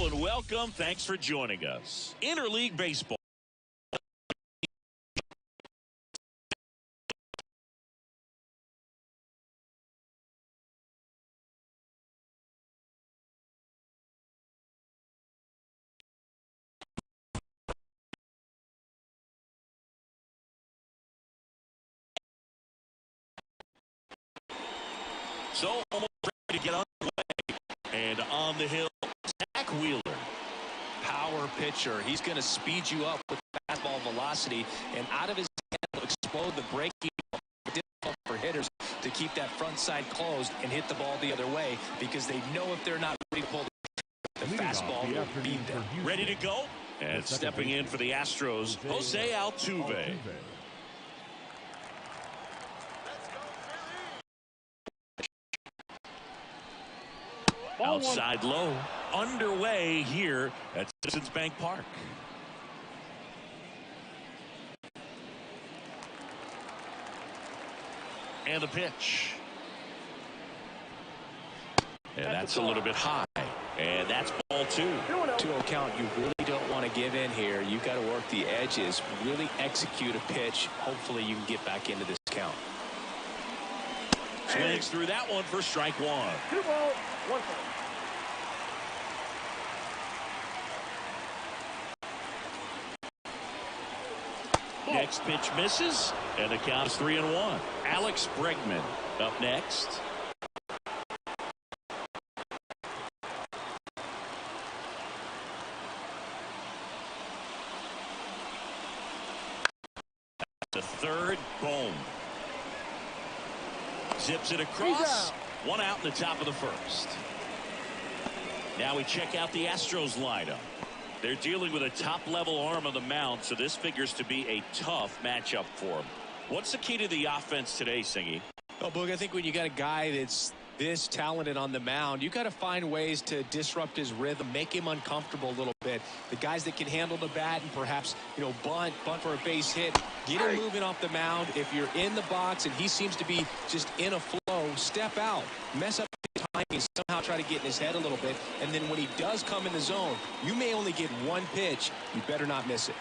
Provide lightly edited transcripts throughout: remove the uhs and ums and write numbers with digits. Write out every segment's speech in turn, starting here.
Hello and welcome. Thanks for joining us. Interleague Baseball. So almost ready to get underway. And on the hill, Zach Wheeler. Power pitcher. He's going to speed you up with fastball velocity, and out of his hand will explode the breaking difficult for hitters to keep that front side closed and hit the ball the other way, because they know if they're not ready to pull the fastball will beat them. Ready to go? And stepping in for the Astros, Jose Altuve. Outside low, underway here at Citizens Bank Park. And the pitch. And that's a little bit high. And that's ball two. 2-0 count. You really don't want to give in here. You've got to work the edges, really execute a pitch. Hopefully you can get back into this count. Swings through that one for strike one. 2 balls, 1 strike. Next pitch misses, and the count is 3-1. Alex Bregman up next. The third, Bohm. Zips it across. 1 out in the top of the first. Now we check out the Astros lineup. They're dealing with a top-level arm on the mound, so this figures to be a tough matchup for them. What's the key to the offense today, Singy? Well, Boog, I think when you got a guy that's this talented on the mound, you got to find ways to disrupt his rhythm, make him uncomfortable a little bit. The guys that can handle the bat and perhaps, bunt for a base hit, get him moving off the mound. If you're in the box and he seems to be just in a flow, step out, mess up his timing, somehow try to get in his head a little bit. And then when he does come in the zone, you may only get one pitch. You better not miss it.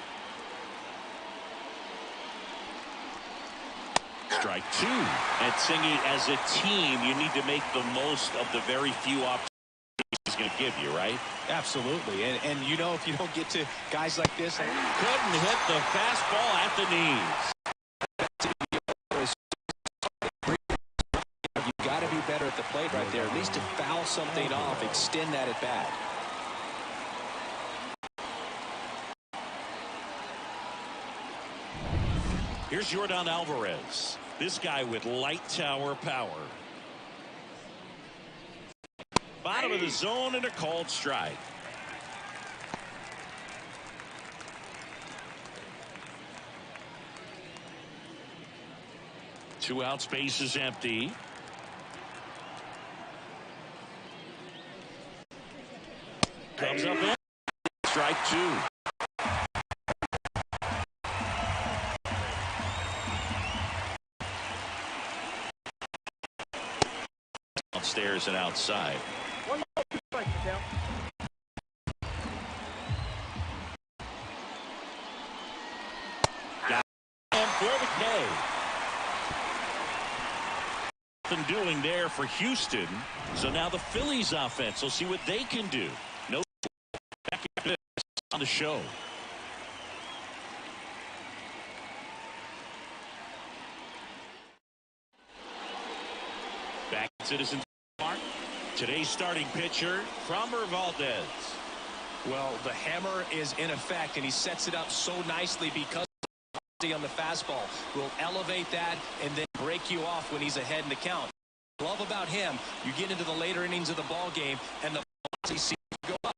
Strike two. And Singy, as a team, you need to make the most of the very few opportunities he's going to give you, right? Absolutely. And if you don't get to guys like this, couldn't hit the fastball at the knees. You got to be better at the plate right there, at least to foul something off, extend that at bat. Here's Jordan Alvarez. This guy with light tower power. Bottom of the zone and a called strike. Two out, space is empty. Comes up in. Strike two. Downstairs and outside. 1 ball, 2 strikes, count. Got him for the K. Nothing doing there for Houston. So now the Phillies offense will see what they can do. No back on the show. Back at Citizens Park. Today's starting pitcher, Framber Valdez. Well, the hammer is in effect, and he sets it up so nicely because on the fastball will elevate that and then break you off when he's ahead in the count. Love about him, you get into the later innings of the ball game, and the velocity seems to go up.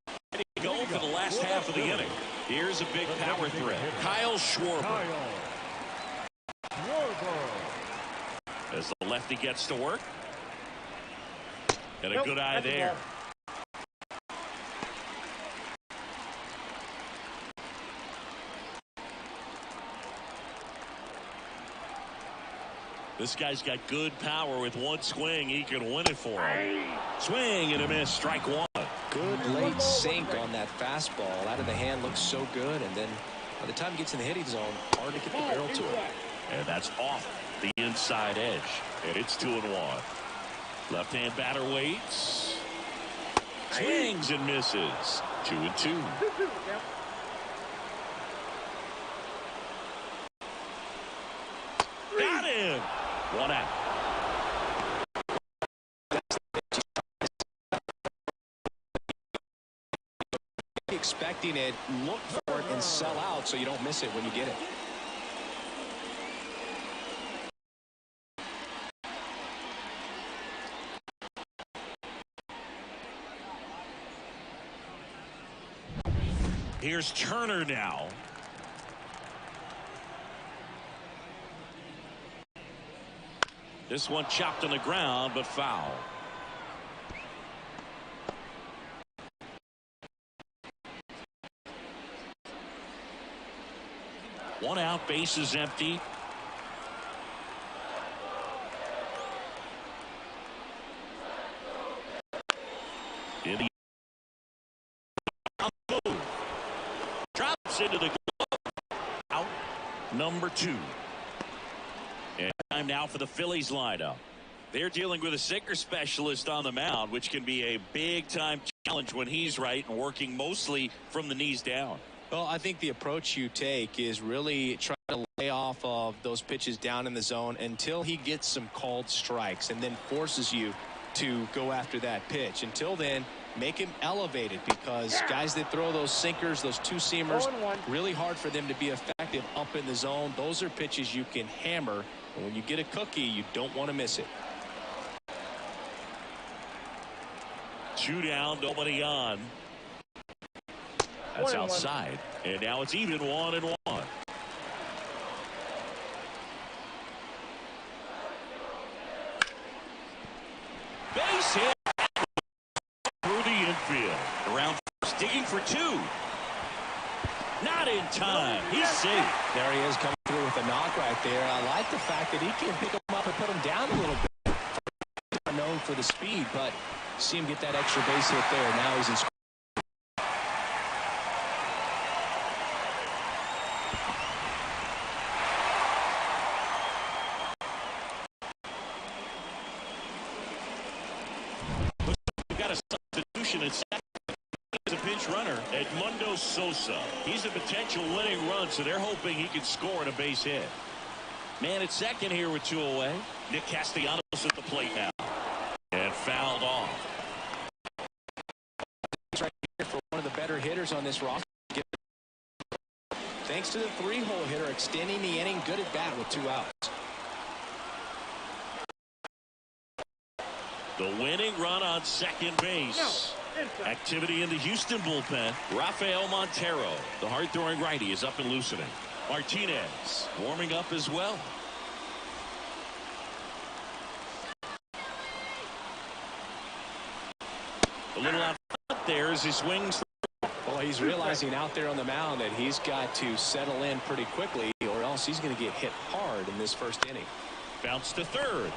Going for the last half of the inning. Here's a big power threat. Kyle Schwarber. As the lefty gets to work. And a good eye there. This guy's got good power. With one swing, he can win it for him. Swing and a miss. Strike one. Good late sink on that fastball. Out of the hand, looks so good. And then by the time he gets in the hitting zone, hard to get the barrel to it. And that's off the inside edge. And it's 2-1. Left-hand batter waits. Swings and misses. 2-2. Got him. 1 out. Expecting it, look for it, and sell out so you don't miss it when you get it. Here's Turner now. This one chopped on the ground, but foul. One out, base is empty. In the drops into the glove. Out number 2. And time now for the Phillies lineup. They're dealing with a sinker specialist on the mound, which can be a big time challenge when he's right and working mostly from the knees down. Well, I think the approach you take is really try to lay off of those pitches down in the zone until he gets some called strikes and then forces you to go after that pitch. Until then, make him elevated, because guys that throw those sinkers, those two-seamers, really hard for them to be effective up in the zone. Those are pitches you can hammer, and when you get a cookie, you don't want to miss it. 2 down, nobody on. That's outside. And now it's even 1-1. Base hit through the infield. Around first, digging for 2. Not in time. He's safe. There he is, coming through with a knock right there. I like the fact that he can pick him up and put him down a little bit. Not known for the speed, but see him get that extra base hit there. Now he's in. As a pinch runner, Edmundo Sosa. He's a potential winning run, so they're hoping he can score on a base hit. Man at second here with 2 away. Nick Castellanos at the plate now. And fouled off. Right here for one of the better hitters on this roster. Thanks to the 3-hole hitter extending the inning. Good at bat with 2 outs. The winning run on second base. Activity in the Houston bullpen. Rafael Montero, the hard-throwing righty, is up and loosening. Martinez warming up as well. A little out there as he swings. Well, he's realizing out there on the mound that he's got to settle in pretty quickly, or else he's going to get hit hard in this first inning. Bounce to third.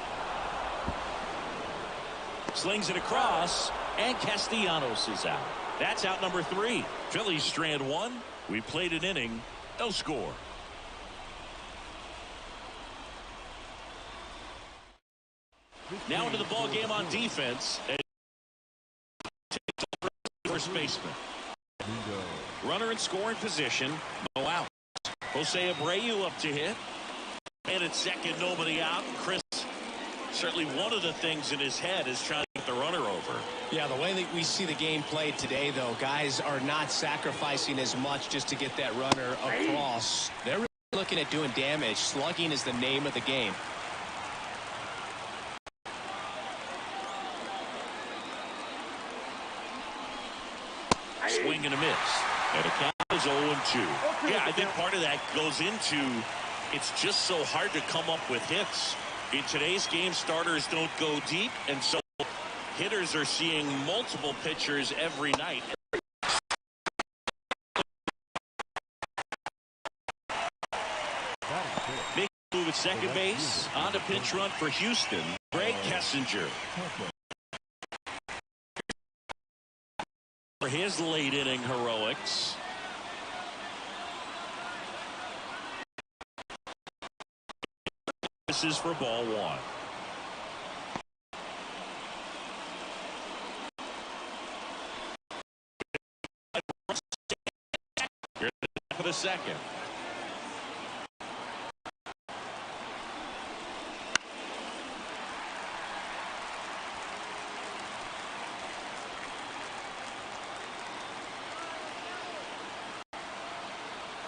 Slings it across, and Castellanos is out. That's out number 3. Phillies strand 1. We played an inning, no score. Now into the ball game on defense. First baseman. Runner in scoring position, no out. Jose Abreu up to hit. And at second, nobody out. Chris, certainly one of the things in his head is trying to get the runner over. Yeah, the way that we see the game played today, though, guys are not sacrificing as much just to get that runner across. They're really looking at doing damage. Slugging is the name of the game. Swing and a miss. And the count is 0-2. Yeah, I think part of that goes into it's just so hard to come up with hits. In today's game, starters don't go deep, and so hitters are seeing multiple pitchers every night. Big move at second base. On to pinch run for Houston. Greg Kessinger. for his late inning heroics. This is for ball one. Here's the top of the second.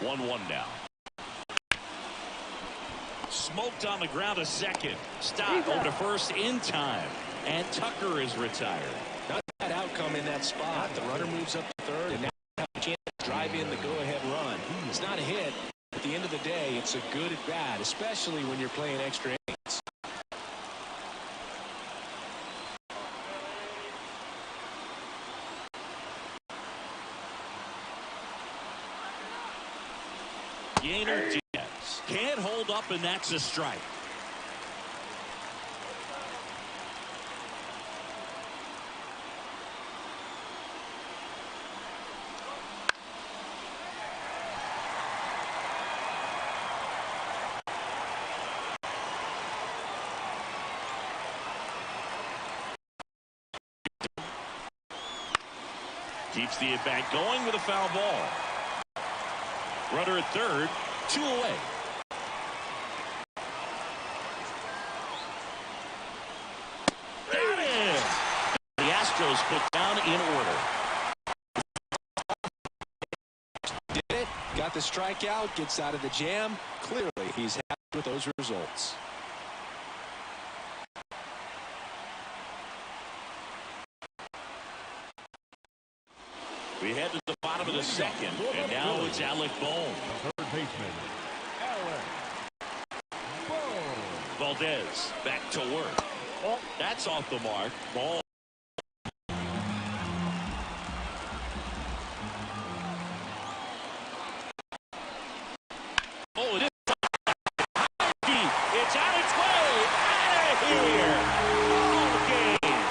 One now. Smoked on the ground to second. Stop over to first in time. And Tucker is retired. Not a bad outcome in that spot. The runner moves up to third and now have a chance to drive in the go-ahead run. It's not a hit. At the end of the day, it's a good at bat, especially when you're playing extra innings. Gainer Diaz can't hold up, and that's a strike. Keeps the at-bat going with a foul ball. Runner at third, 2 away. Got it! The Astros put down in order. Did it, got the strikeout, gets out of the jam. Clearly, he's happy with those results. We head to the bottom of the second, and now it's Alec Bohm. Third baseman, Alec Bohm. Valdez back to work. That's off the mark. Ball. Oh, it is deep. It's on its way. Out of here. Ball game.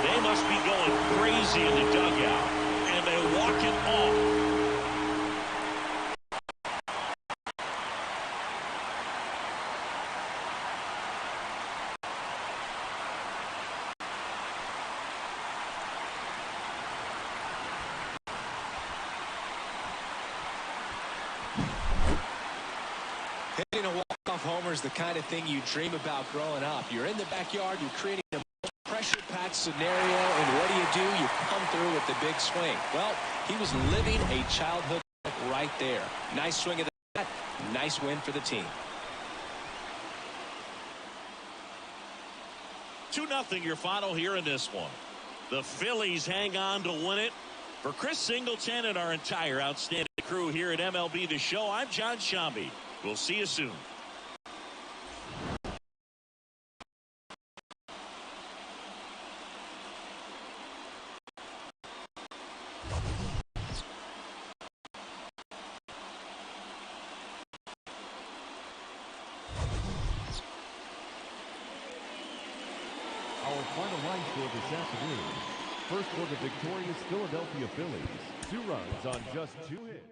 They must be going crazy in the dugout, and they walk it off. Hitting a walk-off homer is the kind of thing you dream about growing up. You're in the backyard, you're creating a pressure-packed scenario, and what do? You come through with the big swing. Well, he was living a childhood right there. Nice swing of the bat, nice win for the team. 2-0 your final here in this one. The Phillies hang on to win it. For Chris Singleton and our entire outstanding crew here at MLB The Show, I'm John Shambi. We'll see you soon. Our final line score this afternoon. First for the victorious Philadelphia Phillies. 2 runs on just 2 hits.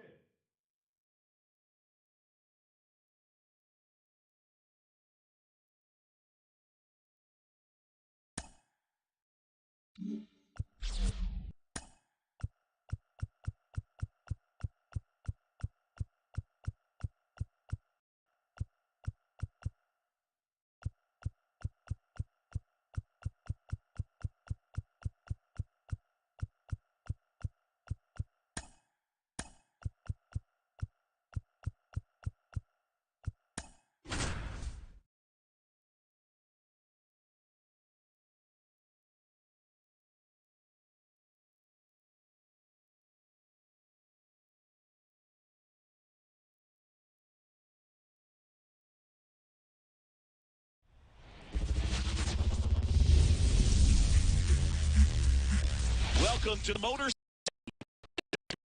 Welcome to the Motors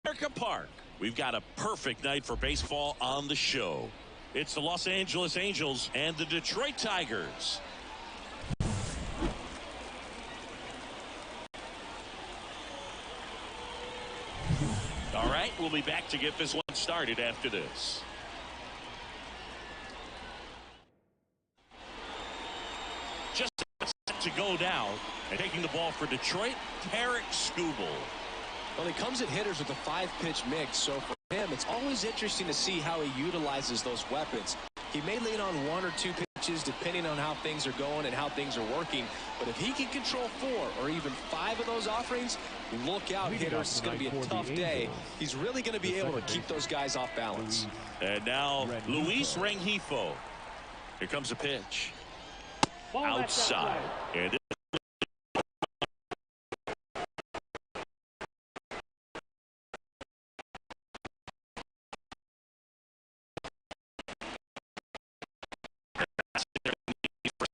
America Park. We've got a perfect night for baseball on the show. It's the Los Angeles Angels and the Detroit Tigers. All right, we'll be back to get this one started after this. Just set to go now. And taking the ball for Detroit, Tarek Skubal. Well, he comes at hitters with a 5-pitch mix, so for him, it's always interesting to see how he utilizes those weapons. He may lean on 1 or 2 pitches depending on how things are going and how things are working, but if he can control 4 or even 5 of those offerings, look out, hitters. It's going to be a tough day. He's really going to be able to keep those guys off balance. And now, Luis Rengifo. Here comes a pitch. Outside. And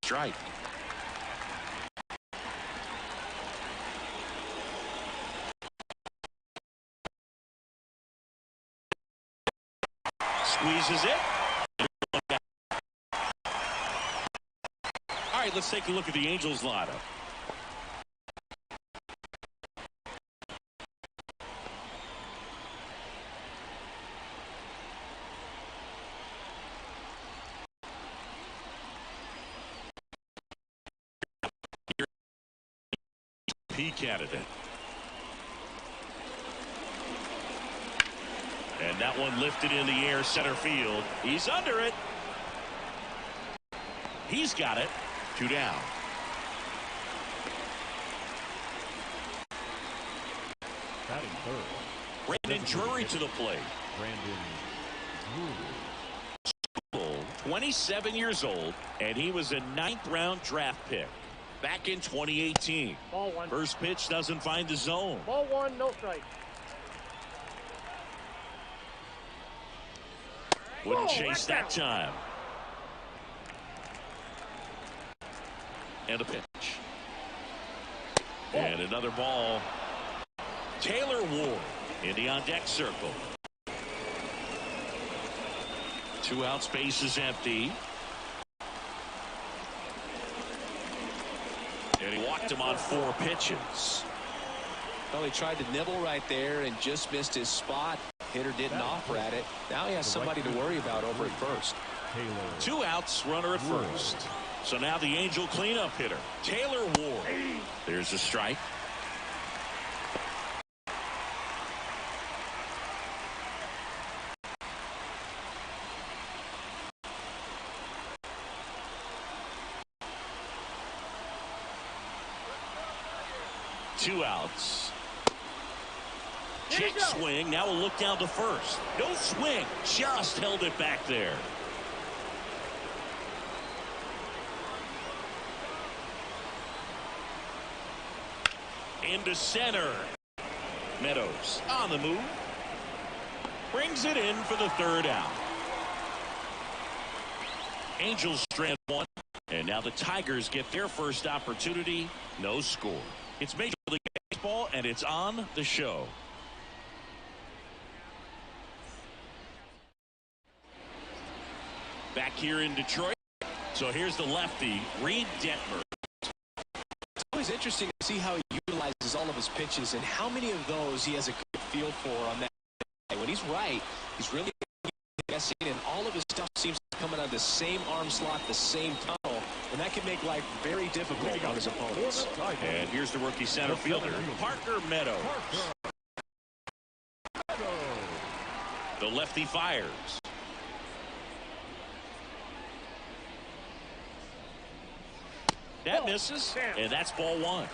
strike. Squeezes it. All right, let's take a look at the Angels lineup. Candidate. And that one lifted in the air, center field. He's under it. He's got it. 2 down. Batting third. Brandon Drury to the plate. Brandon Drury. 27 years old, and he was a 9th-round draft pick back in 2018. Ball 1. First pitch doesn't find the zone. Ball 1, no strike. Wouldn't chase that time. And a pitch. And another ball. Taylor Ward in the on-deck circle. 2 out, space is empty. And he walked him on 4 pitches. Well, he tried to nibble right there and just missed his spot. Hitter didn't offer at it. Now he has somebody to worry about over at first. 2 outs, runner at first. So now the Angel cleanup hitter, Taylor Ward. There's a strike. Two outs. Check swing. Now we'll look down to first. No swing. Just held it back there. Into center. Meadows on the move. Brings it in for the 3rd out. Angels strand 1. And now the Tigers get their first opportunity. No score. It's Major League Baseball, and it's on the show. Back here in Detroit. So here's the lefty, Reed Detmer. It's always interesting to see how he utilizes all of his pitches and how many of those he has a good feel for on that. When he's right, he's really guessing, and all of his stuff seems to come out of the same arm slot, the same tunnel, and that can make life very difficult on his opponents. And here's the rookie center fielder, Parker Meadows. The lefty fires. That misses, and that's ball 1.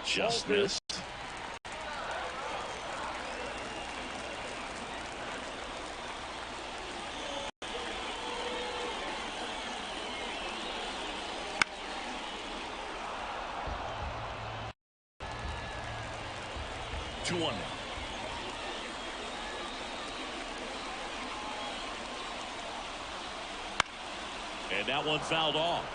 Just missed. Two one. And that one fouled off.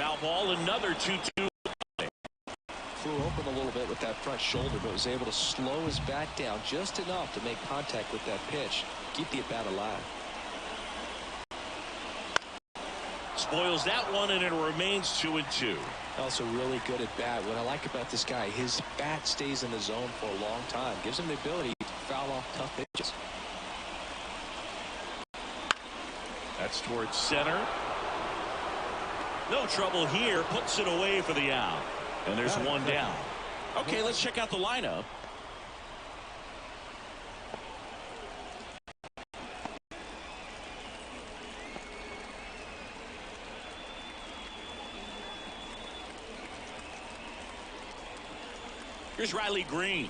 Foul ball, another 2-2. Flew open a little bit with that front shoulder, but was able to slow his bat down just enough to make contact with that pitch. Keep the at-bat alive. Spoils that one, and it remains 2-2. Also really good at bat. What I like about this guy, his bat stays in the zone for a long time. Gives him the ability to foul off tough pitches. That's towards center. No trouble here. Puts it away for the out. And there's one down. Okay, let's check out the lineup. Here's Riley Green.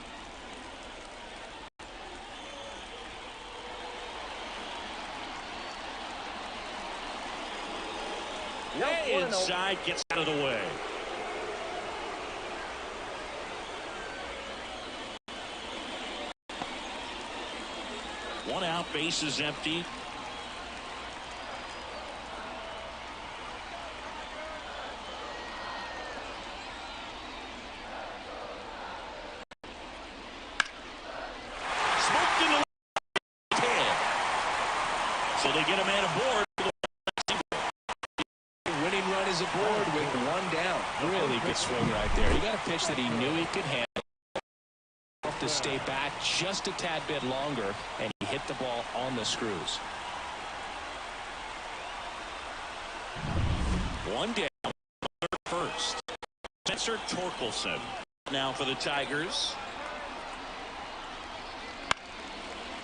Way inside, gets out of the way. One out, base is empty. Smoked in the tail. So they get a man aboard. Winning run is aboard with one down. Really good swing right there. He got a pitch that he knew he could handle. To stay back just a tad bit longer, and he hit the ball on the screws. One down, first. Spencer Torkelson now for the Tigers.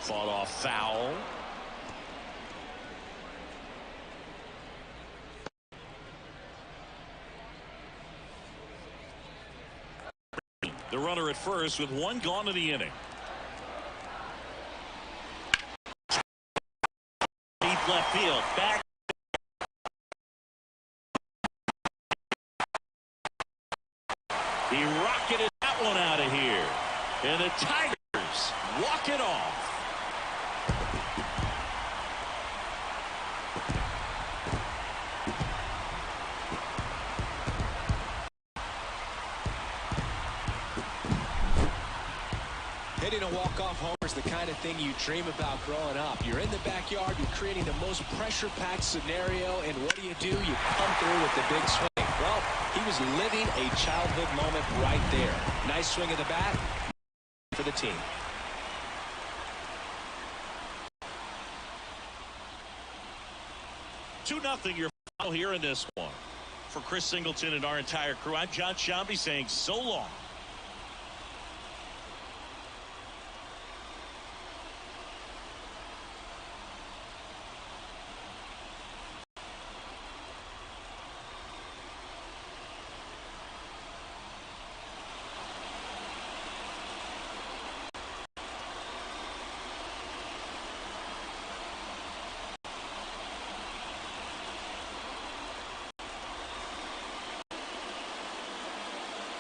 Fought off foul. The runner at first with one gone in the inning. Deep left field. Back. He rocketed that one out of here. And the Tigers walk it off. Hitting a walk-off homer is the kind of thing you dream about growing up. You're in the backyard, you're creating the most pressure-packed scenario, and what do? You come through with the big swing. Well, he was living a childhood moment right there. Nice swing of the bat for the team. Two 2-0 your final here in this one. For Chris Singleton and our entire crew, I'm John Shambi saying so long.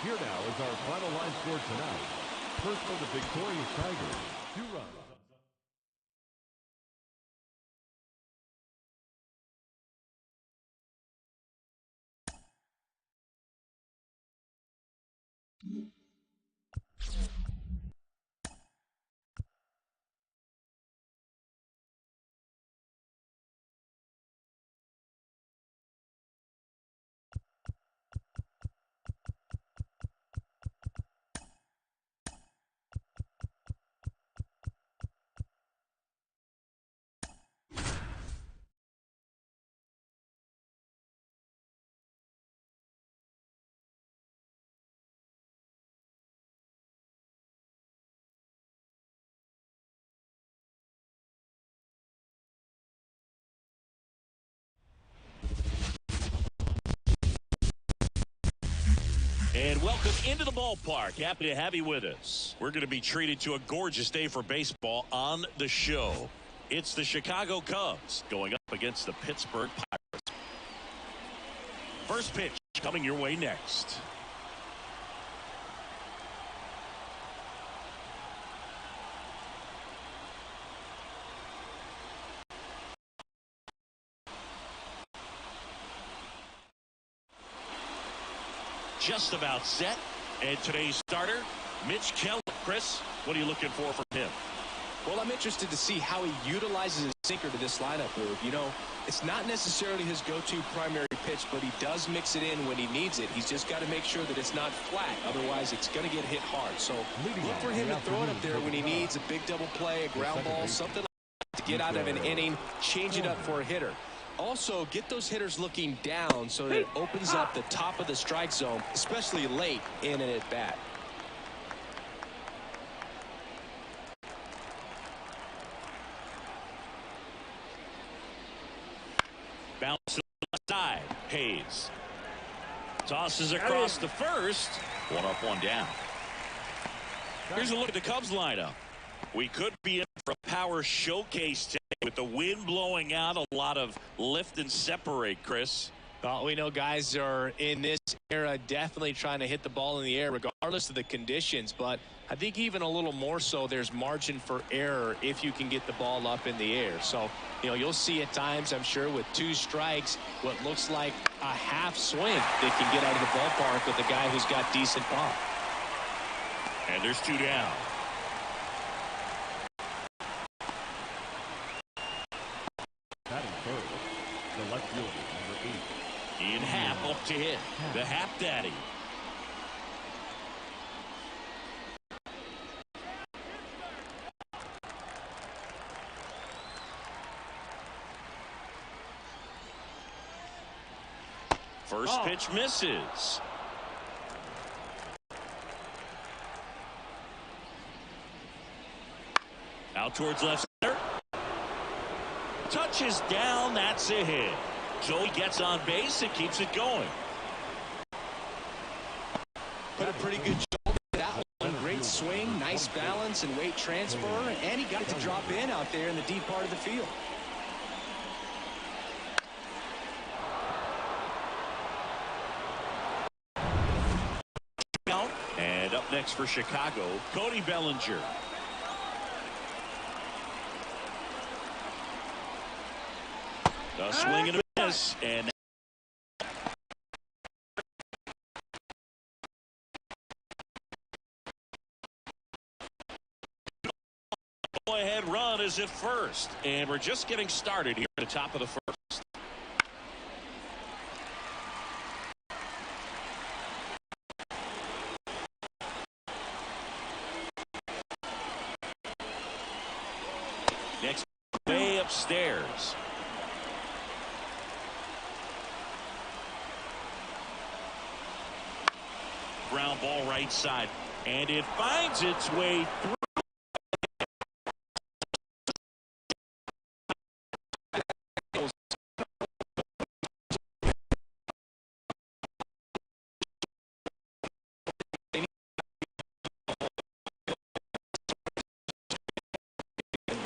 Here now is our final line score tonight. First for the victorious Tigers, 2 runs. And welcome into the ballpark. Happy to have you with us. We're going to be treated to a gorgeous day for baseball on the show. It's the Chicago Cubs going up against the Pittsburgh Pirates. First pitch coming your way next. just about set. And today's starter, Mitch Keller. Chris, what are you looking for from him? Well, I'm interested to see how he utilizes his sinker to this lineup move. You know, it's not necessarily his go-to primary pitch, but he does mix it in when he needs it. He's just got to make sure that it's not flat. Otherwise, it's going to get hit hard. So look for him to throw it up there when he needs a big double play, a ground ball, something like that to get out of an inning, change it up for a hitter. Also, get those hitters looking down so that it opens up the top of the strike zone, especially late in an at-bat. Bounce to the side. Hayes tosses across the first. One up, one down. Here's a look at the Cubs lineup. We could be in for a power showcase today with the wind blowing out. A lot of lift and separate, Chris. Well, we know guys are in this era definitely trying to hit the ball in the air regardless of the conditions, but I think even a little more so there's margin for error if you can get the ball up in the air. So, you know, you'll see at times, I'm sure, with 2 strikes, what looks like a half swing that can get out of the ballpark with a guy who's got decent pop. And there's 2 down. Batting first, the left fielder, number 8. Ian Happ up to hit. The Happ Daddy. First pitch misses. Out towards left center. Touches down. That's a hit. Joey gets on base and keeps it going. Put a pretty good job at that one. Great swing, nice balance and weight transfer, and he got it to drop in out there in the deep part of the field. And up next for Chicago, Cody Bellinger. A swing and a miss, and go-ahead run is at first, and we're just getting started here at the top of the first. Next, way upstairs. Ground ball right side, and it finds its way through.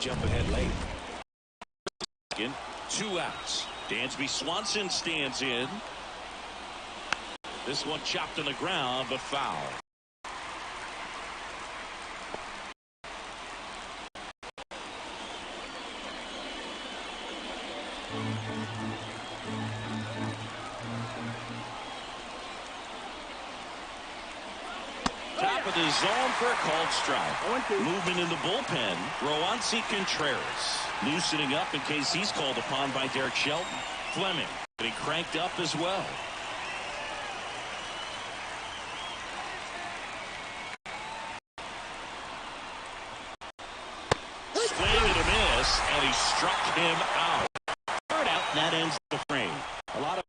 Jump ahead late. 2 outs. Dansby Swanson stands in. This one chopped on the ground, but foul. Top of the zone for a called strike. Movement in the bullpen. Roansy Contreras loosening up in case he's called upon by Derek Shelton. Fleming getting cranked up as well. Swing and a miss, and he struck him out. Third out, and that ends the frame. A lot of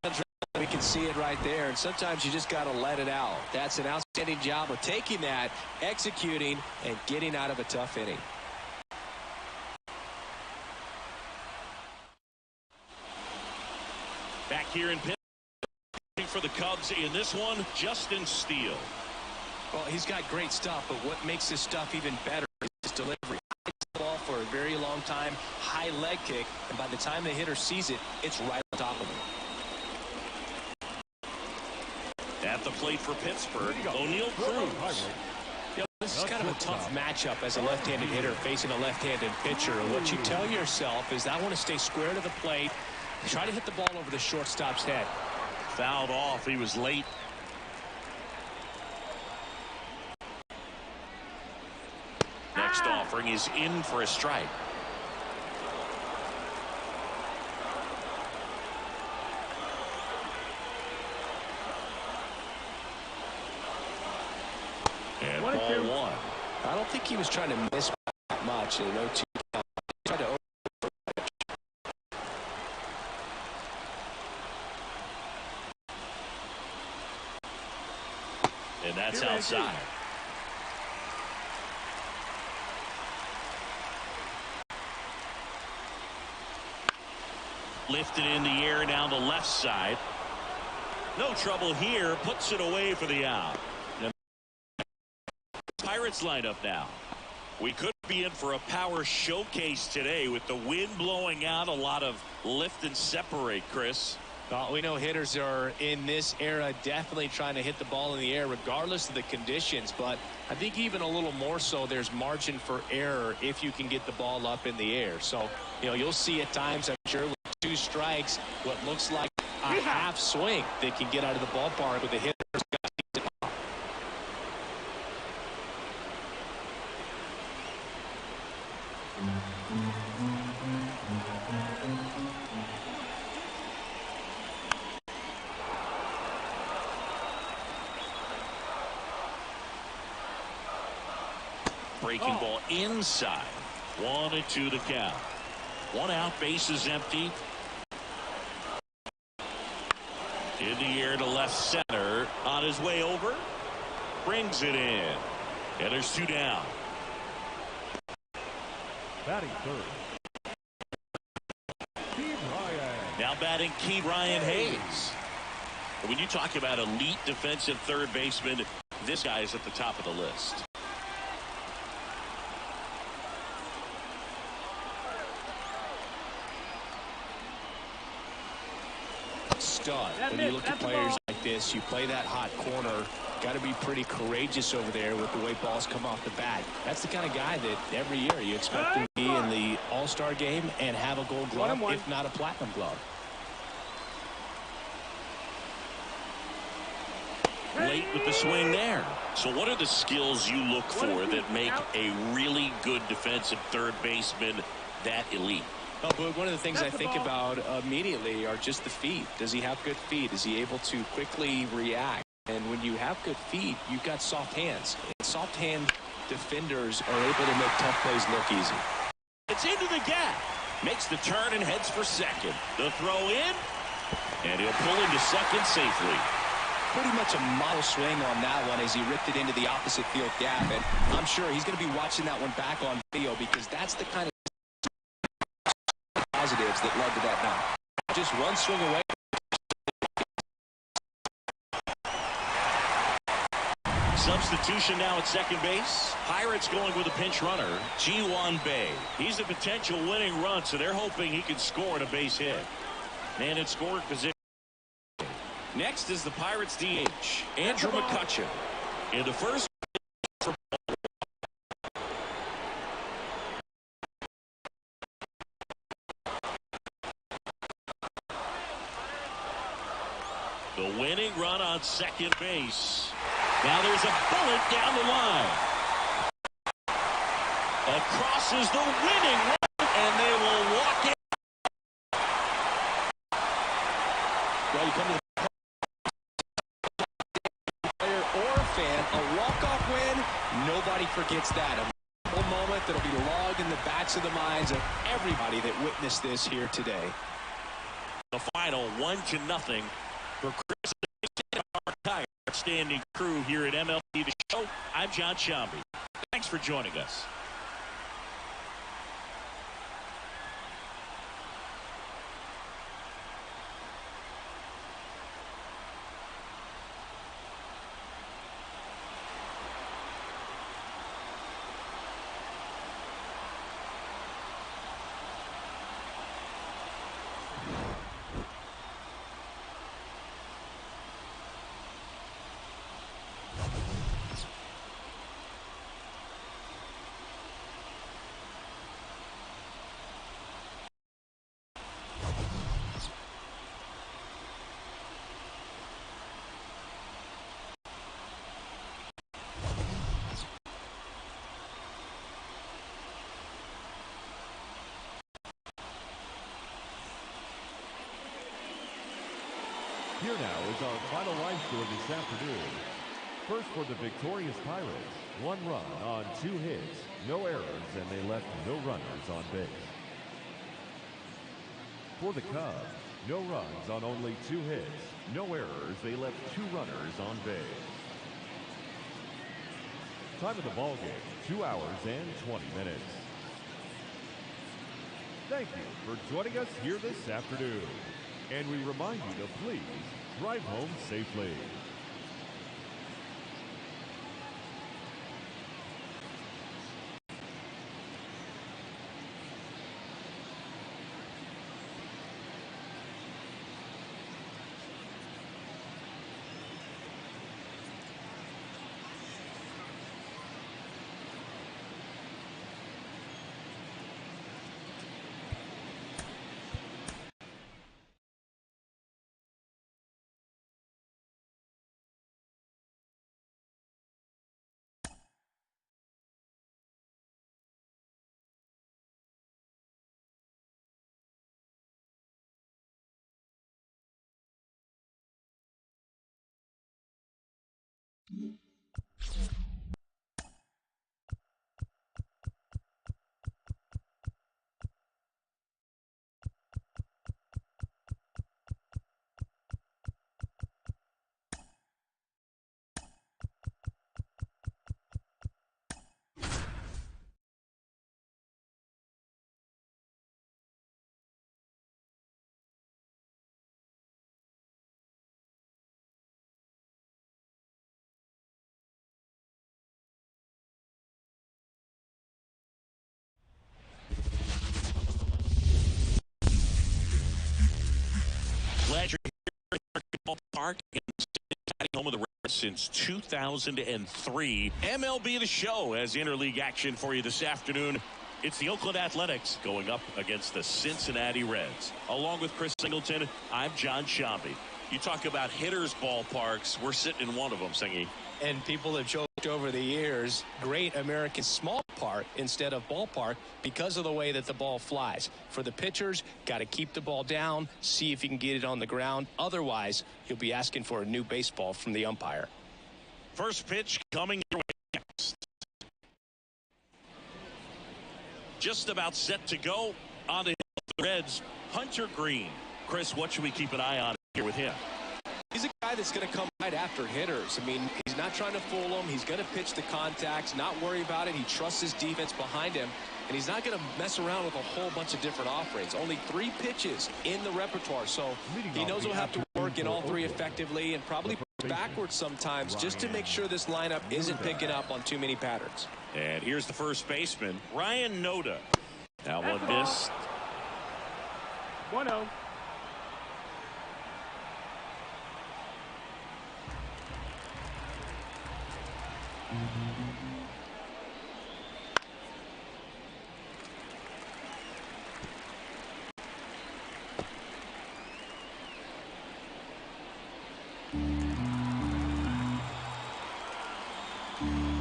we can see it right there, and sometimes you just got to let it out. That's an outstanding job of taking that, executing, and getting out of a tough inning. Back here in Pittsburgh for the Cubs in this one, Justin Steele. Well, he's got great stuff, but what makes this stuff even better is his delivery. Ball for a very long time, high leg kick, and by the time the hitter sees it, it's right on top of him. At the plate for Pittsburgh, O'Neal Cruz. Yeah, this is kind of a tough matchup as a left-handed hitter facing a left-handed pitcher. What you tell yourself is, I want to stay square to the plate, try to hit the ball over the shortstop's head. Fouled off. He was late. offering is in for a strike. And ball 1. I don't think he was trying to miss that much in an 0-2 count. He tried to and that's outside. Lifted in the air down the left side. No trouble here. Puts it away for the out. Pirates line up now. We could be in for a power showcase today with the wind blowing out. A lot of lift and separate, Chris. We know hitters are in this era definitely trying to hit the ball in the air regardless of the conditions, but I think even a little more so there's margin for error if you can get the ball up in the air. So, you'll see at times, I'm sure, with 2 strikes, what looks like a half swing that can get out of the ballpark with the hitter. Breaking ball inside. 1-2 the count. 1 out, bases empty. In the air to left center. On his way over. Brings it in. And there's 2 down. Batting third, Now batting Ryan Hayes. When you talk about elite defensive third baseman, this guy is at the top of the list. Stud. When you look at players like this, you play that hot corner, got to be pretty courageous over there with the way balls come off the bat. That's the kind of guy that every year you expect him to be in the All-Star game and have a gold glove, if not a platinum glove. Late with the swing there. So what are the skills you look for that make a really good defensive third baseman that elite? Oh, but one of the things I think about immediately are just the feet. Does he have good feet? Is he able to quickly react? And when you have good feet, you've got soft hands. And soft hand defenders are able to make tough plays look easy. It's into the gap. Makes the turn and heads for second. The throw in. And he'll pull into second safely. Pretty much a model swing on that one as he ripped it into the opposite field gap. And I'm sure he's going to be watching that one back on video because that's the kind of positives that led to that knock. Just one swing away. Substitution now at second base. Pirates going with a pinch runner, Ji-Hwan Bae. He's a potential winning run, so they're hoping he can score a base hit. And in scoring position. Next is the Pirates DH, Andrew McCutchen. In the first. The winning run on second base. Now there's a bullet down the line. Crosses the winning run, and they will walk it. Well, you come to the player or fan, a walk-off win, nobody forgets that. A whole moment that'll be logged in the backs of the minds of everybody that witnessed this here today. The final 1-0 for Chris and our entire outstanding crew here at MLB The Show. I'm John Shambi. Thanks for joining us. Here now is our final line score this afternoon. First for the victorious Pirates, 1 run on 2 hits, no errors, and they left no runners on base. For the Cubs, no runs on only 2 hits, no errors, they left 2 runners on base. Time of the ball game, 2 hours and 20 minutes. Thank you for joining us here this afternoon. And we remind you to please drive home safely. Glad you're here at Ballpark. Home of the Reds since 2003. MLB The Show has interleague action for you this afternoon. It's the Oakland Athletics going up against the Cincinnati Reds. Along with Chris Singleton, I'm John Shambi. You talk about hitters' ballparks, we're sitting in one of them, Singy. And people have joked over the years, Great American Small Park instead of ballpark because of the way that the ball flies. For the pitchers, got to keep the ball down, see if you can get it on the ground. Otherwise, you'll be asking for a new baseball from the umpire. First pitch coming your way next. Just about set to go on the Reds, Hunter Green. Chris, what should we keep an eye on here with him? He's a guy that's going to come right after hitters. I mean, he's not trying to fool them. He's going to pitch the contacts, not worry about it. He trusts his defense behind him, and he's not going to mess around with a whole bunch of different offerings. Only 3 pitches in the repertoire, so he knows he'll have to work in all 3 effectively and probably backwards sometimes just to make sure this lineup isn't picking up on too many patterns. And here's the first baseman, Ryan Noda. Now one miss. 1-0.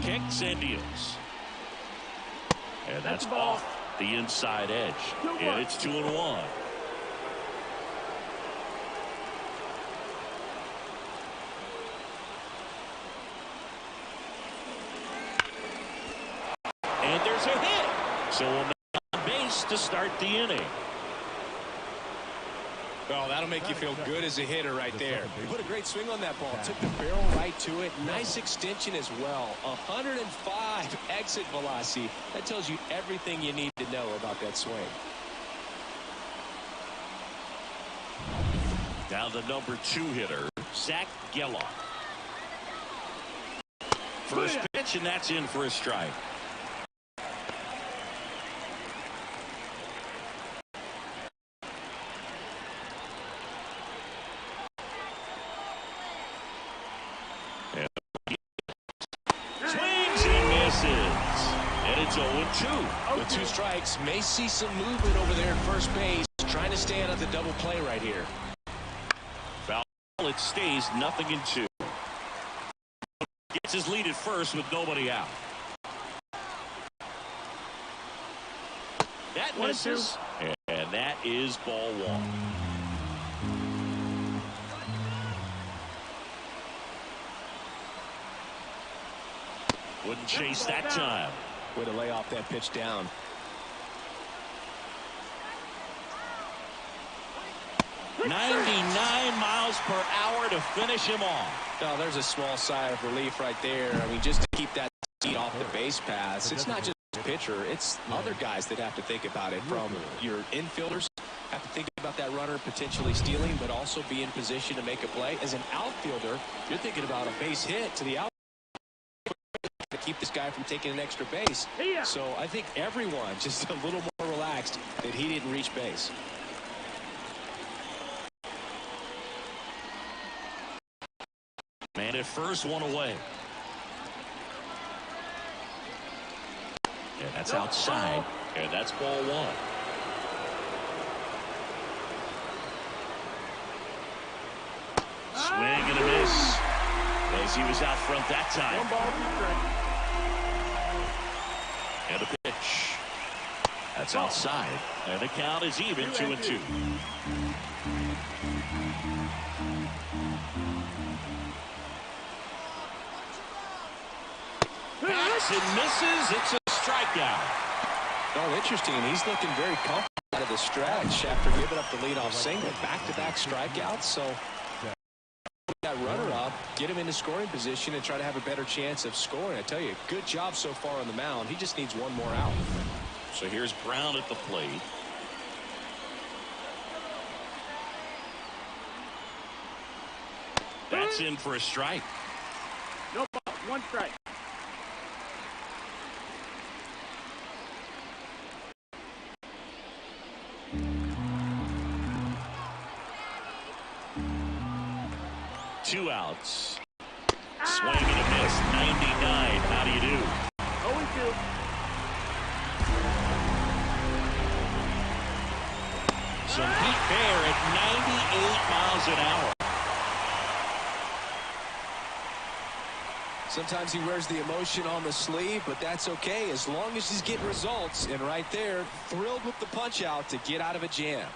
Kicks and deals. And that's off the inside edge. And it's 2-1. And there's a hit. So a man on base to start the inning. Well, that'll make you feel good as a hitter right there. He put a great swing on that ball. Took the barrel right to it. Nice extension as well. 105 exit velocity. That tells you everything you need to know about that swing. Now the number 2 hitter, Zach Geloff. First pitch, and that's in for a strike. Swings and misses. And it's 0-2. With 2 strikes, may see some movement over there at first base. Trying to stay out of the double play right here. Foul. It stays 0-2. Gets his lead at first with nobody out. That misses. And that is ball 1. Wouldn't chase that time. Way to lay off that pitch down. .99 miles per hour to finish him off. No, there's a small sigh of relief right there. I mean, just to keep that speed off the base pass, it's not just the pitcher, it's other guys that have to think about it. From your infielders have to think about that runner potentially stealing, but also be in position to make a play. As an outfielder, you're thinking about a base hit to the outfield to keep this guy from taking an extra base. So I think everyone just a little more relaxed that he didn't reach base. Man at first, one away. And that's outside. And that's ball one. Swing and a miss. As he was out front that time. One ball, two strikes. And a pitch. That's outside. And the count is even, 2-2. Pass and misses. It's a strikeout. Oh, interesting. He's looking very comfortable out of the stretch after giving up the leadoff single. Back-to-back strikeouts. So that runner up, get him into scoring position and try to have a better chance of scoring. I tell you, good job so far on the mound. He just needs one more out. So here's Brown at the plate. That's in for a strike. No ball, one strike. Two outs. Swing and a miss. 99. How do you do? 0-2. Some heat there at 98 miles an hour. Sometimes he wears the emotion on the sleeve, but that's okay as long as he's getting results. And right there, thrilled with the punch out to get out of a jam.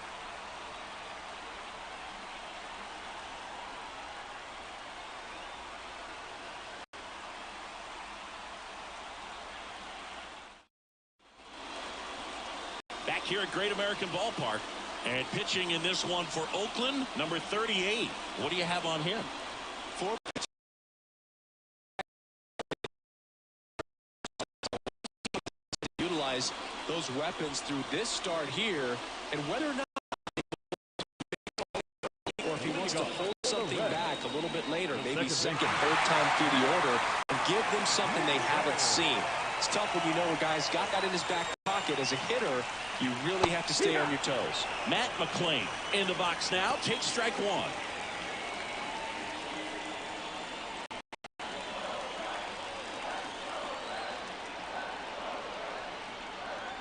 Back here at Great American Ballpark. And pitching in this one for Oakland, number 38. What do you have on him? Utilize those weapons through this start here, and whether or not or if he wants to hold something back a little bit later, maybe second, third time through the order, and give them something they haven't seen. It's tough when you know a guy's got that in his back pocket. As a hitter, you really have to stay on your toes. Matt McClain in the box now. Takes strike one.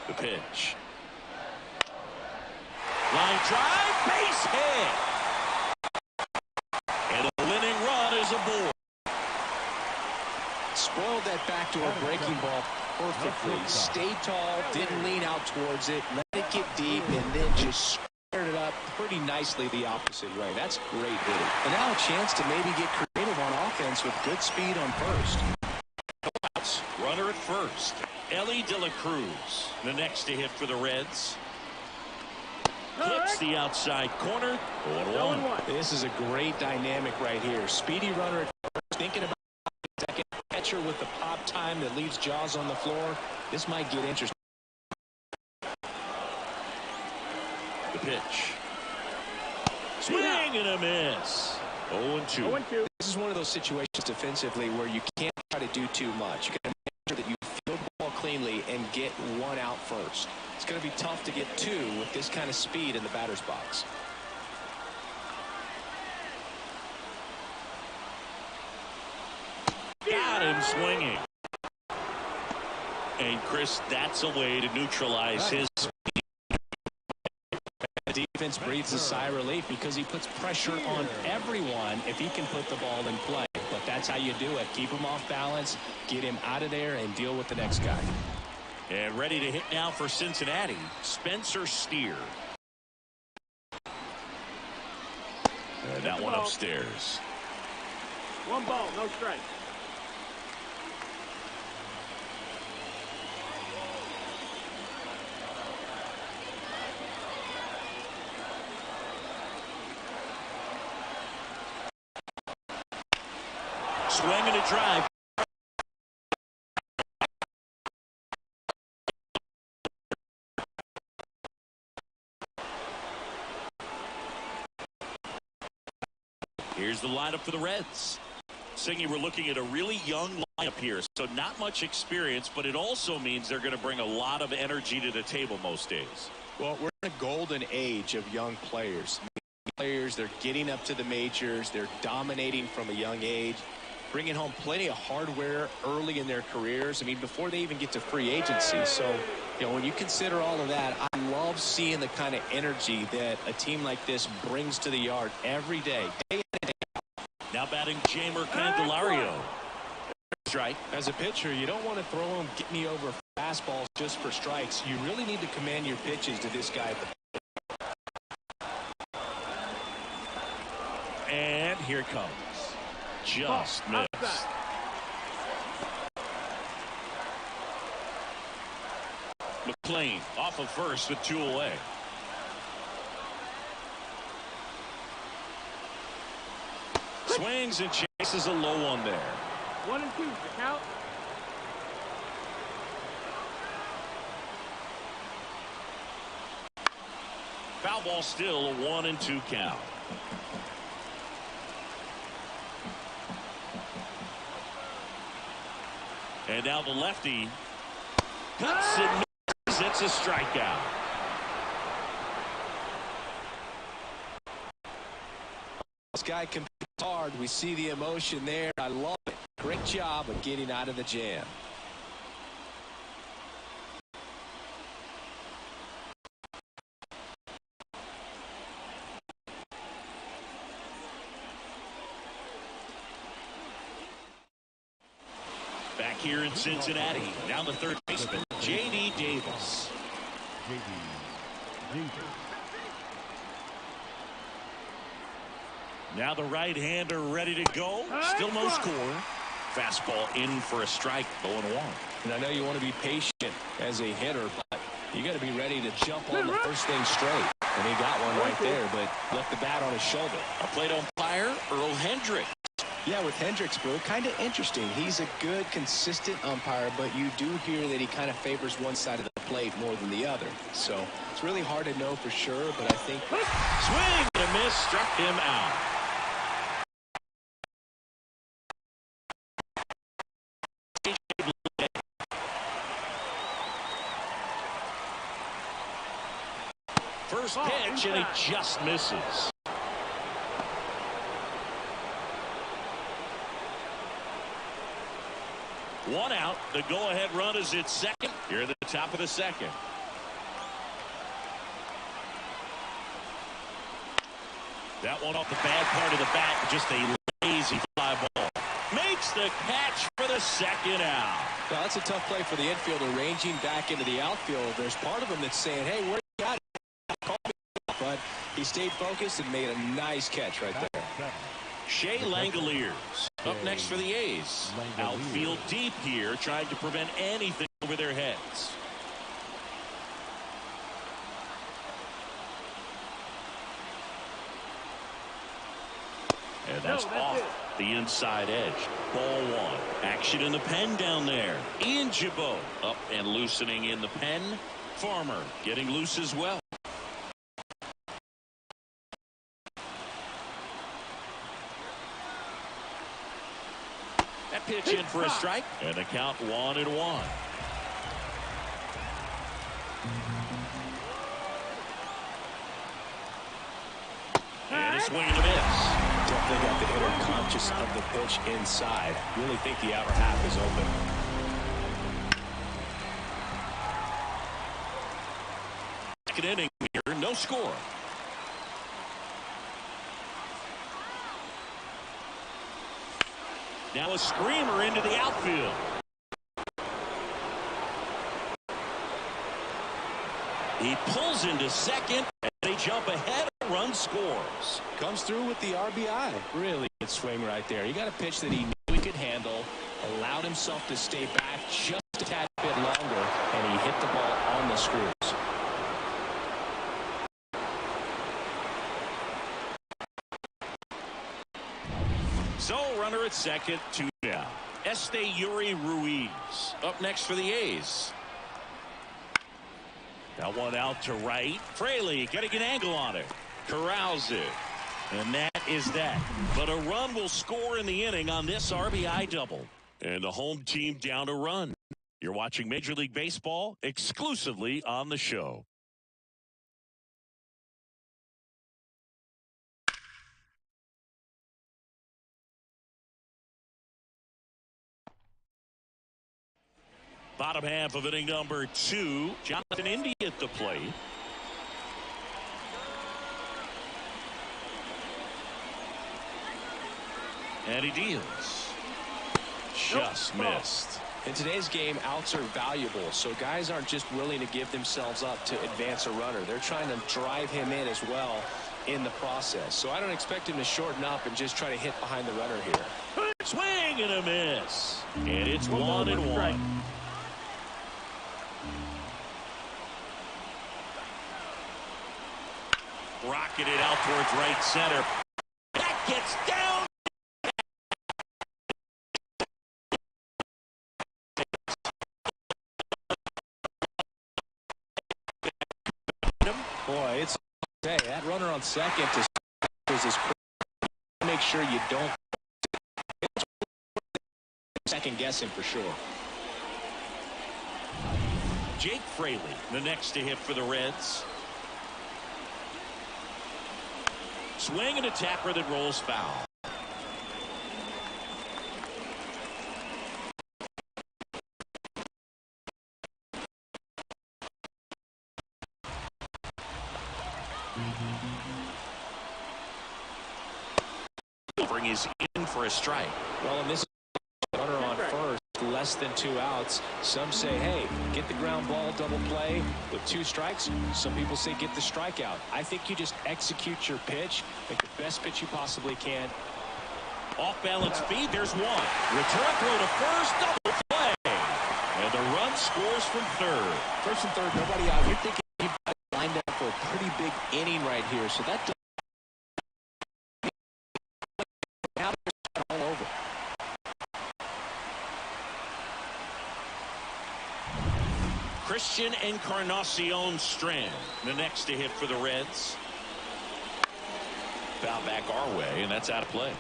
The pitch. Line drive, base hit. And a winning run is aboard. Spoiled that backdoor breaking ball perfectly. Stayed tall, didn't lean out towards it, let it get deep, and then just squared it up pretty nicely the opposite way. That's great hitting. And now a chance to maybe get creative on offense with good speed on first. Runner at first. Ellie De La Cruz, the next to hit for the Reds. Clips the outside corner. 0-1. This is a great dynamic right here. Speedy runner at first, thinking about second. Catcher with the pop time that leaves Jaws on the floor. This might get interesting. The pitch. Swing and a miss. 0-2. This is one of those situations defensively where you can't try to do too much. You got to make sure that you field the ball cleanly and get one out first. It's going to be tough to get two with this kind of speed in the batter's box. Got him swinging. And Chris, that's a way to neutralize his speed. The defense breathes a sigh of relief because he puts pressure on everyone if he can put the ball in play. But that's how you do it. Keep him off balance, get him out of there, and deal with the next guy. And ready to hit now for Cincinnati, Spencer Steer. And that one upstairs. One ball, no strike. Swing and a drive. Here's the lineup for the Reds. Singy, we're looking at a really young lineup here, so not much experience, but it also means they're going to bring a lot of energy to the table most days. Well, we're in a golden age of young players. They're getting up to the majors. They're dominating from a young age, bringing home plenty of hardware early in their careers. I mean, before they even get to free agency. So, you know, when you consider all of that, I love seeing the kind of energy that a team like this brings to the yard every day. Day in and day out. Now batting Jamer Candelario. Strike. As a pitcher, you don't want to throw him get me over fastballs just for strikes. You really need to command your pitches to this guy. And here it comes. Just missed. McLean off of first with 2 away. Swings and chases a low one there. 1 and 2 the count. Foul ball still, a 1 and 2 count. And now the lefty cuts and misses. It's a strikeout. This guy competes hard. We see the emotion there. I love it. Great job of getting out of the jam. Back here in Cincinnati, now the third baseman, J.D. Davis. J.D. Davis. Now the right-hander ready to go. Still no score. Fastball in for a strike, 0-1. And I know you want to be patient as a hitter, but you got to be ready to jump on the first thing straight. And he got one right there, but left the bat on his shoulder. A plate umpire, Earl Hendricks. Yeah, with Hendricks, Brew, kind of interesting. He's a good, consistent umpire, but you do hear that he kind of favors one side of the plate more than the other. So it's really hard to know for sure, but I think... Swing and a miss, struck him out. First pitch, and he just misses. One out. The go-ahead run is at second. Here at the top of the second. That one off the bad part of the bat. Just a lazy fly ball. Makes the catch for the second out. Now, that's a tough play for the infielder ranging back into the outfield. There's part of him that's saying, hey, where you got it? But he stayed focused and made a nice catch right there. Shea Langoliers up next for the A's. Outfield deep here, trying to prevent anything over their heads. And that's off the inside edge. Ball 1. Action in the pen down there. Ian Gibaut up and loosening in the pen. Farmer getting loose as well. That pitch in for a strike. And the count 1-1. And a swing and a miss. Definitely got the hitter conscious of the pitch inside. Really think the outer half is open. Second inning here, no score. Now a screamer into the outfield. He pulls into second, and they jump ahead. Run scores. Comes through with the RBI. Really good swing right there. He got a pitch that he knew he could handle, allowed himself to stay back just a tad bit longer, and he hit the ball on the screws. So runner at second, 2 down. Yuri Ruiz up next for the A's. That one out to right. Fraley getting an angle on it. Corrals it. And that is that. But a run will score in the inning on this RBI double. And the home team down a run. You're watching Major League Baseball exclusively on the show. Bottom half of inning number 2. Jonathan India at the plate. And he deals. Just missed. In today's game, outs are valuable, so guys aren't just willing to give themselves up to advance a runner. They're trying to drive him in as well in the process. So I don't expect him to shorten up and just try to hit behind the runner here. Swing and a miss. And it's 1-1. Rocketed out towards right center. That gets down. Boy, it's hey, that runner on second is make sure you don't second guessing for sure. Jake Fraley, the next to hit for the Reds. Swing and a tapper that rolls foul. Bring is in for a strike. Well, in this runner on first, less than 2 outs. Some say, hey, get the ground ball, double play with 2 strikes. Some people say get the strikeout. I think you just execute your pitch, make the best pitch you possibly can. Off balance feed, there's one. Return throw to first, double play. And the run scores from third. First and third, nobody out. You're thinking you've got lined up for a pretty big inning right here. So that now all over. Christian Encarnacion Strand, the next to hit for the Reds. Foul back our way, and that's out of play.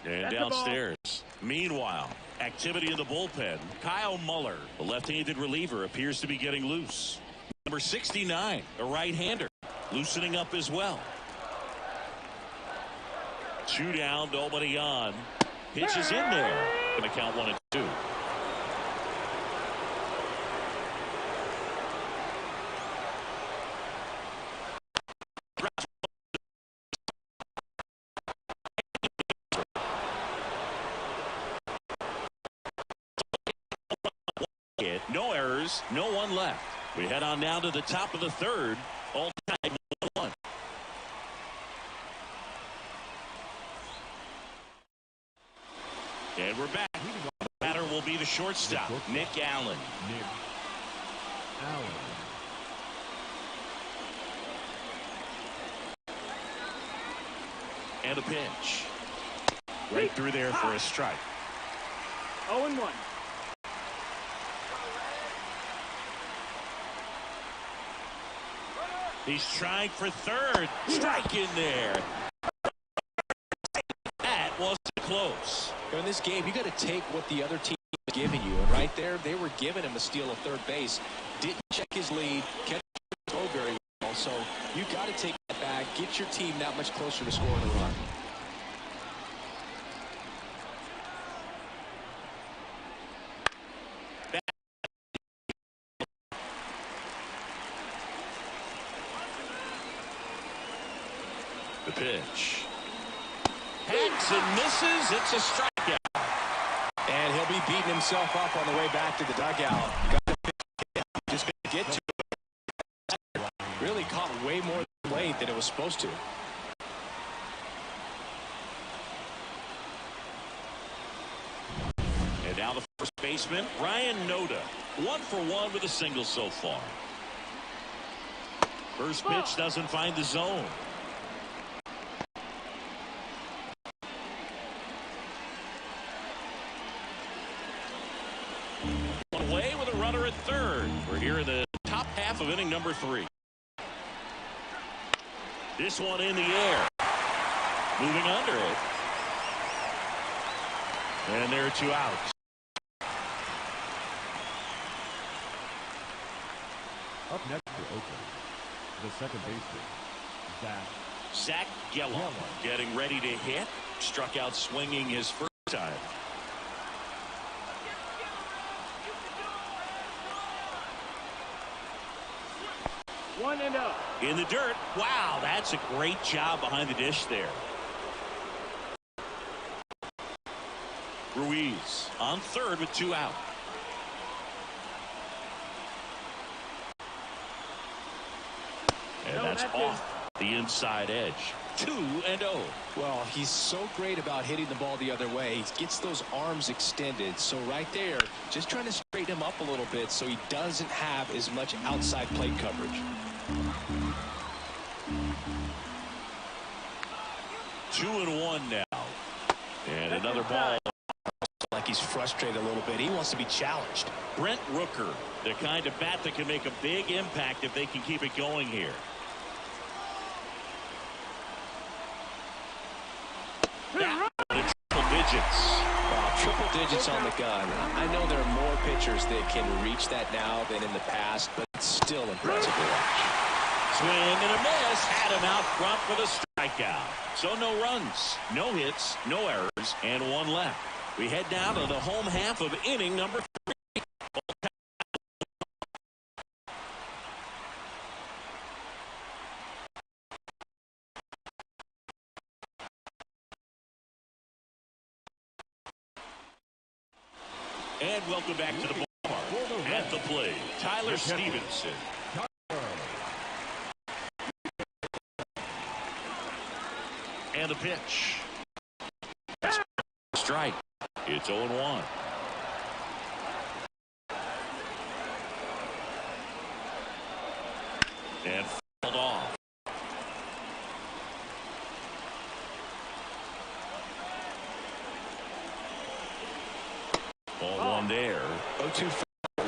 And downstairs. Meanwhile, activity in the bullpen. Kyle Muller, the left-handed reliever, appears to be getting loose. Number 69, a right-hander, loosening up as well. 2 down, nobody on. Pitch is in there. Going to count 1-2. No errors, no one left. We head on now to the top of the third. All time 1-1. And we're back. The batter will be the shortstop, Nick Allen. And a pitch. Right through there for a strike. 0-1. He's trying for third. Strike in there. That wasn't close. In this game, you got to take what the other team is giving you. And right there, they were giving him a steal of third base. Didn't check his lead. Catch the throw very well. So you got to take that back. Get your team that much closer to scoring a run. The pitch. Hacks and misses. It's a strikeout. And he'll be beating himself up on the way back to the dugout. Just going to get to it. Really caught way more late than it was supposed to. baseman Ryan Noda. 1 for 1 with a single so far. First pitch doesn't find the zone. Away with a runner at third. We're here in the top half of inning number 3. This one in the air. Moving under it. And there are 2 outs. Up next for Oakland, the second baseman, Zach Gallo getting ready to hit. Struck out swinging his first time. One and up. In the dirt. Wow, that's a great job behind the dish there. Ruiz on third with 2 out. And that's off the inside edge. 2-0. Well, he's so great about hitting the ball the other way. He gets those arms extended. So right there, just trying to straighten him up a little bit so he doesn't have as much outside plate coverage. 2-1 now. And another ball. Like he's frustrated a little bit. He wants to be challenged. Brent Rooker, the kind of bat that can make a big impact if they can keep it going here. Triple digits. Wow, triple digits on the gun. I know there are more pitchers that can reach that now than in the past, but it's still impressive to watch. Swing and a miss. Had him out front for the strikeout. So no runs, no hits, no errors, and 1 left. We head down to the home half of inning number 3. And welcome back to the ballpark. At the plate, Tyler Stevenson. And the pitch. Strike. It's 0-1. And fouled off. Ball 1 there. 0-2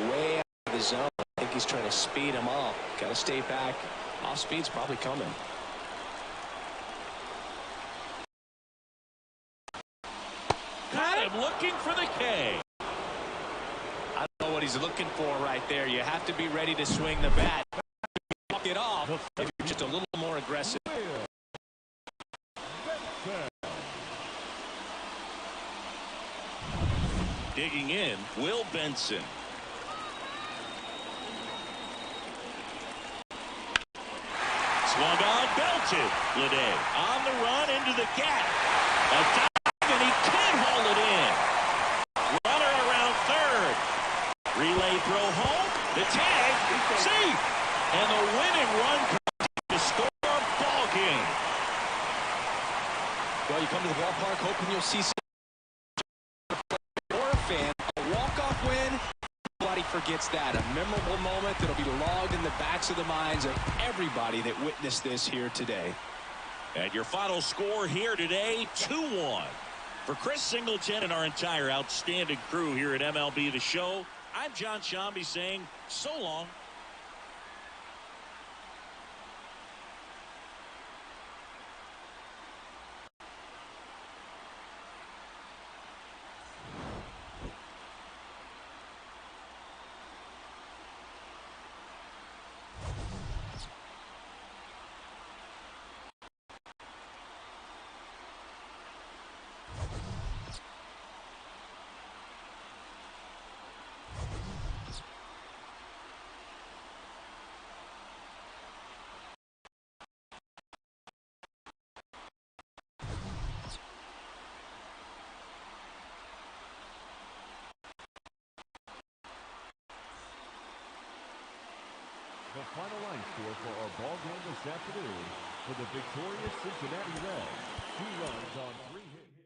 way out of the zone. I think he's trying to speed him up. Got to stay back. Off speed's probably coming. Got him looking for the K. I don't know what he's looking for right there. You have to be ready to swing the bat. Walk it off if you're just a little more aggressive. Digging in, Will Benson. Swung on, belted. Lede on the run into the gap. A dive, and he can't hold it in. Runner around third. Relay throw home. The tag. See. And the winning run to score a ball game. Well, you come to the ballpark hoping you'll see some fan. A walk-off win. Nobody forgets that. A memorable moment that'll be logged in the backs of the minds of everybody that witnessed this here today. And your final score here today, 2-1. For Chris Singleton and our entire outstanding crew here at MLB The Show, I'm John Shambi saying so long. The final line score for our ball game this afternoon for the victorious Cincinnati Reds. 2 runs on 3 hits.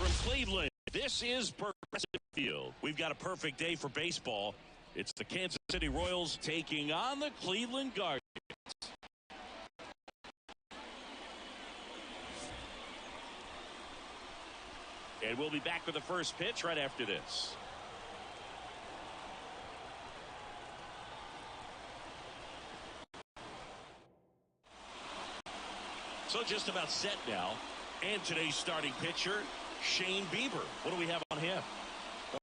From Cleveland, this is Progressive Field. We've got a perfect day for baseball. It's the Kansas City Royals taking on the Cleveland Guardians. And we'll be back with the first pitch right after this. So just about set now. And today's starting pitcher, Shane Bieber. What do we have on him? Well,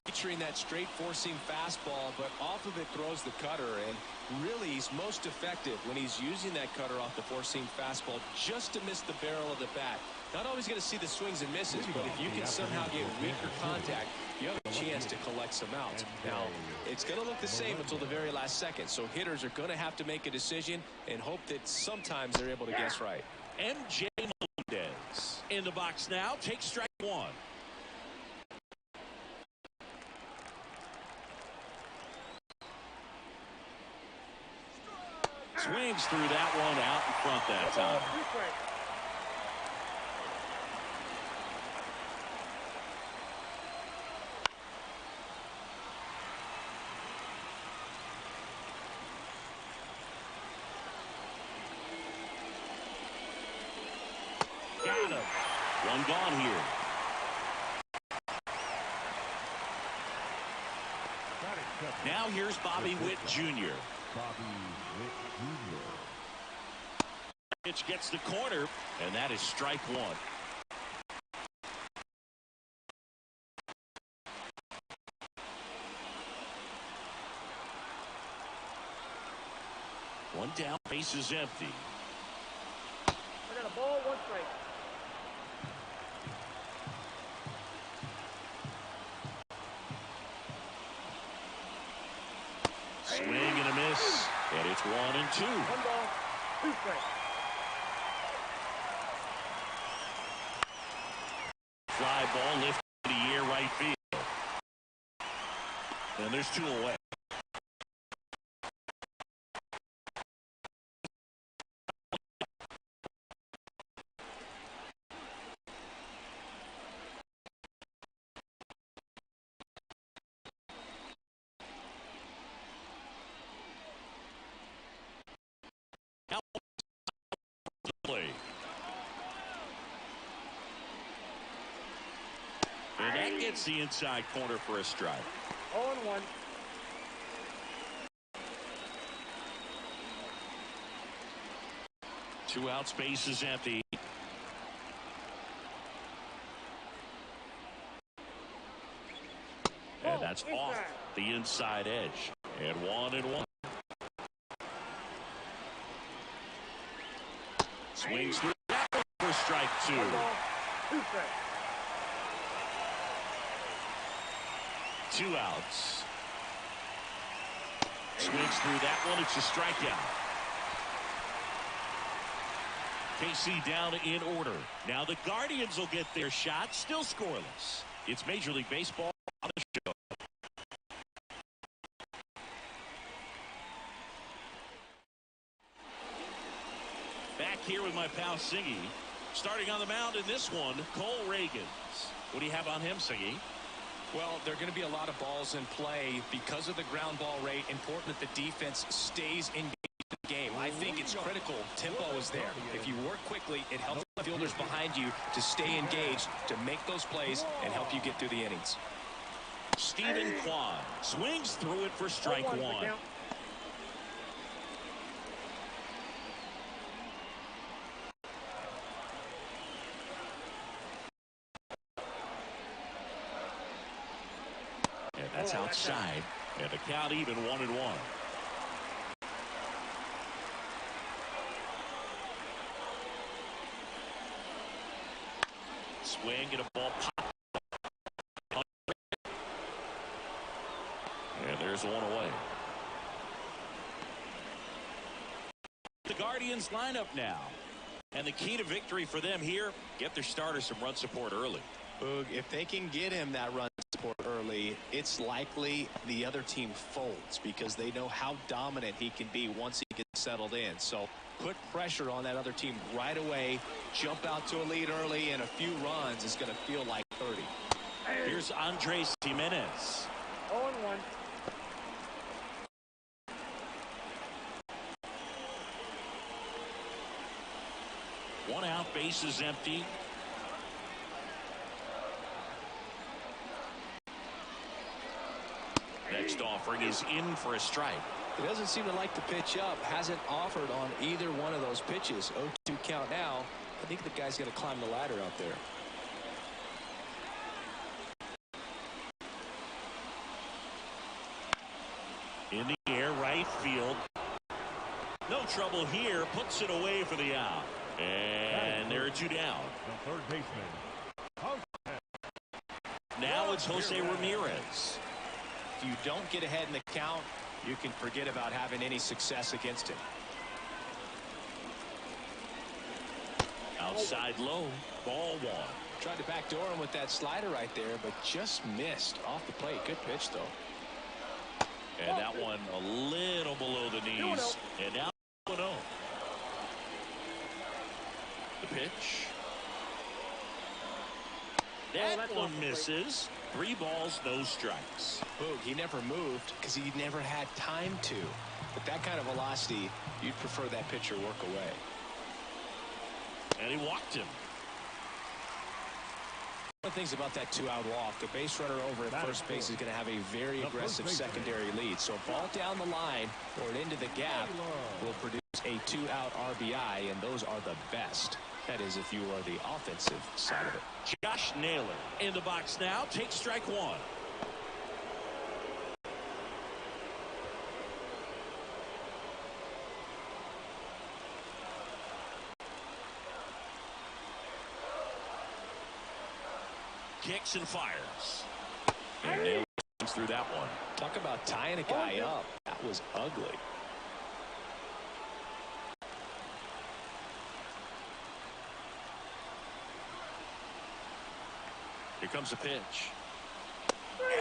featuring that straight four-seam fastball, but off of it throws the cutter. And really, he's most effective when he's using that cutter off the four-seam fastball just to miss the barrel of the bat. Not always going to see the swings and misses, but if you can somehow get weaker contact, you have a chance to collect some outs. Now, it's going to look the same until the very last second, so hitters are going to have to make a decision and hope that sometimes they're able to guess right. MJ Melendez in the box now. Take strike one. Swings through that one out in front that time. Got him. One gone here. Now here's Bobby Witt Jr. Pitch gets the corner, and that is strike one. One down, base is empty. I got a ball, one strike. Swing and a miss, and it's 1-2. One ball, two strikes. Fly ball lifted to the air right field. And there's two away. And that gets the inside corner for a strike. 0-1. Two outs, base is empty. And that's off the inside edge. And 1-1. Swings through that one for strike two. One ball, two strikes. Two outs. Swings through that one. It's a strikeout. KC down in order. Now the Guardians will get their shot. Still scoreless. It's Major League Baseball on the show. Back here with my pal Siggy. Starting on the mound in this one, Cole Reagans. What do you have on him, Siggy? Well, there are going to be a lot of balls in play because of the ground ball rate. Important that the defense stays engaged in the game. I think it's critical. Tempo is there. If you work quickly, it helps the fielders behind you to stay engaged, to make those plays, and help you get through the innings. Stephen Kwai swings through it for strike one. That's outside, and the count even 1-1. Swing and a ball pop. And there's one away. The Guardians lineup now. And the key to victory for them here, get their starter some run support early. Boog, if they can get him that run support early, early, it's likely the other team folds because they know how dominant he can be once he gets settled in. So put pressure on that other team right away. Jump out to a lead early, and a few runs is going to feel like 30. Here's Andres Jimenez. 0-1. One out, base is empty. Next offering is in for a strike. He doesn't seem to like to pitch up. Hasn't offered on either one of those pitches. 0-2 count now. I think the guy's going to climb the ladder out there. In the air, right field. No trouble here. Puts it away for the out. And there are two down. The third baseman. Now it's Jose Ramirez. If you don't get ahead in the count, you can forget about having any success against him. Outside low. Ball one. Tried to backdoor him with that slider right there, but just missed off the plate. Good pitch, though. And that one a little below the knees. And now 2-0. The pitch. That one misses. 3 balls, no strikes. Boog, he never moved because he never had time to. With that kind of velocity, you'd prefer that pitcher work away. And he walked him. One of the things about that 2-out walk, the base runner over at first base is going to have a very aggressive secondary lead. So ball down the line or into the gap will produce a 2-out RBI, and those are the best. That is, if you are the offensive side of it. Josh Naylor in the box now. Takes strike one. Kicks and fires. And Naylor comes through that one. Talk about tying a guy up. That was ugly. Here comes a pitch.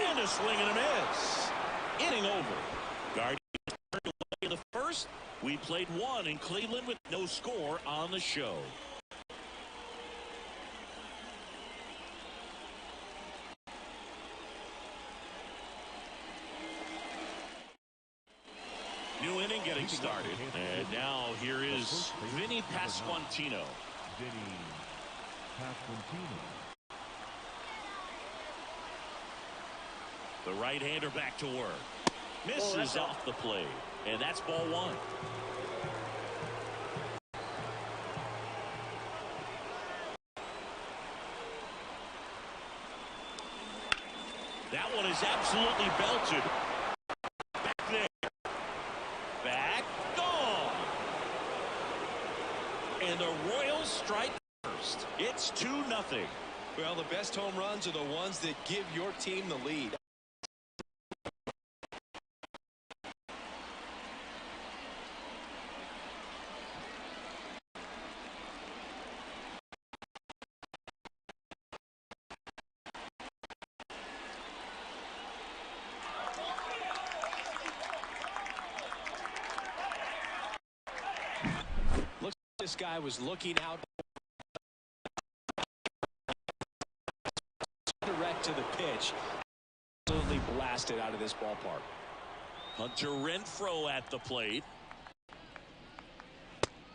And a swing and a miss. Inning over. Guardians turned away in the first. We played one in Cleveland with no score on the show. New inning getting started. And now here is Vinny Pasquantino. Vinny Pasquantino. The right-hander back to work. Misses off the plate. And that's ball one. That one is absolutely belted. Back there. Back. Gone. And the Royals strike first. It's 2-0. Well, the best home runs are the ones that give your team the lead. This guy was looking out direct to the pitch. Absolutely blasted out of this ballpark. Hunter Renfroe at the plate.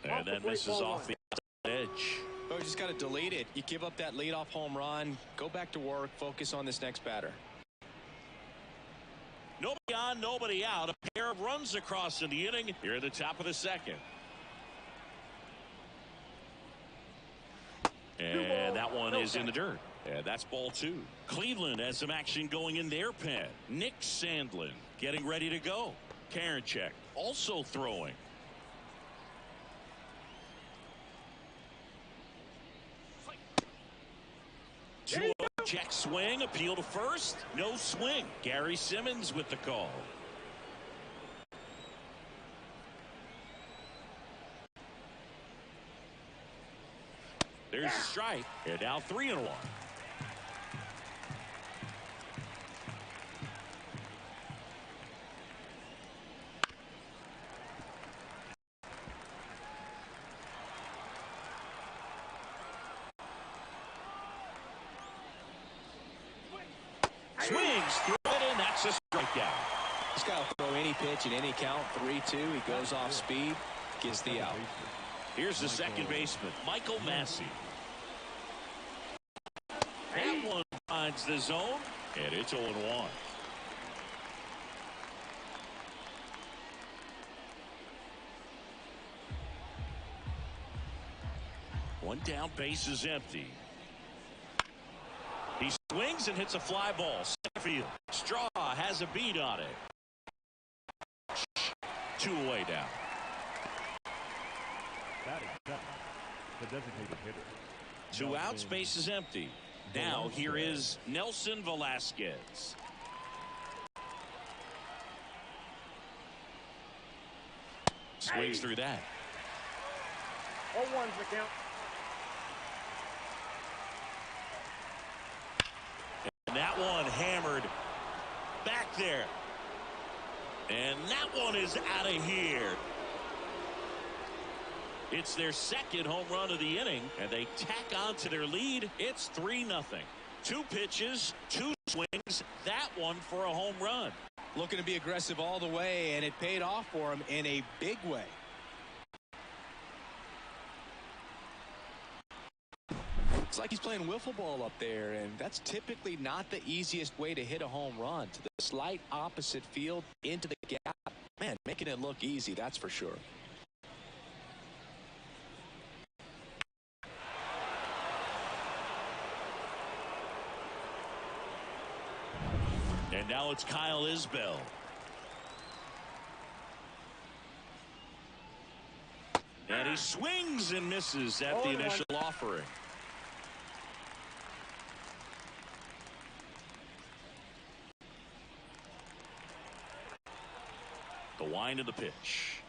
And then misses off the edge. Oh, you just got to delete it. You give up that leadoff home run. Go back to work. Focus on this next batter. Nobody on, nobody out. A pair of runs across in the inning here at the top of the second. And that one is in the dirt. And that's ball two. Cleveland has some action going in their pen. Nick Sandlin getting ready to go. Karinchak also throwing. Check swing, appeal to first. No swing. Gary Simmons with the call. There's a strike. And now 3-1. Swings through it, and that's a strikeout. This guy will throw any pitch in any count. 3-2. He goes off speed, gets the out. Here's the second baseman, Michael Massey. That one finds the zone, and it's 0-1. One down, base is empty. He swings and hits a fly ball. Center field. Straw has a beat on it. 2 away now. Batting second, the designated hitter. 2 outs, base is empty. Now here is Nelson Velasquez. Swings through that. 0-1's the count. And that one hammered back there. And that one is out of here. It's their second home run of the inning, and they tack on to their lead. It's 3-0. 2 pitches, 2 swings, that one for a home run. Looking to be aggressive all the way, and it paid off for him in a big way. It's like he's playing wiffle ball up there, and that's typically not the easiest way to hit a home run. To the slight opposite field, into the gap. Man, making it look easy, that's for sure. And now it's Kyle Isbell. And he swings and misses at the initial offering. The wind of the pitch.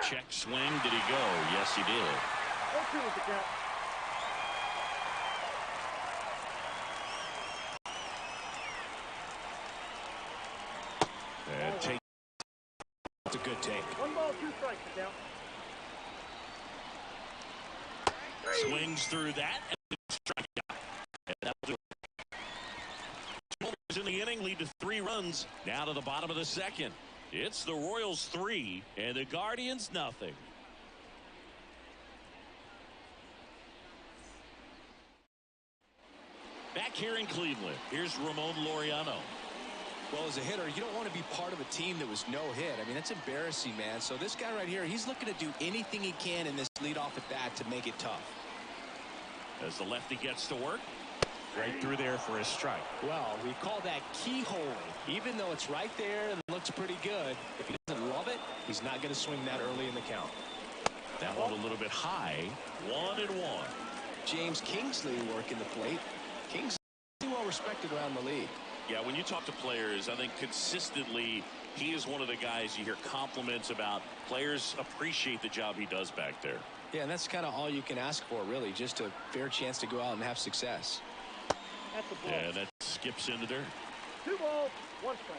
Check swing. Did he go? Yes, he did. 0-2 with the count. And take. That's a good take. 1 ball, 2 strikes the count. Swings through that and strikeout. And that'll do it. 2 homers in the inning lead to 3 runs. Now to the bottom of the second. It's the Royals 3 and the Guardians nothing. Back here in Cleveland, here's Ramon Laureano. Well, as a hitter, you don't want to be part of a team that was no hit. I mean, that's embarrassing, man. So this guy right here, he's looking to do anything he can in this leadoff at bat to make it tough. As the lefty gets to work, right through there for a strike. Well, we call that keyholing. Even though it's right there and looks pretty good, if he doesn't love it, he's not going to swing that early in the count. That one a little bit high. 1-1. James Kingsley working the plate. Kingsley well respected around the league. Yeah, when you talk to players, I think consistently he is one of the guys you hear compliments about. Players appreciate the job he does back there. Yeah, and that's kind of all you can ask for, really, just a fair chance to go out and have success. That's the ball. Yeah, that skips into dirt. 2 balls, 1 strike.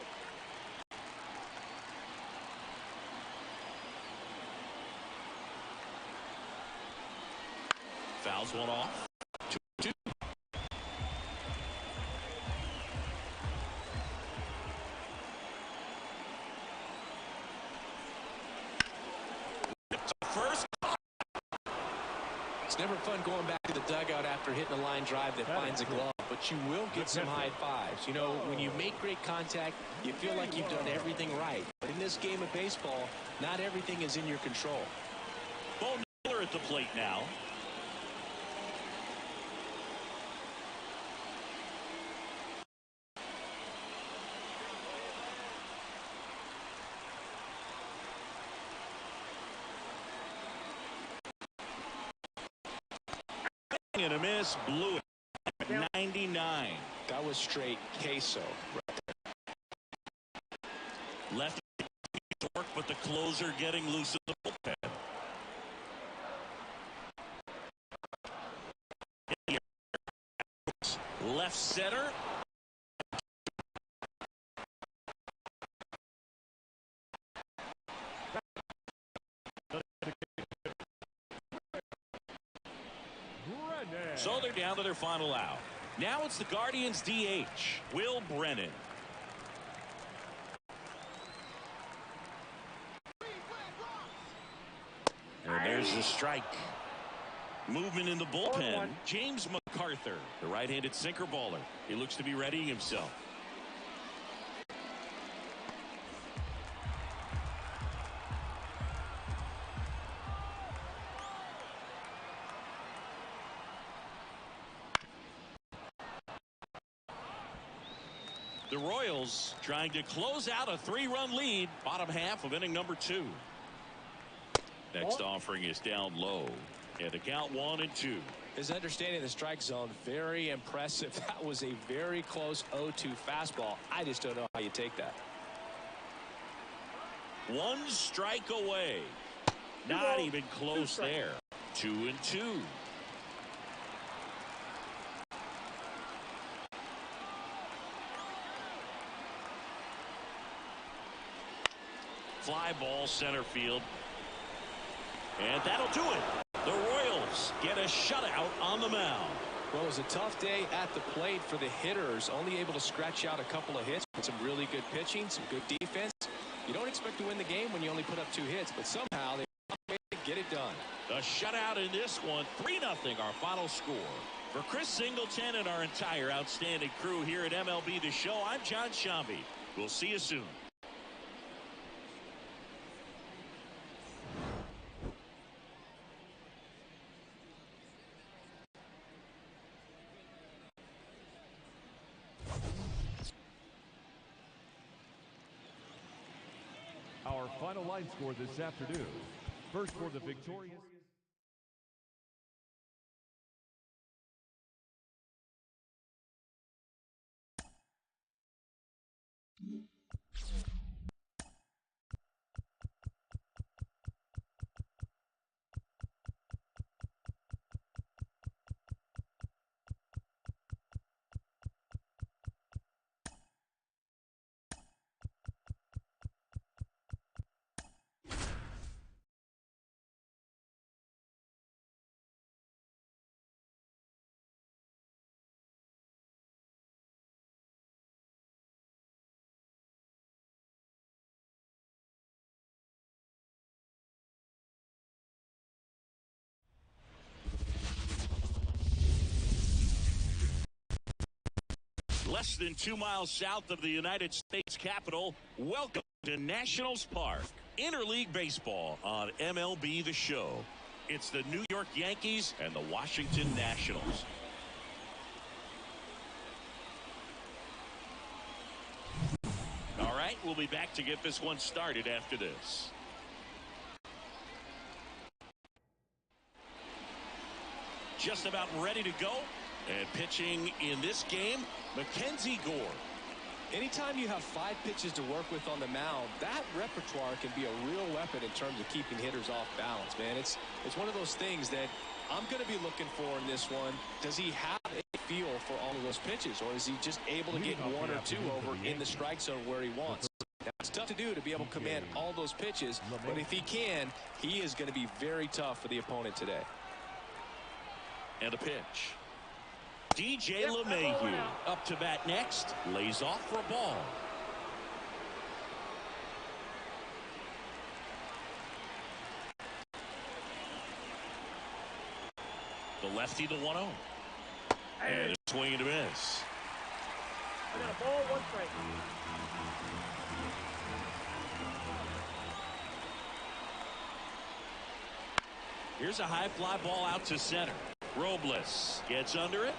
Fouls one off. 2-2. First. It's never fun going back to the dugout after hitting a line drive that finds a glove, but you will get some high fives. You know, when you make great contact, you feel like you've done everything right. But in this game of baseball, not everything is in your control. Bo Miller at the plate now. And a miss, blew it at 99. That was straight queso. Left work, but the closer getting loose in the bullpen. Left center. So they're down to their final out. Now it's the Guardians DH, Will Brennan. And there's the strike. Movement in the bullpen, James MacArthur, the right-handed sinker baller. He looks to be readying himself. The Royals trying to close out a 3-run lead, bottom half of inning number 2. Next offering is down low. And the count 1-2. His understanding of the strike zone, very impressive. That was a very close 0-2 fastball. I just don't know how you take that. 1 strike away. Not even close there. 2-2. Fly ball center field. And that'll do it. The Royals get a shutout on the mound. Well, it was a tough day at the plate for the hitters. Only able to scratch out a couple of hits with some really good pitching, some good defense. You don't expect to win the game when you only put up 2 hits, but somehow they get it done. A shutout in this one. 3-0 our final score. For Chris Singleton and our entire outstanding crew here at MLB The Show, I'm John Shambi. We'll see you soon. Our final line score this afternoon. First for the victorious. Less than 2 miles south of the United States Capitol, welcome to Nationals Park. Interleague Baseball on MLB The Show. It's the New York Yankees and the Washington Nationals. All right, we'll be back to get this one started after this. Just about ready to go. And pitching in this game, Mackenzie Gore. Anytime you have 5 pitches to work with on the mound, that repertoire can be a real weapon in terms of keeping hitters off balance, man. It's one of those things that I'm going to be looking for in this one. Does he have a feel for all of those pitches, or is he just able to get 1 or 2 over in the strike zone where he wants? Now, it's tough to do to be able to command all those pitches, but if he can, he is going to be very tough for the opponent today. And a pitch. DJ LeMahieu up to bat next, lays off for a ball. The lefty, the 1-0. And a swing and a miss. I got a ball, 1 strike. Here's a high fly ball out to center. Robles gets under it.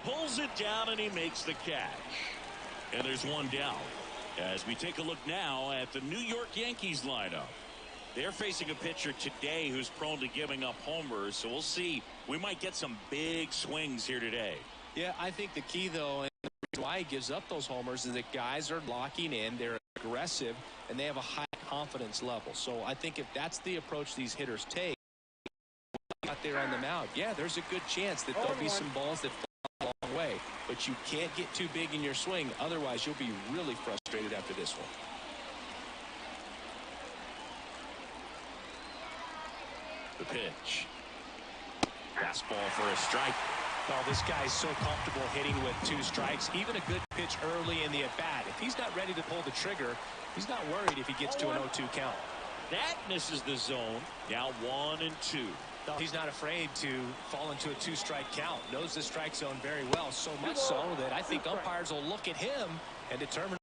Pulls it down, and he makes the catch. And there's 1 down. As we take a look now at the New York Yankees lineup. They're facing a pitcher today who's prone to giving up homers, so we'll see. We might get some big swings here today. Yeah, I think the key, though, and the reason why he gives up those homers is that guys are locking in, they're aggressive, and they have a high confidence level. So I think if that's the approach these hitters take out there on the mound, yeah, there's a good chance that there'll be some balls that fall a long way. But you can't get too big in your swing, otherwise you'll be really frustrated after this one. The pitch. Fastball for a strike. Well, this guy's so comfortable hitting with 2 strikes. Even a good pitch early in the at-bat. If he's not ready to pull the trigger, he's not worried if he gets to an 0-2 count. That misses the zone. Now 1-2. No, he's not afraid to fall into a 2-strike count. Knows the strike zone very well, so much so that I think umpires will look at him and determine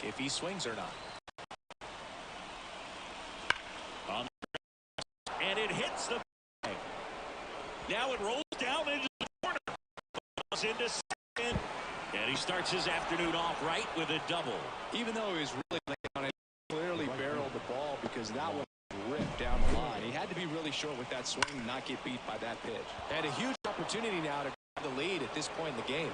if he swings or not. And it hits the bag. Now it rolls down into the corner. Into second. And he starts his afternoon off right with a double. Even though he was really laying on it, clearly barreled the ball because that one ripped down the line. He had to be really short with that swing and not get beat by that pitch. And a huge opportunity now to grab the lead at this point in the game.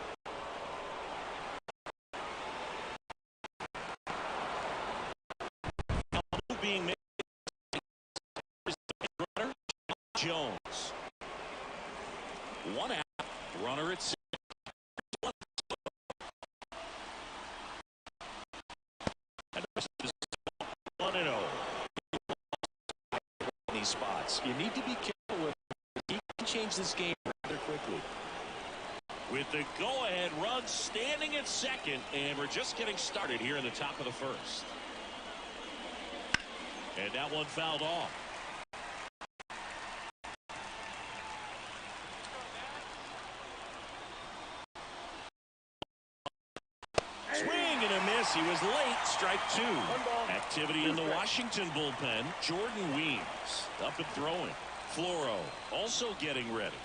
Being made runner Jones. 1 out, runner at 6. 1-0. These spots. You need to be careful with him. He can change this game rather quickly. With the go-ahead run standing at second, and we're just getting started here in the top of the first. And that one fouled off. Swing and a miss. He was late. Strike 2. Activity in the Washington bullpen. Jordan Weems up and throwing. Floro also getting ready.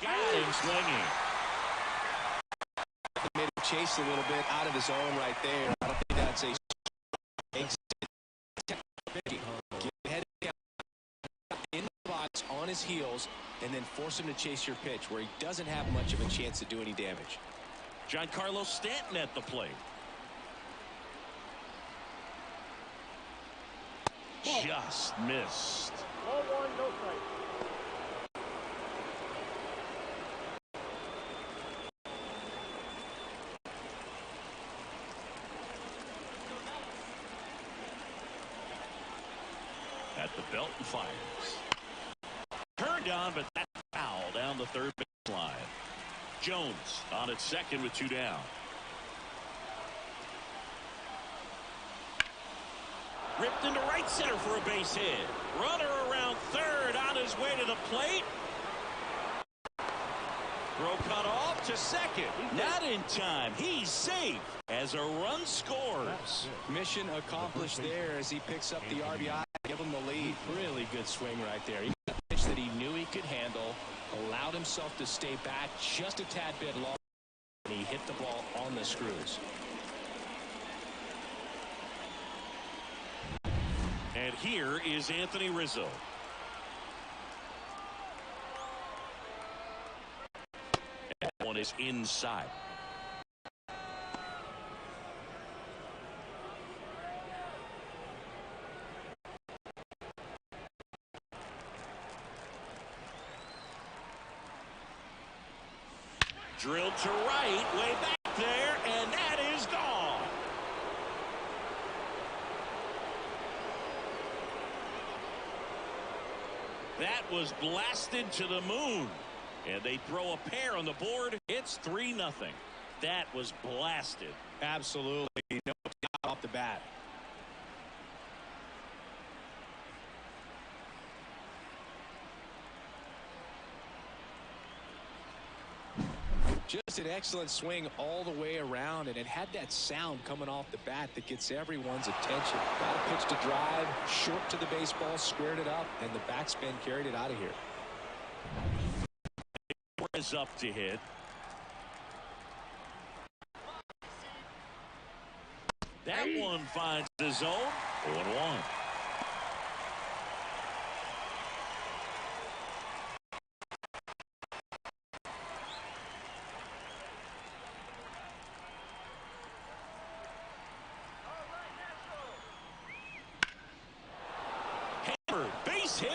Got him swinging. Made him chase a little bit out of his zone right there. I don't think that's a get headed down in the box on his heels and then force him to chase your pitch where he doesn't have much of a chance to do any damage. Giancarlo Stanton at the plate. Just missed. 1-1, no strike. At the belt and fires. Turned on, but that foul down the third baseline. Jones on at second with 2 down. Ripped into right center for a base hit. Runner around third on his way to the plate. Throw cut off to second. Not in time. He's safe as a run scores. Mission accomplished there as he picks up the RBI. Give him the lead. Really good swing right there. He got a pitch that he knew he could handle. Allowed himself to stay back just a tad bit long. And he hit the ball on the screws. And here is Anthony Rizzo. That one is inside. Drilled to right, way back there, and that is gone. That was blasted to the moon. And they throw a pair on the board. It's 3-0. That was blasted. Absolutely. No doubt off the bat. Just an excellent swing all the way around, and it had that sound coming off the bat that gets everyone's attention. Got a pitch to drive, short to the baseball, squared it up, and the backspin carried it out of here. Is up to hit. That one finds the zone. 0-1. Hammer, base hit.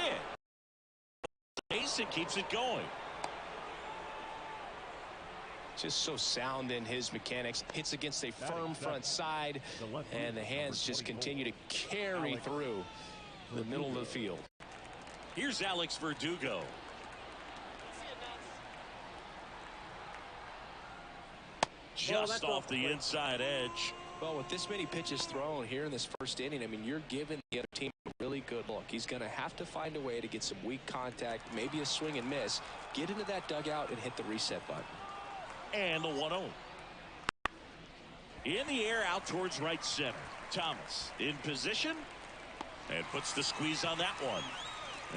base and keeps it going. Just so sound in his mechanics. Hits against a firm front side, and the hands just continue to carry through the middle of the field. Here's Alex Verdugo. Just off the inside edge. Well, with this many pitches thrown here in this first inning, I mean, you're giving the other team a really good look. He's going to have to find a way to get some weak contact, maybe a swing and miss, get into that dugout and hit the reset button. And the 1-0. In the air out towards right center. Thomas in position and puts the squeeze on that one.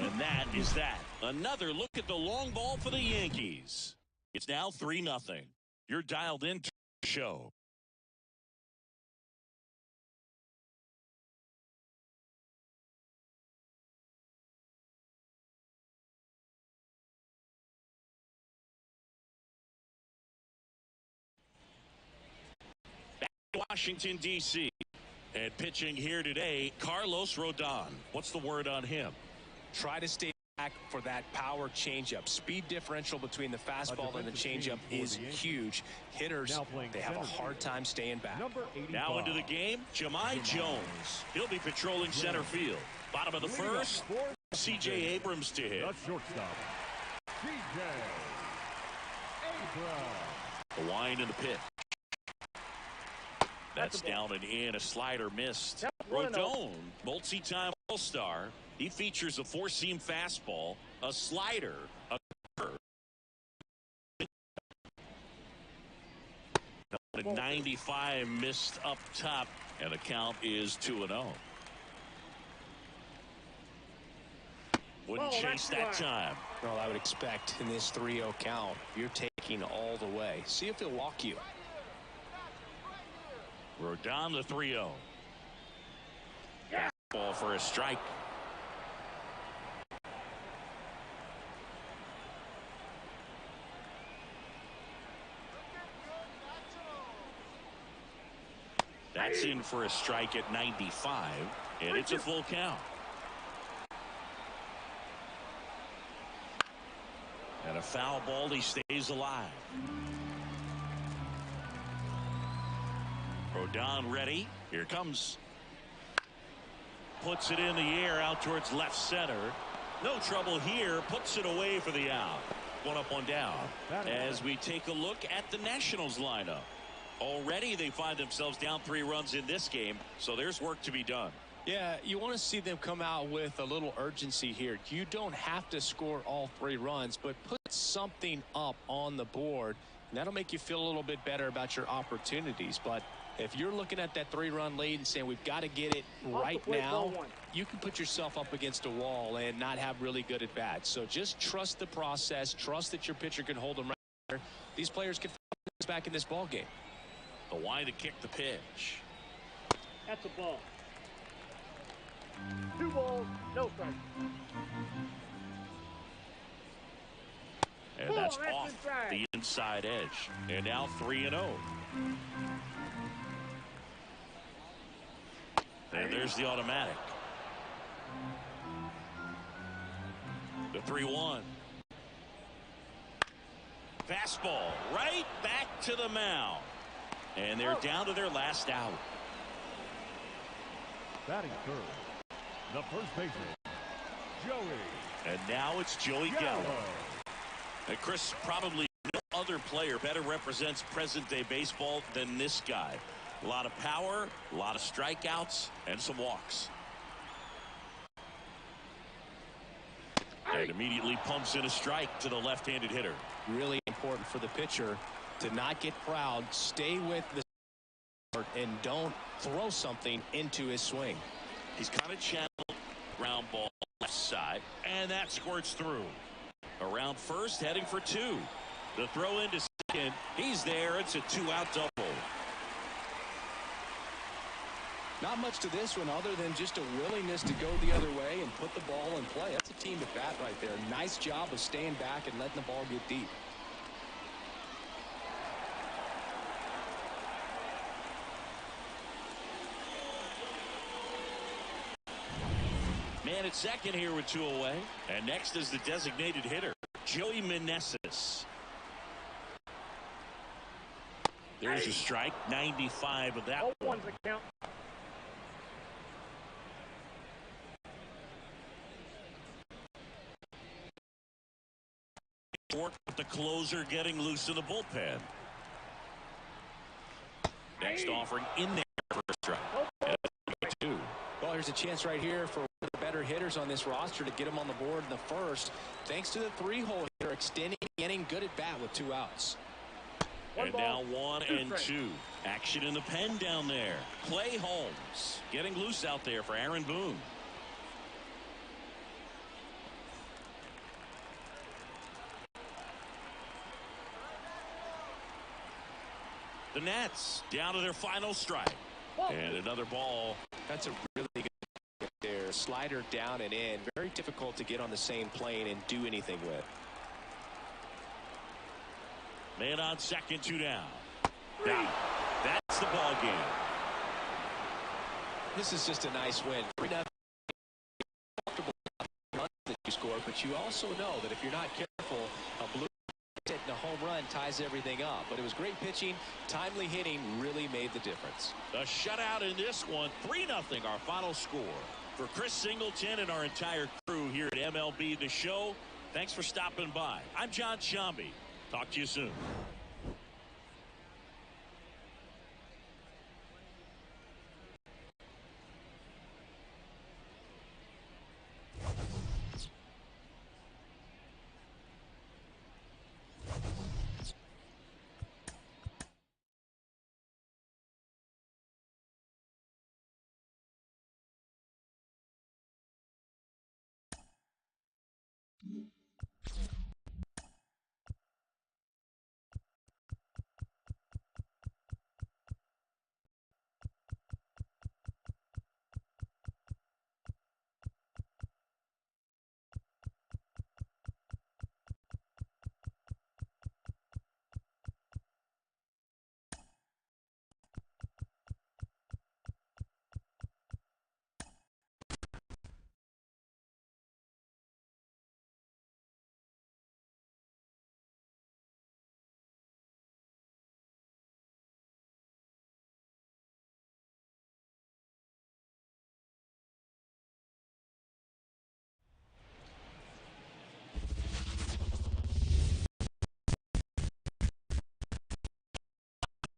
And that is that. Another look at the long ball for the Yankees. It's now 3-0. You're dialed into the show. Washington, D.C. And pitching here today, Carlos Rodon. What's the word on him? Try to stay back for that power changeup. Speed differential between the fastball and the changeup is huge. Hitters, they have a hard time staying back. Now into the game, Jahmai Jones. He'll be patrolling center field. Bottom of the first, C.J. Abrams to hit. The shortstop, C.J. Abrams. The wind and the pitch. That's down and in. A slider missed. Rodon, multi-time All-Star. He features a four-seam fastball, a slider, a curve. 95 missed up top, and the count is 2-0. Wouldn't chase that time. Well, I would expect in this 3-0 count, you're taking all the way. See if he'll walk you. Rodon the 3-0. Ball for a strike. That's in for a strike at 95, and it's a full count. And a foul ball, he stays alive. Rodon ready. Here comes. Puts it in the air out towards left center. No trouble here. Puts it away for the out. One up, one down. As we take a look at the Nationals lineup. Already they find themselves down 3 runs in this game, so there's work to be done. Yeah, you want to see them come out with a little urgency here. You don't have to score all 3 runs, but put something up on the board, and that'll make you feel a little bit better about your opportunities. But if you're looking at that 3-run lead and saying we've got to get it right now, you can put yourself up against a wall and not have really good at bats. So just trust the process. Trust that your pitcher can hold them right there. These players can find us back in this ball game. The wind to kick the pitch. That's a ball. 2 balls, no strikes. And that's off the inside edge. And now 3-0. And there's the automatic. The 3-1. Fastball right back to the mound. And they're down to their last out. Batting third, the first baseman, Joey. And now it's Joey Gallo. And Chris, probably no other player better represents present-day baseball than this guy. A lot of power, a lot of strikeouts, and some walks. And immediately pumps in a strike to the left-handed hitter. Really important for the pitcher to not get proud, stay with the and don't throw something into his swing. He's kind of channeled ground ball left side, and that squirts through. Around first, heading for 2. The throw into second. He's there. It's a 2-out double. Not much to this one other than just a willingness to go the other way and put the ball in play. That's a team at bat right there. Nice job of staying back and letting the ball get deep. Man at second here with 2 away. And next is the designated hitter. Joey Meneses. There's a strike. 95 of that one. One's a count. Work with the closer getting loose in the bullpen. Next offering in there for a strike. Two. Well, here's a chance right here for one of the better hitters on this roster to get him on the board in the first. Thanks to the three-hole hitter extending the inning. Good at bat with 2 outs. And now 1 and 2. Action in the pen down there. Clay Holmes getting loose out there for Aaron Boone. The Nats down to their final strike. And another ball. That's a really good hit there. Slider down and in. Very difficult to get on the same plane and do anything with. Man on second, 2 down. Now, that's the ball game. This is just a nice win. Comfortable run that you score, but you also know that if you're not careful, a blue hit and a home run ties everything up. But it was great pitching. Timely hitting really made the difference. A shutout in this one. 3-0 our final score. For Chris Singleton and our entire crew here at MLB The Show, thanks for stopping by. I'm John Shambi. Talk to you soon.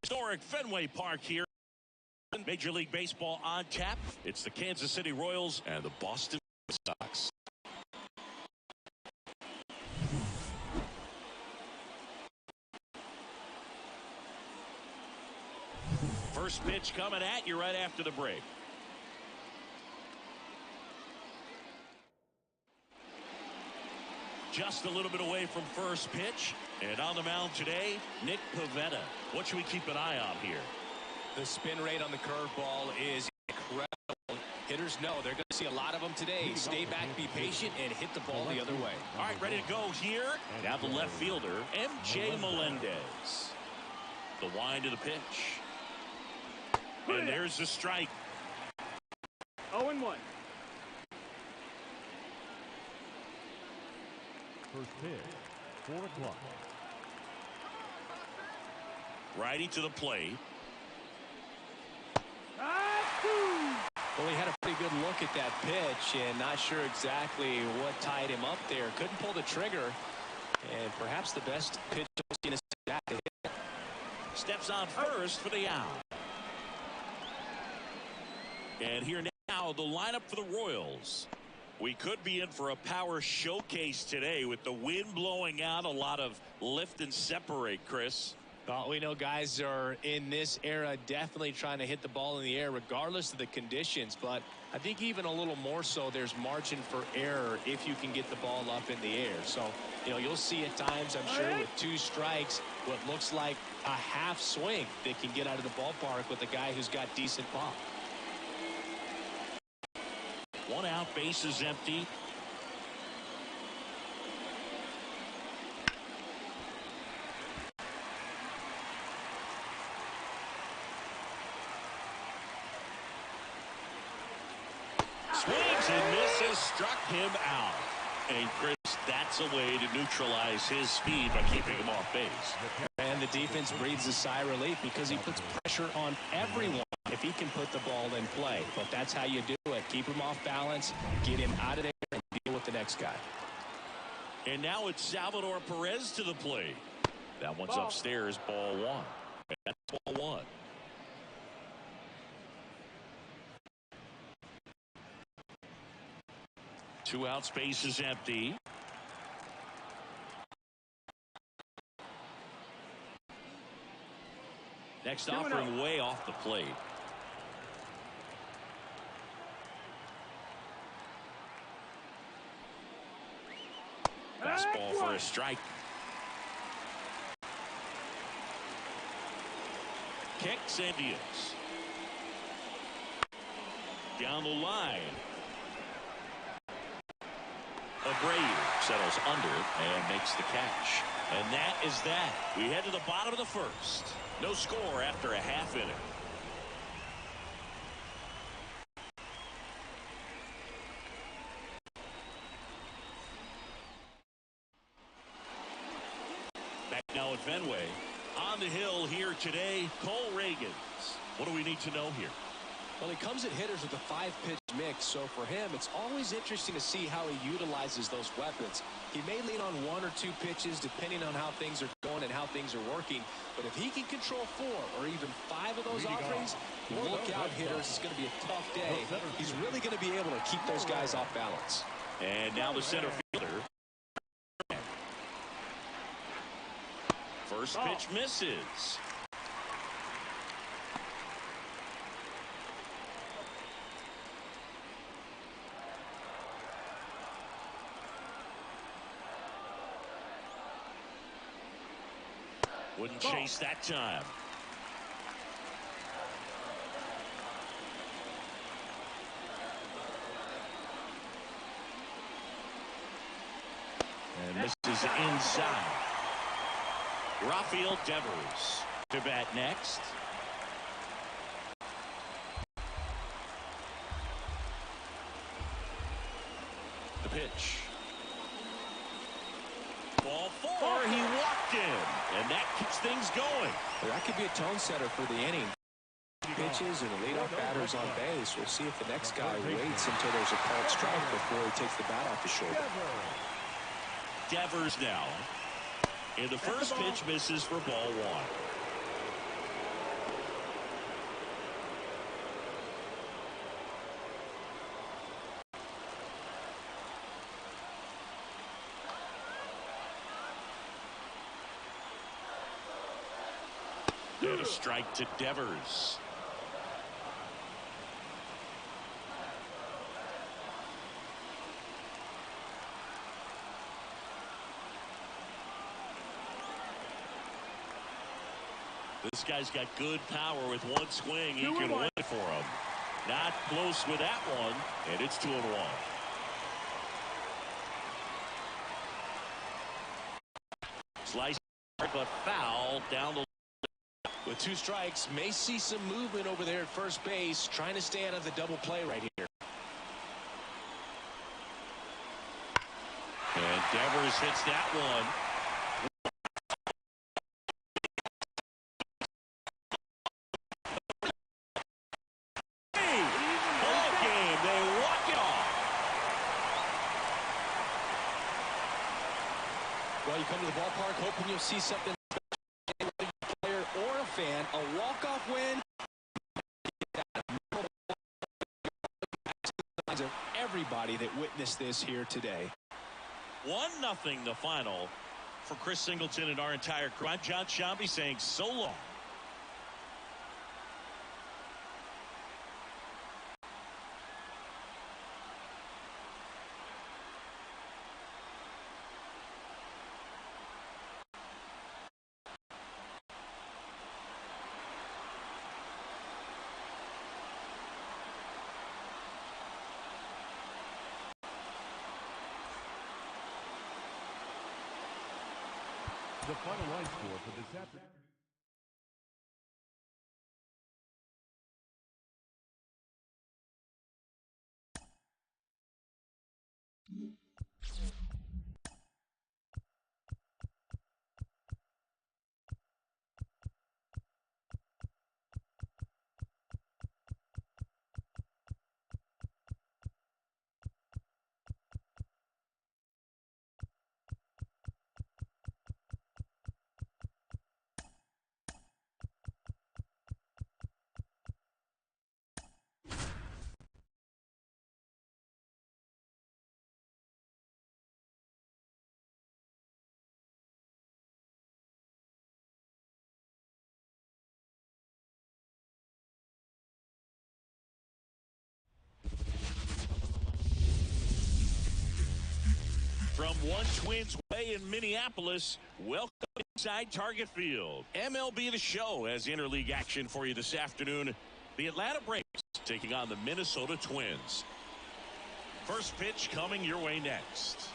Historic Fenway Park here. Major League Baseball on tap. It's the Kansas City Royals and the Boston Red Sox. First pitch coming at you right after the break. Just a little bit away from first pitch. And on the mound today, Nick Pivetta. What should we keep an eye on here? The spin rate on the curveball is incredible. Hitters know they're going to see a lot of them today. Stay back, be patient, and hit the ball the other way. All right, ready to go here. Now the left fielder, MJ Melendez. The wind of the pitch. And there's the strike. 0-1. First pitch, 4 o'clock. Righty to the plate. Well, he had a pretty good look at that pitch and not sure exactly what tied him up there. Couldn't pull the trigger. And perhaps the best pitch I've seen is back to hit. Steps on first for the out. And here now, the lineup for the Royals. We could be in for a power showcase today with the wind blowing out. A lot of lift and separate, Chris. Well, we know guys are in this era definitely trying to hit the ball in the air regardless of the conditions. But I think even a little more so there's margin for error if you can get the ball up in the air. So, you'll see at times, I'm sure, with 2 strikes, what looks like a half swing that can get out of the ballpark with a guy who's got decent pop. 1 out, base is empty. Swings and misses, struck him out. And Chris, that's That's a way to neutralize his speed by keeping him off base. And the defense breathes a sigh of relief because he puts pressure on everyone if he can put the ball in play. But that's how you do it. Keep him off balance, get him out of there, and deal with the next guy. And now it's Salvador Perez to the plate. That one's upstairs, ball one. And that's ball one. Two out, space is empty. Next offering way off the plate. Fastball for a strike. Kicks and deals. Down the line. Abreu settles under and makes the catch. And that is that. We head to the bottom of the first. No score after a half inning. Back now at Fenway. On the hill here today, Cole Ragans. What do we need to know here? Well, he comes at hitters with a 5-pitch mix, so for him, it's always interesting to see how he utilizes those weapons. He may lean on 1 or 2 pitches depending on how things are going and how things are working, but if he can control 4 or even 5 of those offerings, look out, hitters. It's going to be a tough day. He's really going to be able to keep those guys off balance. And now the center fielder. First pitch misses. Wouldn't chase that time. And this is inside. Rafael Devers to bat next. The pitch. Ball 4, he walked in, and that keeps things going. Well, that could be a tone setter for the inning. Pitches and the leadoff batters on base. We'll see if the next guy waits until there's a called strike before he takes the bat off his shoulder. Devers now. And the first pitch misses for ball 1. And a strike to Devers. This guy's got good power with one swing. He can win it for him. Not close with that one, and it's 2-1. Slice, but foul down the. With 2 strikes, may see some movement over there at first base, trying to stay out of the double play right here. And Devers hits that one. Ball game, they walk it off. Well, you come to the ballpark hoping you'll see something. Player or a fan, a walk-off win. Of everybody that witnessed this here today. 1-0 the final for Chris Singleton and our entire crew. I'm John Shambi saying so long. The final line score for this afternoon. 1 Twins way in Minneapolis. Welcome inside Target Field. MLB The Show has interleague action for you this afternoon. The Atlanta Braves taking on the Minnesota Twins. First pitch coming your way next.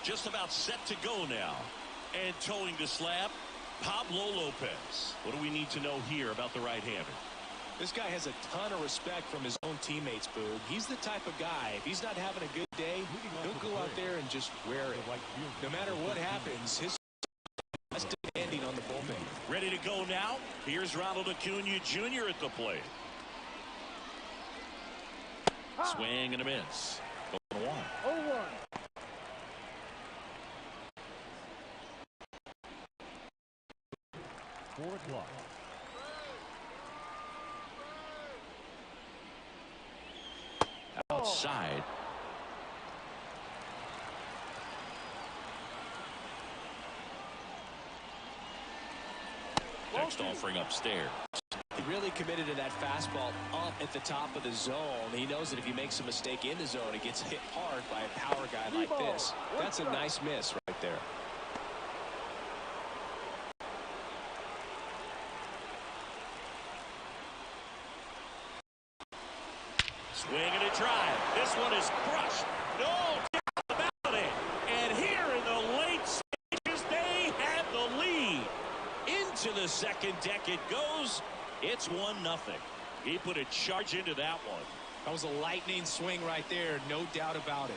Just about set to go now. And towing the slab, Pablo Lopez. What do we need to know here about the right-hander? This guy has a ton of respect from his own teammates, Boog. He's the type of guy, if he's not having a good day, he'll go out there and just wear it. No matter what happens, his is demanding on the bullpen. Ready to go now? Here's Ronald Acuna Jr. at the plate. Swing and a miss. 0-1. 0-1. Outside. Next offering upstairs. He really committed to that fastball up at the top of the zone. He knows that if he makes a mistake in the zone, it gets hit hard by a power guy like this. That's a nice miss right there. Swing and a drive. This one is crushed. No doubt about it. And here in the late stages, they have the lead. Into the second deck it goes. It's 1-0. He put a charge into that one. That was a lightning swing right there. No doubt about it.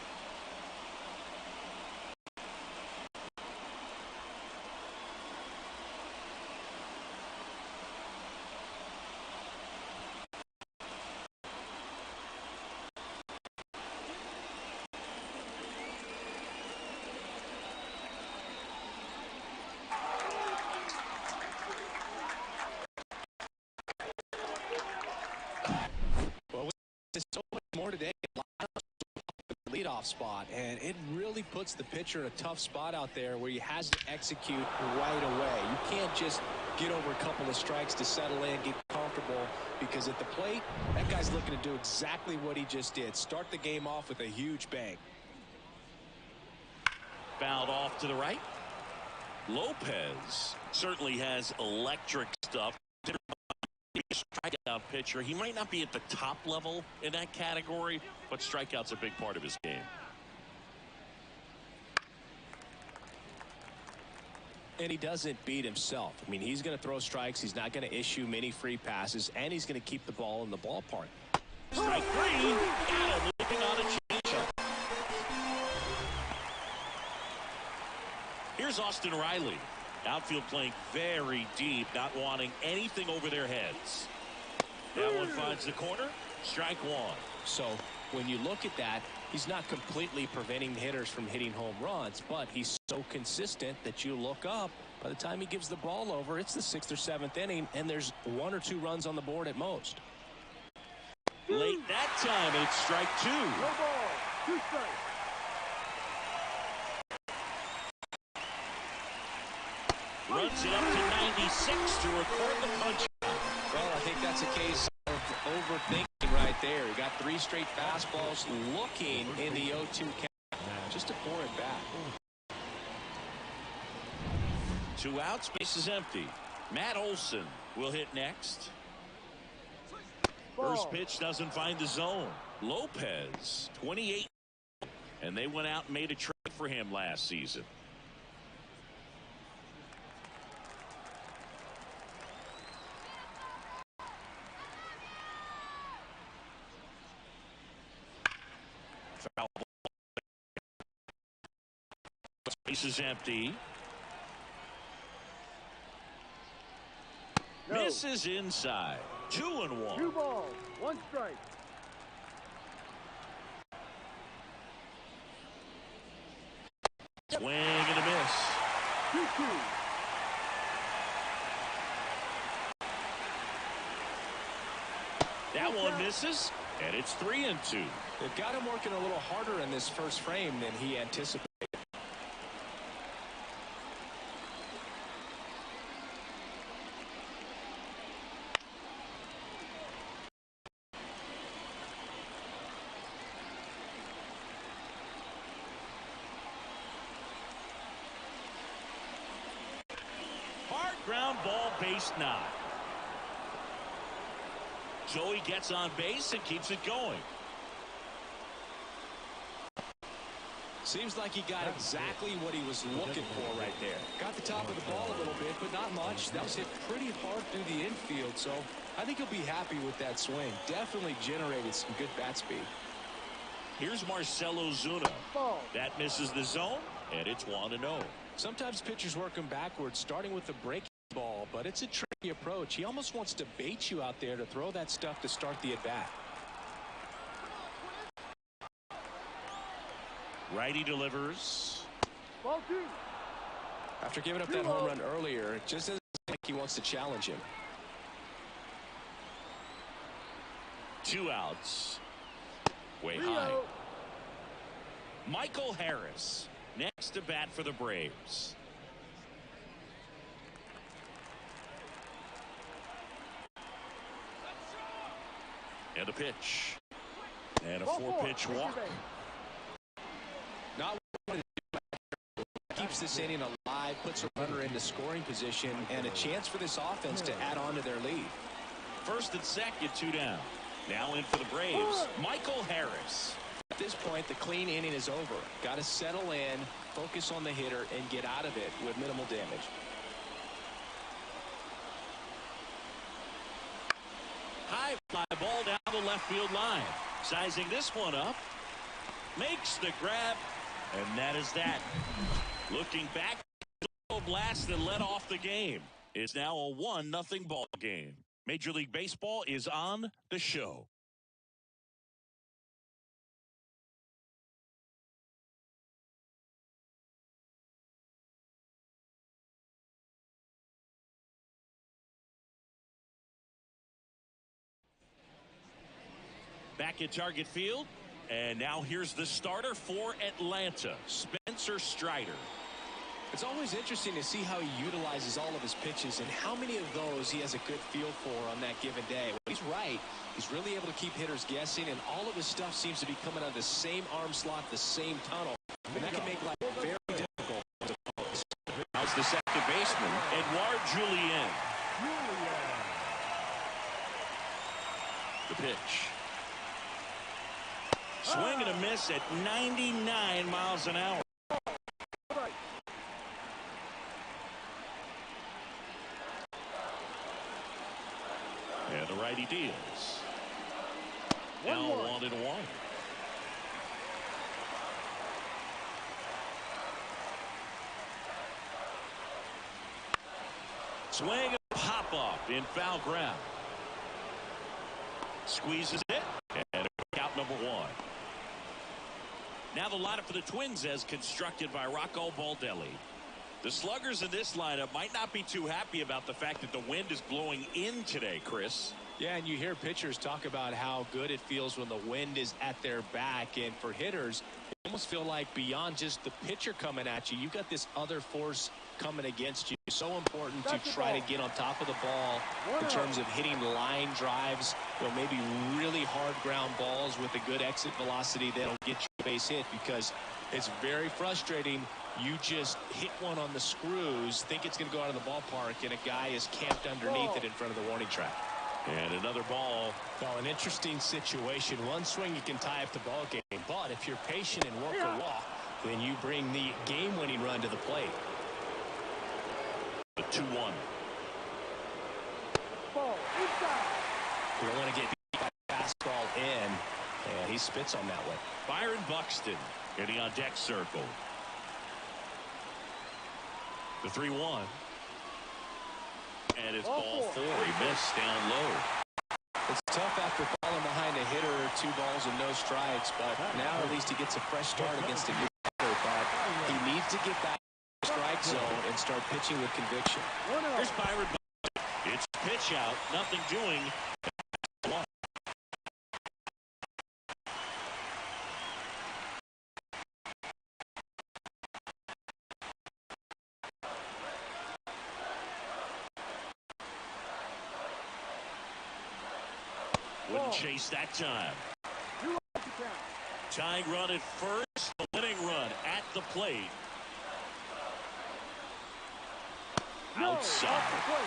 There's so much more today. Leadoff spot, and it really puts the pitcher in a tough spot out there where he has to execute right away. You can't just get over a couple of strikes to settle in, get comfortable, because at the plate, that guy's looking to do exactly what he just did. Start the game off with a huge bang. Fouled off to the right. Lopez certainly has electric stuff. Strikeout pitcher. He might not be at the top level in that category, but strikeout's a big part of his game. And he doesn't beat himself. I mean, he's going to throw strikes. He's not going to issue many free passes, and he's going to keep the ball in the ballpark. Strike 3. Got him looking on a changeup. Here's Austin Riley. Outfield playing very deep, not wanting anything over their heads. That one finds the corner. Strike 1. So when you look at that, he's not completely preventing hitters from hitting home runs, but he's so consistent that you look up. By the time he gives the ball over, it's the 6th or 7th inning, and there's 1 or 2 runs on the board at most. Late that time, and it's strike 2. No ball. 2 strikes. Runs it up to 96 to record the punch. Well, I think that's a case of overthinking right there. He got 3 straight fastballs looking in the 0-2 count. Just to pour it back. 2 outs, base is empty. Matt Olson will hit next. First pitch doesn't find the zone. Lopez, 28. And they went out and made a trade for him last season. Foul ball. Base is empty. No. Misses inside. 2-1. 2 balls. 1 strike. Swing and a miss. 2-2. That one misses, and it's 3-2. They've got him working a little harder in this first frame than he anticipated. ground ball, base knock. Joey gets on base and keeps it going. Seems like he got exactly what he was looking for right there. Got the top of the ball a little bit, but not much. That was hit pretty hard through the infield, so I think he'll be happy with that swing. Definitely generated some good bat speed. Here's Marcelo Zuna. Ball. That misses the zone, and it's 1-0. Sometimes pitchers work him backwards, starting with the breaking ball, but it's a tricky approach. He almost wants to bait you out there to throw that stuff to start the at-bat. Righty delivers. Ball 2. After giving up that home run earlier, it just doesn't seem like he wants to challenge him. 2 outs. Way Rio. high. Michael Harris next to bat for the Braves. And a pitch. And a Ball 4-pitch walk. Not what keeps this inning alive, puts a runner into scoring position, and a chance for this offense to add on to their lead. First and second, 2 down. Now in for the Braves, Michael Harris. At this point, the clean inning is over. Got to settle in, focus on the hitter, and get out of it with minimal damage. High fly ball down the left field line. Sizing this one up. Makes the grab. And that is that. Looking back, the blast that led off the game. It's now a 1-0 ball game. Major League Baseball is on the show. Back at Target Field. And now here's the starter for Atlanta, Spencer Strider. It's always interesting to see how he utilizes all of his pitches and how many of those he has a good feel for on that given day. Well, he's right. He's really able to keep hitters guessing, and all of his stuff seems to be coming out of the same arm slot, the same tunnel. And that can make life very difficult. How's the second baseman, Edouard Julien. The pitch. Swing and a miss at 99 miles an hour. And the righty deals. Now 1-1. Swing and pop off in foul ground. Squeezes it, and out number 1. Now the lineup for the Twins as constructed by Rocco Baldelli. The sluggers in this lineup might not be too happy about the fact that the wind is blowing in today, Chris. Yeah, and you hear pitchers talk about how good it feels when the wind is at their back. And for hitters, you almost feel like beyond just the pitcher coming at you, you've got this other force coming against you. So important to try to get on top of the ball in terms of hitting line drives, maybe really hard ground balls with a good exit velocity that'll get you a base hit, because it's very frustrating. You just hit one on the screws, think it's going to go out of the ballpark, and a guy is camped underneath it in front of the warning track. And another ball. Well, an interesting situation. One swing you can tie up the ball game, but if you're patient and work the walk, then you bring the game-winning run to the plate. The 2-1. Ball inside. You don't want to get that fastball in, and he spits on that one. Byron Buxton getting on deck circle. The 3-1. And it's ball 4. He missed down low. It's tough after falling behind a hitter, 2 balls and no strikes, but now at least he gets a fresh start against a new hitter. But he needs to get back to the strike zone and start pitching with conviction. Here's Byron Buxton. It's pitch out, nothing doing. Wouldn't chase that time. Tying run at first, the winning run at the plate. outside.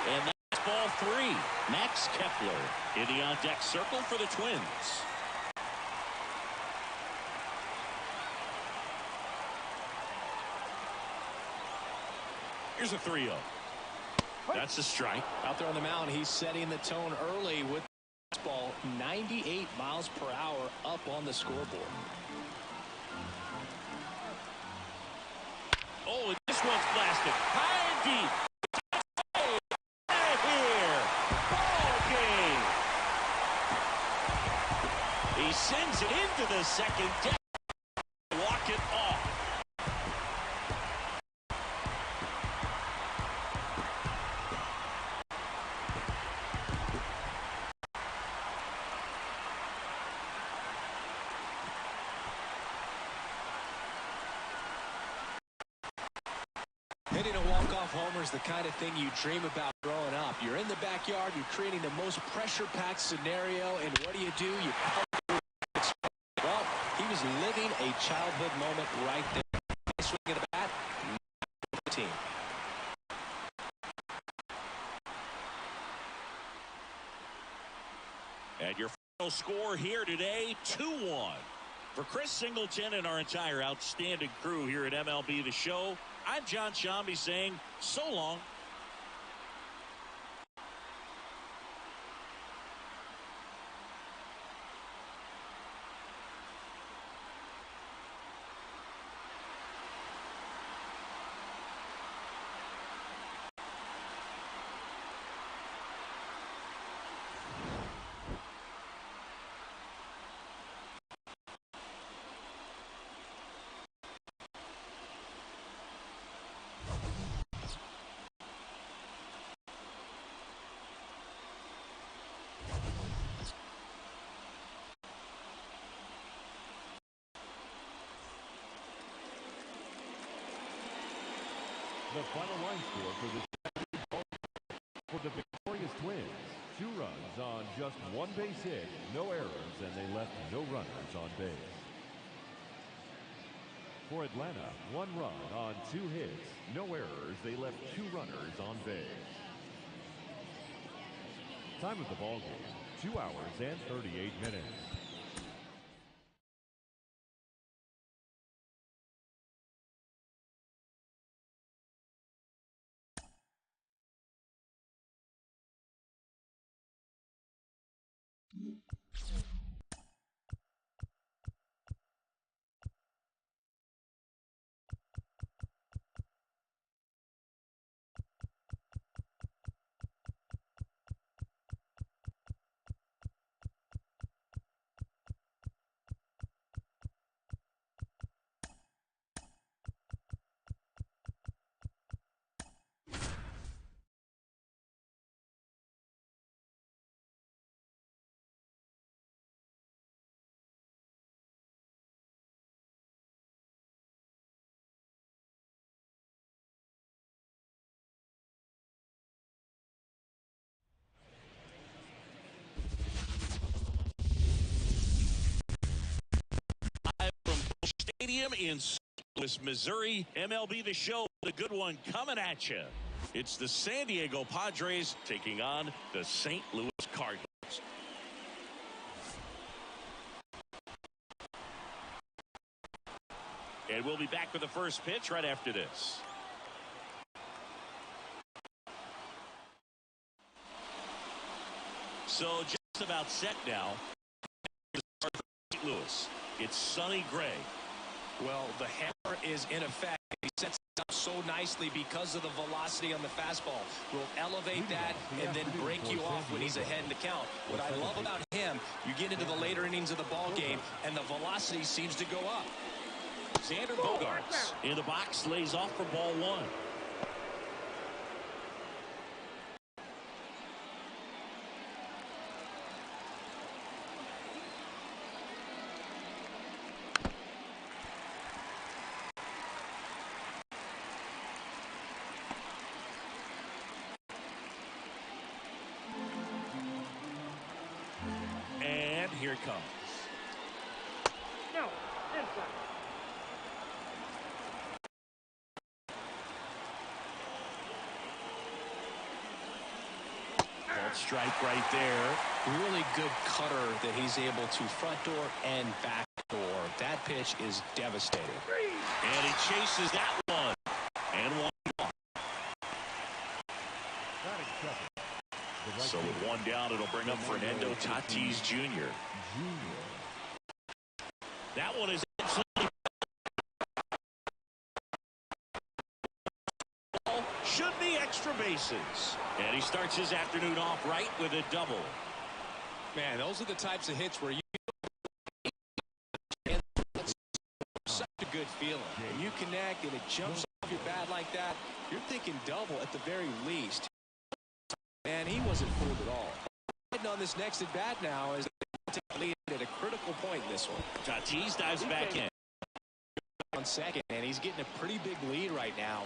And that's ball 3. Max Kepler in the on-deck circle for the Twins. Here's a 3-0. That's a strike. Out there on the mound, he's setting the tone early with this ball. 98 miles per hour up on the scoreboard. Oh, and this one's blasted high and deep. Out of here. Ball game. He sends it into the second deck. Walk it off. Hitting a walk-off homer is the kind of thing you dream about growing up. You're in the backyard, you're creating the most pressure-packed scenario, and what do? You well, he was living a childhood moment right there. Swing of the bat, the team. And your final score here today, 2-1. For Chris Singleton and our entire outstanding crew here at MLB The Show, I'm John Shambi saying so long. The final line score for this ball for the victorious Twins. 2 runs on just 1 base hit, no errors, and they left no runners on base. For Atlanta, 1 run on 2 hits, no errors, they left 2 runners on base. Time of the ball game, 2 hours and 38 minutes. Stadium in St. Louis, Missouri. MLB The Show, the good one coming at you. It's the San Diego Padres taking on the St. Louis Cardinals. And we'll be back with the first pitch right after this. So just about set now. St. Louis. It's Sonny Gray. Well, the hammer is in effect. He sets it up so nicely because of the velocity on the fastball. Will elevate that and then break you off when he's ahead in the count. What I love about him, you get into the later innings of the ball game, and the velocity seems to go up. Xander Bogaerts in the box, lays off for ball 1. And here it comes. No, inside. strike right there. Really good cutter that he's able to front door and back door. That pitch is devastating. And he chases that one. And one gone. So with one down, it'll bring up Fernando Tatis Jr. That one is absolutely should be extra bases. And he starts his afternoon off right with a double. Man, those are the types of hits where you it's such a good feeling. When you connect and it jumps off your bat like that, you're thinking double at the very least. Man, he wasn't fooled at all. On this next at bat now is lead at a critical point in this one. Tatis dives back in on second, and he's getting a pretty big lead right now.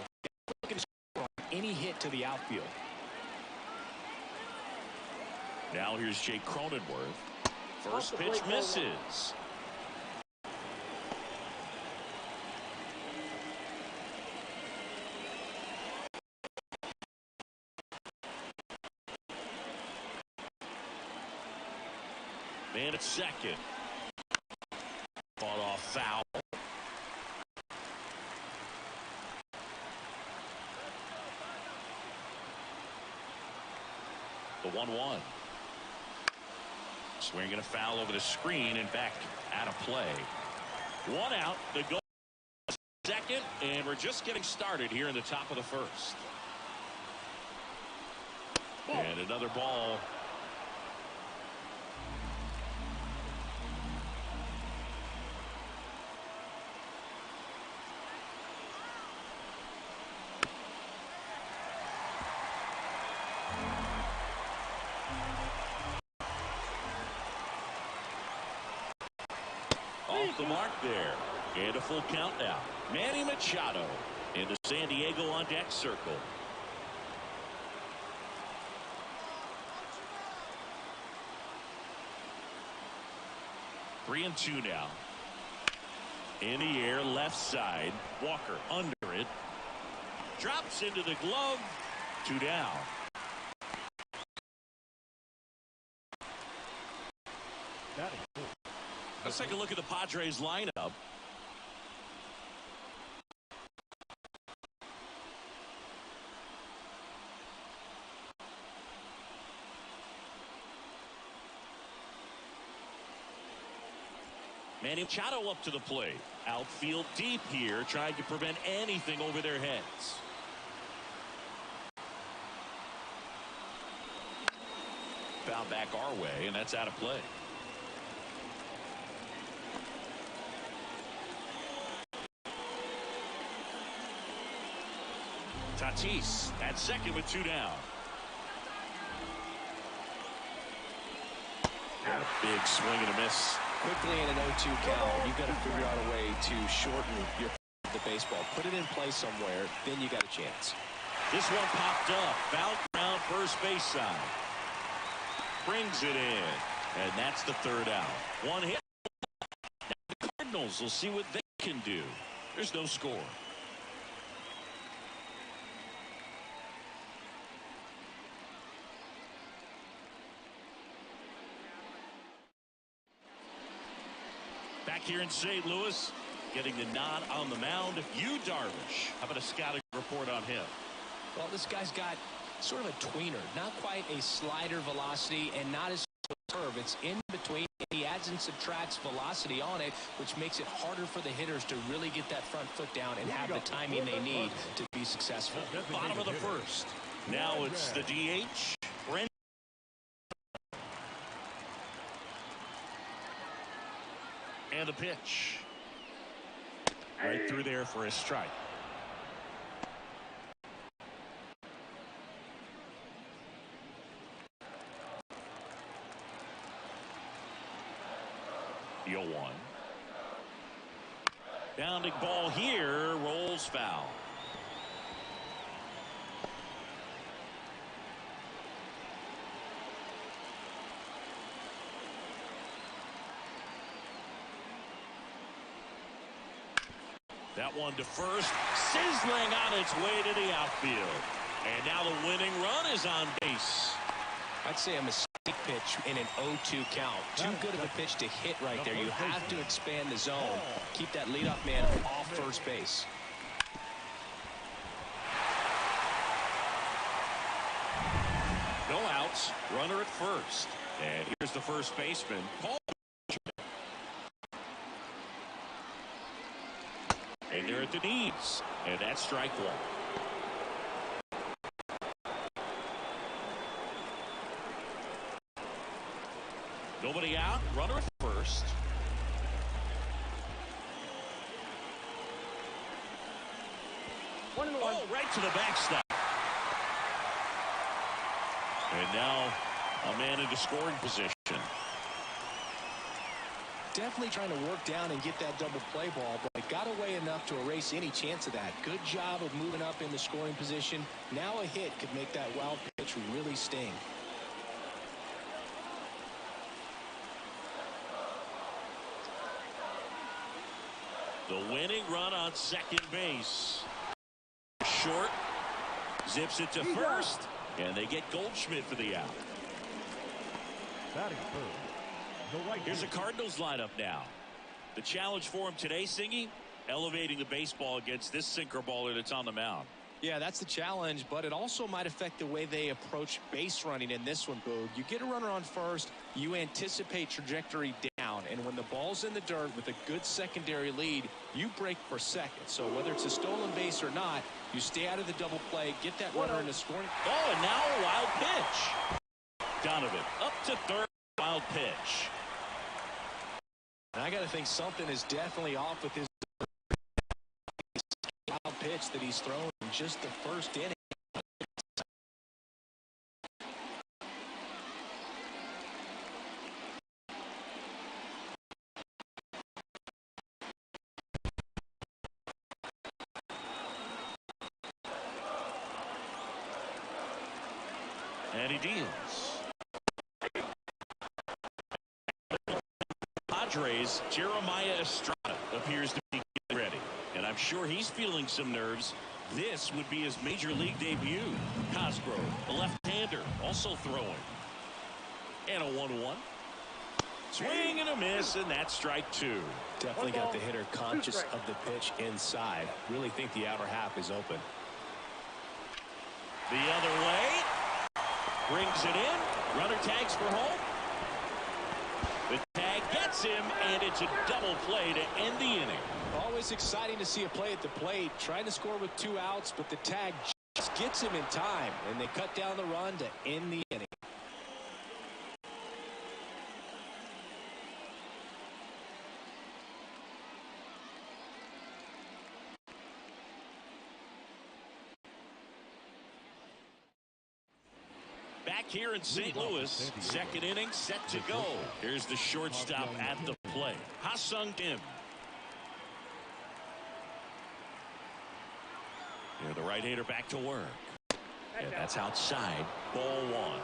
Looking to score on any hit to the outfield. Now here's Jake Cronenworth. First pitch misses. Man at second. Fought off foul. The 1-1. Swinging a foul over the screen and back out of play. One out. The goal second, and we're just getting started here in the top of the first. And another ball. Off the mark there. And a full count now. Manny Machado into San Diego on deck circle. Three and two now. In the air, left side. Walker under it. Drops into the glove. Two down. Let's take a look at the Padres lineup. Manny Machado up to the plate. Outfield deep here, trying to prevent anything over their heads. Foul back our way, and that's out of play. Tatis at second with two down. And a big swing and a miss. Quickly in an 0-2 count, you've got to figure out a way to shorten the baseball. Put it in play somewhere, then you got a chance. This one popped up. Foul ground first base side. Brings it in. And that's the third out. One hit. Now the Cardinals will see what they can do. There's no score. Back here in St. Louis, getting the nod on the mound, Yu Darvish. How about a scouting report on him? Well, this guy's got sort of a tweener, not quite a slider velocity and not as curve. It's in between. He adds and subtracts velocity on it, which makes it harder for the hitters to really get that front foot down and have the timing they need to be successful. Bottom of the first. Now it's the DH, Brent. And the pitch. Right through there for a strike. The 0-1. Bounding ball here, rolls foul. That one to first, sizzling on its way to the outfield. And now the winning run is on base. I'd say a mistake pitch in an 0-2 count. Too good of a pitch to hit right there. You have to expand the zone. Keep that leadoff man off first base. No outs. Runner at first. And here's the first baseman, Paul. And they're at the knees. And that's strike one. Nobody out. Runner at first. Oh, right to the backstop. And now a man into scoring position. Definitely trying to work down and get that double play ball, but it got away enough to erase any chance of that. Good job of moving up in the scoring position. Now a hit could make that wild pitch really sting. The winning run on second base. Short. Zips it to first. And they get Goldschmidt for the out. Batting third, the right Here's a Cardinals lineup now. The challenge for him today, Singy, elevating the baseball against this sinker baller that's on the mound. Yeah, that's the challenge, but it also might affect the way they approach base running in this one, Boog. You get a runner on first, you anticipate trajectory down, and when the ball's in the dirt with a good secondary lead, you break for second. So whether it's a stolen base or not, you stay out of the double play, get that runner into scoring. Oh, and now a wild pitch. Donovan up to third, wild pitch. And I got to think something is definitely off with his wild pitch that he's thrown in just the first inning. And he deals. Padres, Jeremiah Estrada appears to be getting ready. And I'm sure he's feeling some nerves. This would be his major league debut. Cosgrove, a left-hander, also throwing. And a 1-1. Swing and a miss, and that's strike two. Definitely got the hitter conscious of the pitch inside. Really think the outer half is open. The other way. Brings it in. Runner tags for home. The tag gets him, and it's a double play to end the inning. Always exciting to see a play at the plate. Trying to score with 2 outs, but the tag just gets him in time, and they cut down the run to end the inning. Back here in St. Louis, second inning set to go. Here's the shortstop at the plate, Ha-Sung Kim. Here the right-hander back to work. And that's outside, ball one.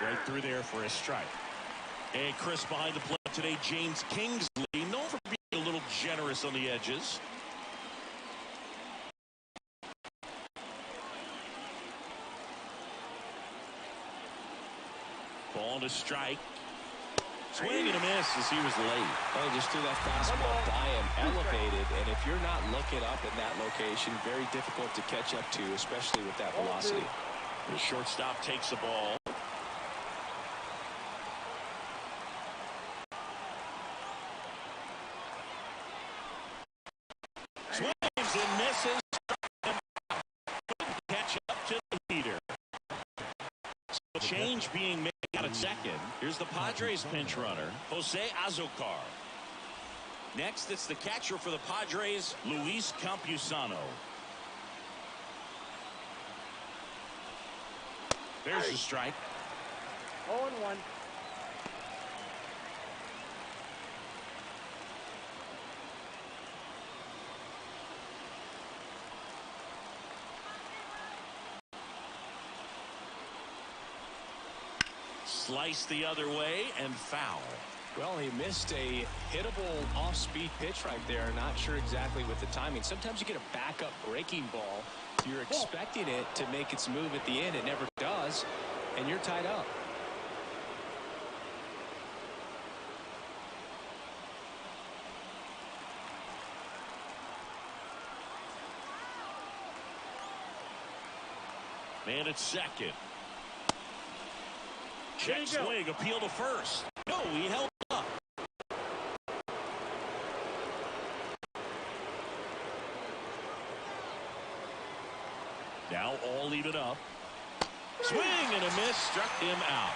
Right through there for a strike. And Chris behind the plate today, James Kingsley, known for being a little generous on the edges. Ball to strike. Swing and a miss as he was late. Oh, just threw that fastball by him, elevated, and if you're not looking up in that location, very difficult to catch up to, especially with that velocity. The shortstop takes the ball. Swings and misses. Catch up to the leader. So change being made out at second. Here's the Padres pinch runner, Jose Azocar. Next, it's the catcher for the Padres, Luis Campusano. There's the strike. 0-1. Slice the other way and foul. Well, he missed a hittable off-speed pitch right there. Not sure exactly with the timing. Sometimes you get a backup breaking ball. You're expecting it to make its move at the end. It never does, and you're tied up. Man at second. Check swing, appeal to first. No, he held up. Now all even up. Swing and a miss, struck him out.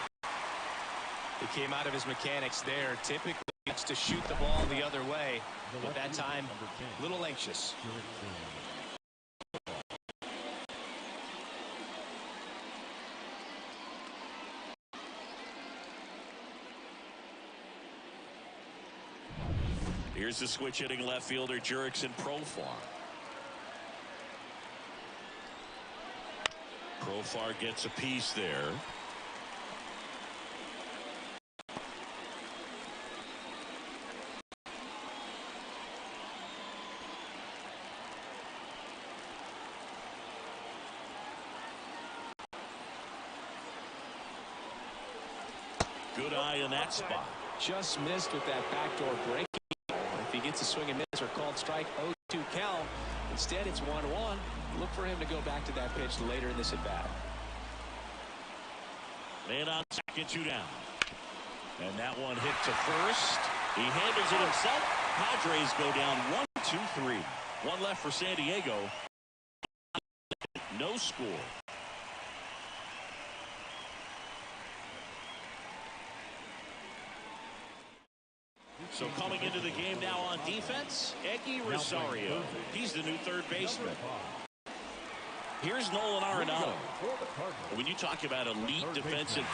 He came out of his mechanics there. Typically, it's to shoot the ball the other way, but that time, a little anxious. Here's the switch hitting left fielder Jurickson Profar. Profar gets a piece there. Good eye in that spot. Just missed with that backdoor break. If he gets a swing and miss or called strike, 0-2 count. Instead, it's 1-1. Look for him to go back to that pitch later in this at bat. Man on second, 2 down. And that one hit to first. He handles it himself. Padres go down 1-2-3. One left for San Diego. No score. So coming into the game now on defense, Eggy Rosario. He's the new third baseman. Here's Nolan Arenado. When you talk about elite defensive,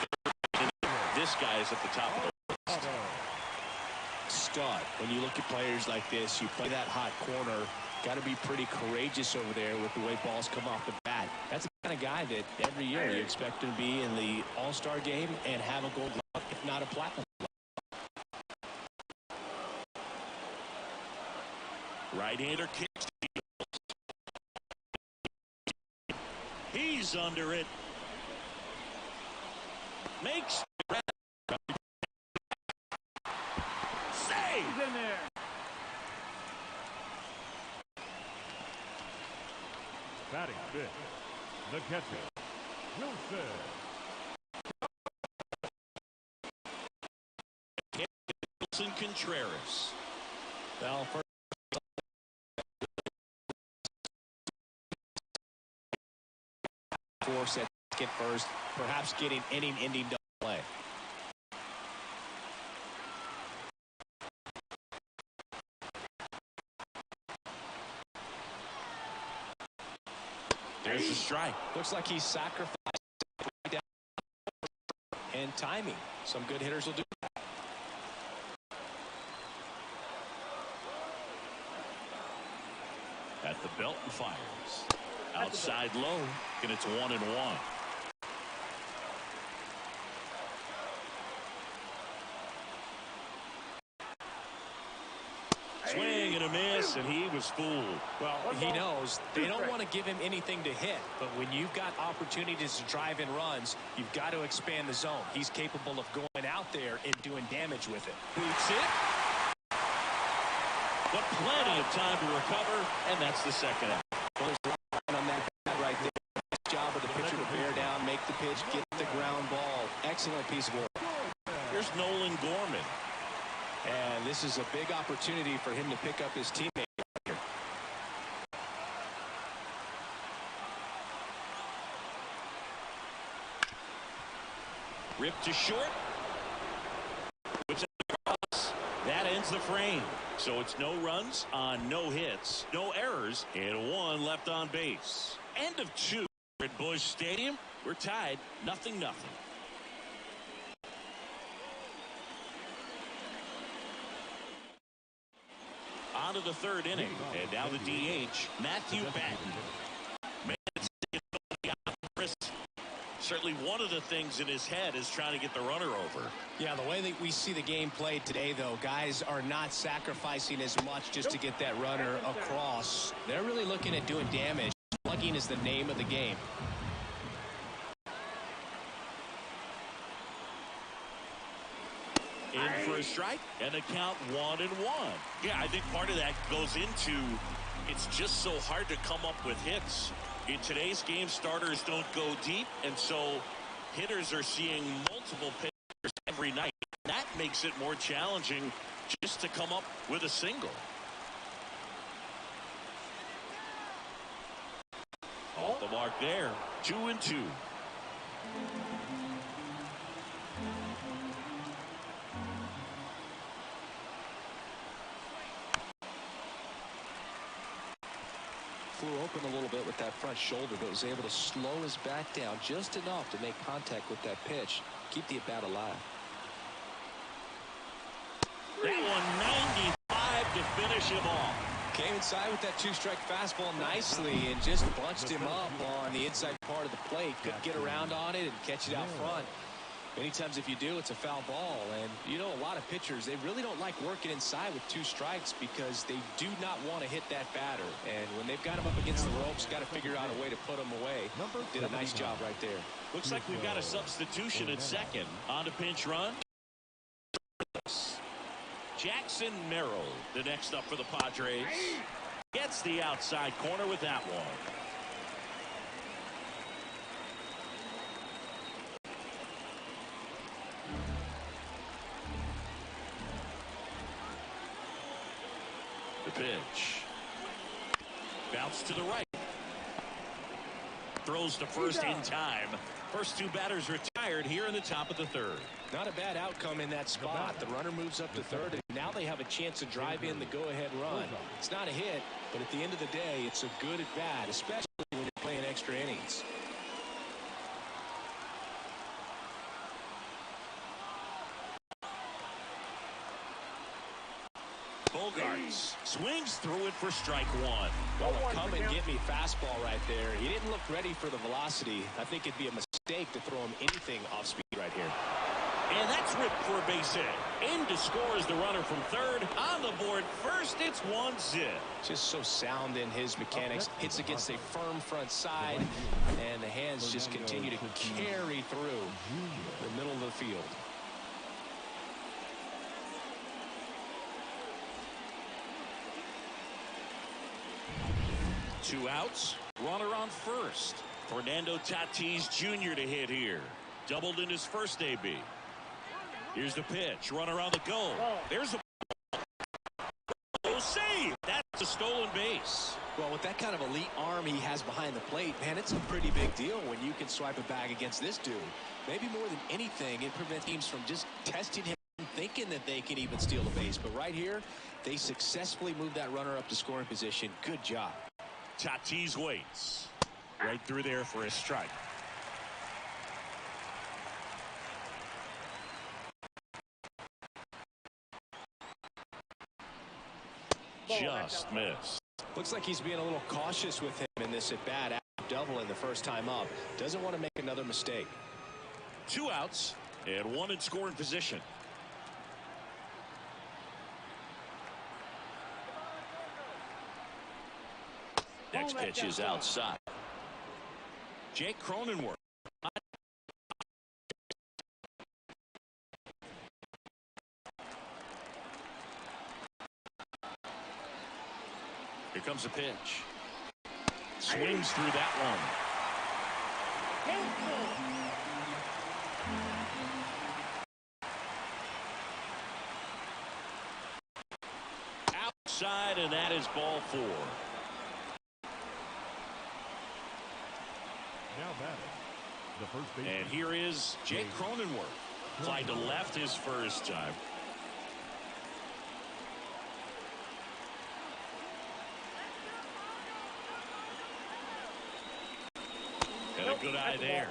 this guy is at the top of the list. Stud. When you look at players like this, you play that hot corner. Got to be pretty courageous over there with the way balls come off the bat. That's the kind of guy that every year you expect him to be in the All-Star game and have a gold glove, if not a platinum. Right-hander kicks. He's under it. Makes save. In there. Batting fifth, the catcher, Wilson. Wilson Contreras. Well, first force at second first, perhaps getting inning-ending double play. There's the strike. Looks like he sacrificed and timing. Some good hitters will do that. At the belt and fires. Outside low, and it's 1-1. Swing and a miss, and he was fooled. Well, he knows they don't want to give him anything to hit, but when you've got opportunities to drive in runs, you've got to expand the zone. He's capable of going out there and doing damage with it. Boots it. But plenty of time to recover, and that's the second out. Well, there's a line on that bat right there. Nice job of the pitcher to bear down, make the pitch, get the ground ball. Excellent piece of work. Here's Nolan Gorman. And this is a big opportunity for him to pick up his teammate. Ripped to short. That ends the frame. So it's no runs on no hits, no errors, and 1 left on base. End of 2 at Busch Stadium. We're tied 0-0. On to the third inning, and now the DH, Matthew Batten. Certainly one of the things in his head is trying to get the runner over. Yeah, the way that we see the game played today, though, guys are not sacrificing as much just to get that runner across. They're really looking at doing damage. Slugging is the name of the game. In for a strike, and the count 1-1. Yeah, I think part of that goes into it's just so hard to come up with hits. In today's game, starters don't go deep, and so hitters are seeing multiple pitchers every night. That makes it more challenging just to come up with a single. Off the mark there, 2-2. Flew open a little bit with that front shoulder, but was able to slow his back down just enough to make contact with that pitch, keep the at-bat alive. That one 95 to finish him off. Came inside with that two-strike fastball nicely and just bunched him up on the inside part of the plate. Couldn't get around on it and catch it out front. Many times if you do, it's a foul ball. And, you know, a lot of pitchers, they really don't like working inside with two strikes because they do not want to hit that batter. And when they've got him up against the ropes, got to figure out a way to put him away. Did a nice job right there. Looks like we've got a substitution at second. On to pinch run. Jackson Merrill, the next up for the Padres. Gets the outside corner with that one. The pitch. Bounce to the right. Throws to first in time. First two batters retired here in the top of the third. Not a bad outcome in that spot. The runner moves up to third, and now they have a chance to drive in the go-ahead run. It's not a hit, but at the end of the day, it's a good at-bat, especially when you're playing extra innings. Bogarts swings through it for strike one. Well, a come and get me fastball right there. He didn't look ready for the velocity. I think it'd be a mistake to throw him anything off speed right here. And that's ripped for a base hit. In to score is the runner from third. On the board first, it's 1-0. Just so sound in his mechanics. Hits against a firm front side, and the hands just continue to carry through the middle of the field. Two outs, runner on first. Fernando Tatis Jr. to hit here. Doubled in his first AB. Here's the pitch, runner on the go. There's a save. That's a stolen base. Well, with that kind of elite arm he has behind the plate, man, it's a pretty big deal when you can swipe a bag against this dude. Maybe more than anything, it prevents teams from just testing him, thinking that they can even steal the base. But right here, they successfully moved that runner up to scoring position. Good job. Tatis waits. Right through there for a strike. Just missed. Looks like he's being a little cautious with him in this at-bat after doubling the first time up. Doesn't want to make another mistake. Two outs and one in scoring position. Next pitch is outside. Jake Cronenworth. Here comes the pitch. Swings through that one. Outside, and that is ball four. Now batting, the first baseman. And here is Jake Cronenworth. Fly to left his first time. And a good eye there.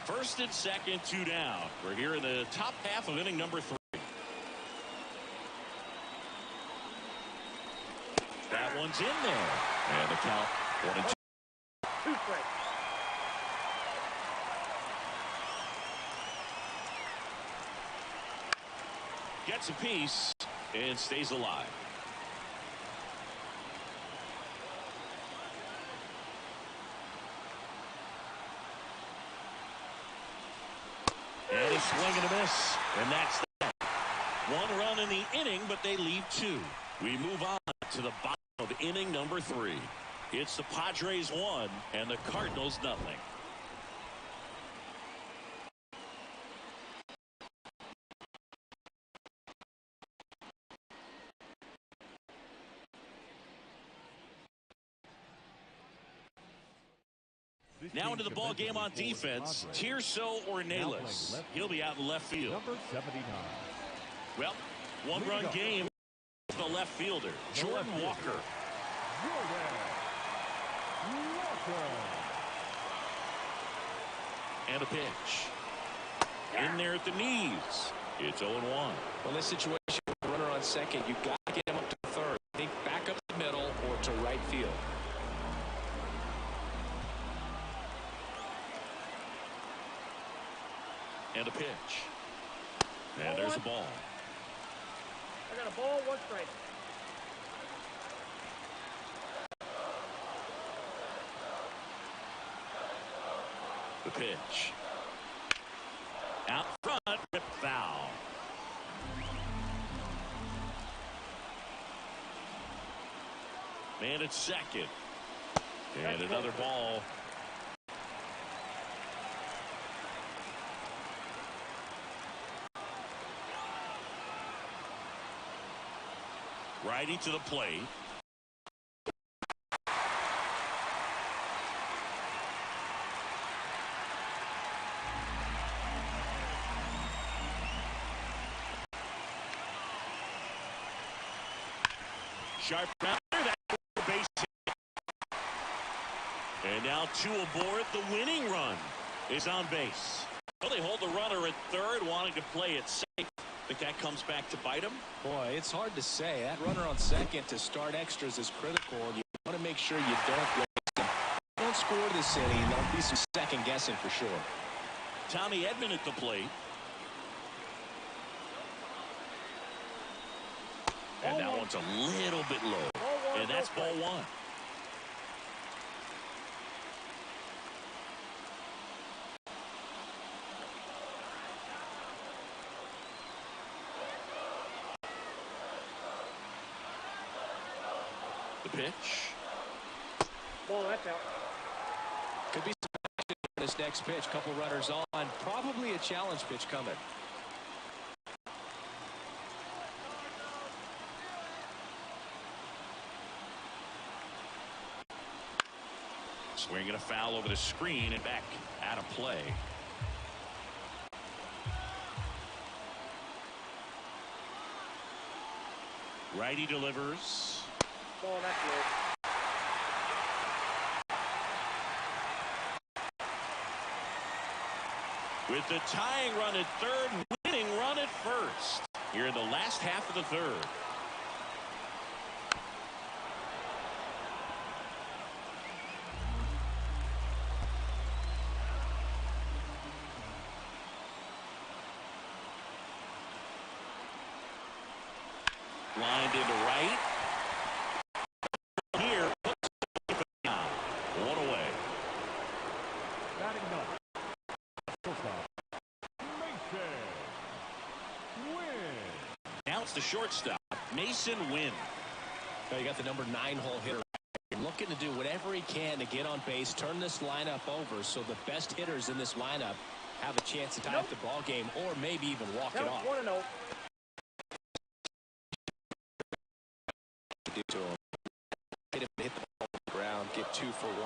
First and second, 2 down. We're here in the top half of inning number 3. That one's in there. And the count 1-2. 2 strikes. Gets a piece and stays alive. And a swing and a miss. And that's that. 1 run in the inning, but they leave 2. We move on to the bottom of inning number 3. It's the Padres 1 and the Cardinals nothing. Now into the ball game on defense, Tirso Ornelas. He'll be out in left field. Number 79. Well, 1-run game. The left fielder, Jordan Walker. And a pitch. In there at the knees. It's 0-1. Well, in this situation, with a runner on second, you've got to get him up to third. Think back up the middle or to right field. And a pitch. And there's a ball. I got a ball, 1 strike. The pitch. Out front, rip foul. Man at second. And another ball. Righty to the plate. Sharp rounder, that base hit. And now 2 aboard. The winning run is on base. Well, they hold the runner at third, wanting to play it safe. Think that comes back to bite him? Boy, it's hard to say. That runner on second to start extras is critical, and you want to make sure you don't waste them. Don't score this inning, there'll be some second guessing for sure. Tommy Edman at the plate. And that one's a little bit low. And that's ball 1. The pitch. Ball, that's out. Could be some action in this next pitch. Couple runners on. Probably a challenge pitch coming. Swinging a foul over the screen and back out of play. Righty delivers. Ball, that's low. With the tying run at third, winning run at first. Here in the last half of the third. Lined into right. Here, now 1 away. Batting up. Shortstop. Mason Wynn. Now it's the shortstop, Mason Wynn. Now you got the number 9 hole hitter. Looking to do whatever he can to get on base, turn this lineup over so the best hitters in this lineup have a chance to tie up the ball game or maybe even walk it off. 1-0. Do to him. Hit the ball on the ground, get 2 for 1.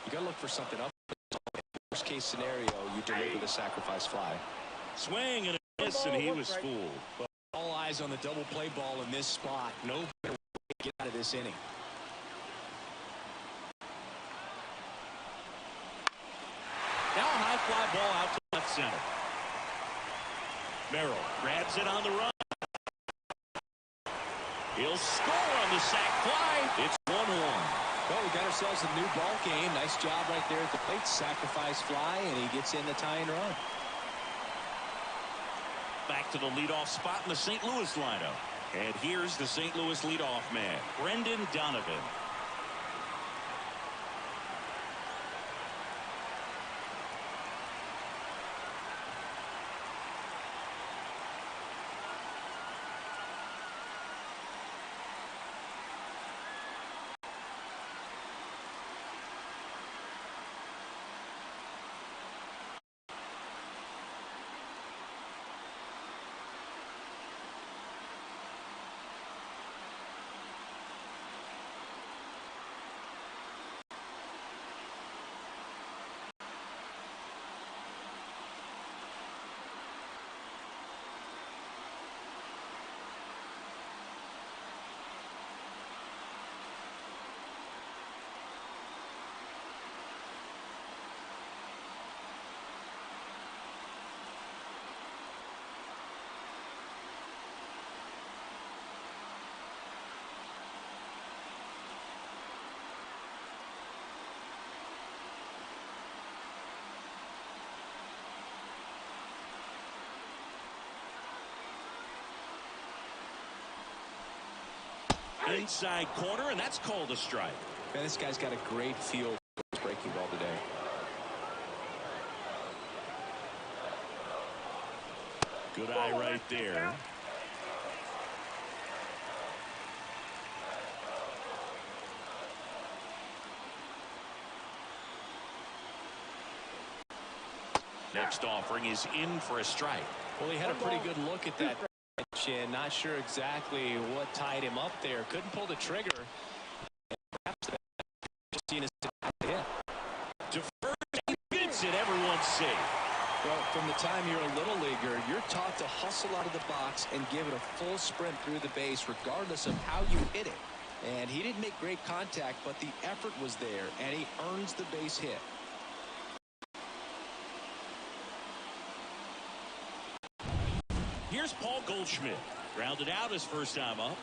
You got to look for something up. Worst case scenario, you deliver the sacrifice fly. Swing and a miss, and he was fooled. But all eyes on the double play ball in this spot. No better way to get out of this inning. Now a high fly ball out to center. Merrill grabs it on the run. He'll score on the sac fly. It's 1-1. Well, we got ourselves a new ball game. Nice job right there at the plate. Sacrifice fly, and he gets in the tying run. Back to the leadoff spot in the St. Louis lineup. And here's the St. Louis leadoff man, Brendan Donovan. Inside corner, and that's called a strike. Man, this guy's got a great feel for his breaking ball today. Good eye right there. Next offering is in for a strike. Well, he had a pretty good look at that pitch, and not sure exactly what tied him up there. Couldn't pull the trigger. Perhaps just seen his hit. To first, he gets it. Everyone's safe. Well, from the time you're a little leaguer, you're taught to hustle out of the box and give it a full sprint through the base, regardless of how you hit it. And he didn't make great contact, but the effort was there, and he earns the base hit. Here's Paul Goldschmidt. Grounded out his first time up.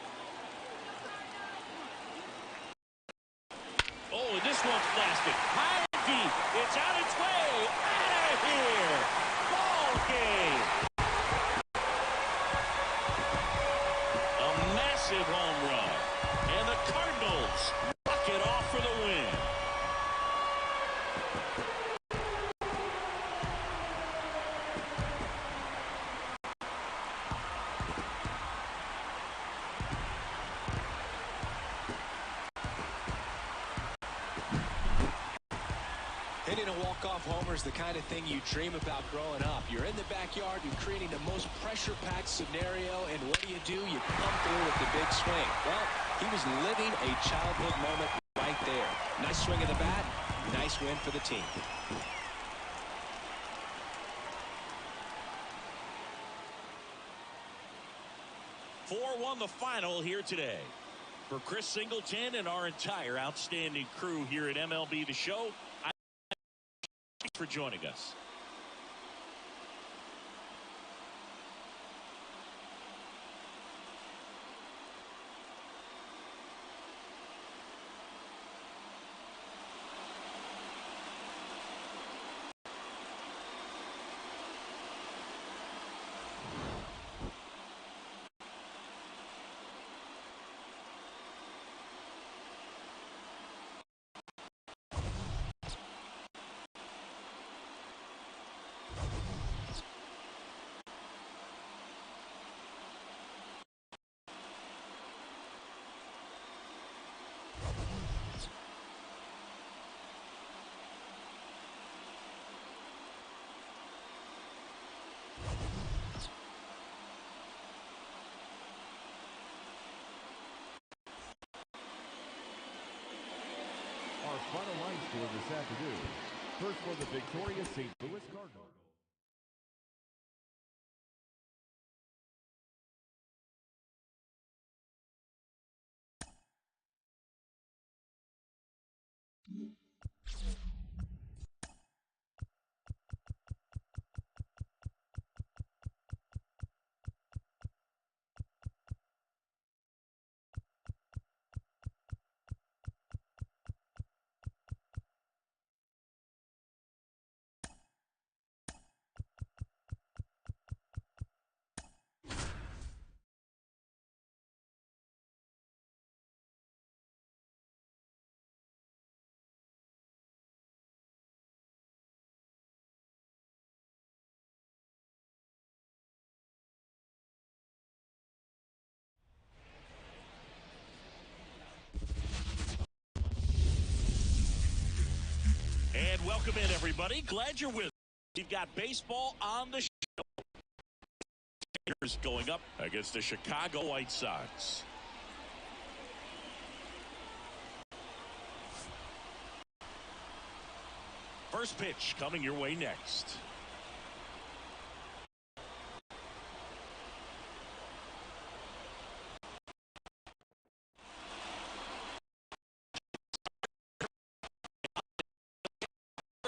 Oh, and this one's blasted. High and deep. It's on its way. Out of here. Ball game. A massive home run. And the Cardinals knock it off for the win. Hitting a walk-off homer is the kind of thing you dream about growing up. You're in the backyard, you're creating the most pressure-packed scenario, and what do? You come through with the big swing. Well, he was living a childhood moment right there. Nice swing of the bat, nice win for the team. Won the final here today. For Chris Singleton and our entire outstanding crew here at MLB The Show, thanks for joining us. Our final line score this afternoon. First for the victorious St. Louis Cardinals. And welcome in, everybody. Glad you're with us. You've got baseball on the show. Going up against the Chicago White Sox. First pitch coming your way next.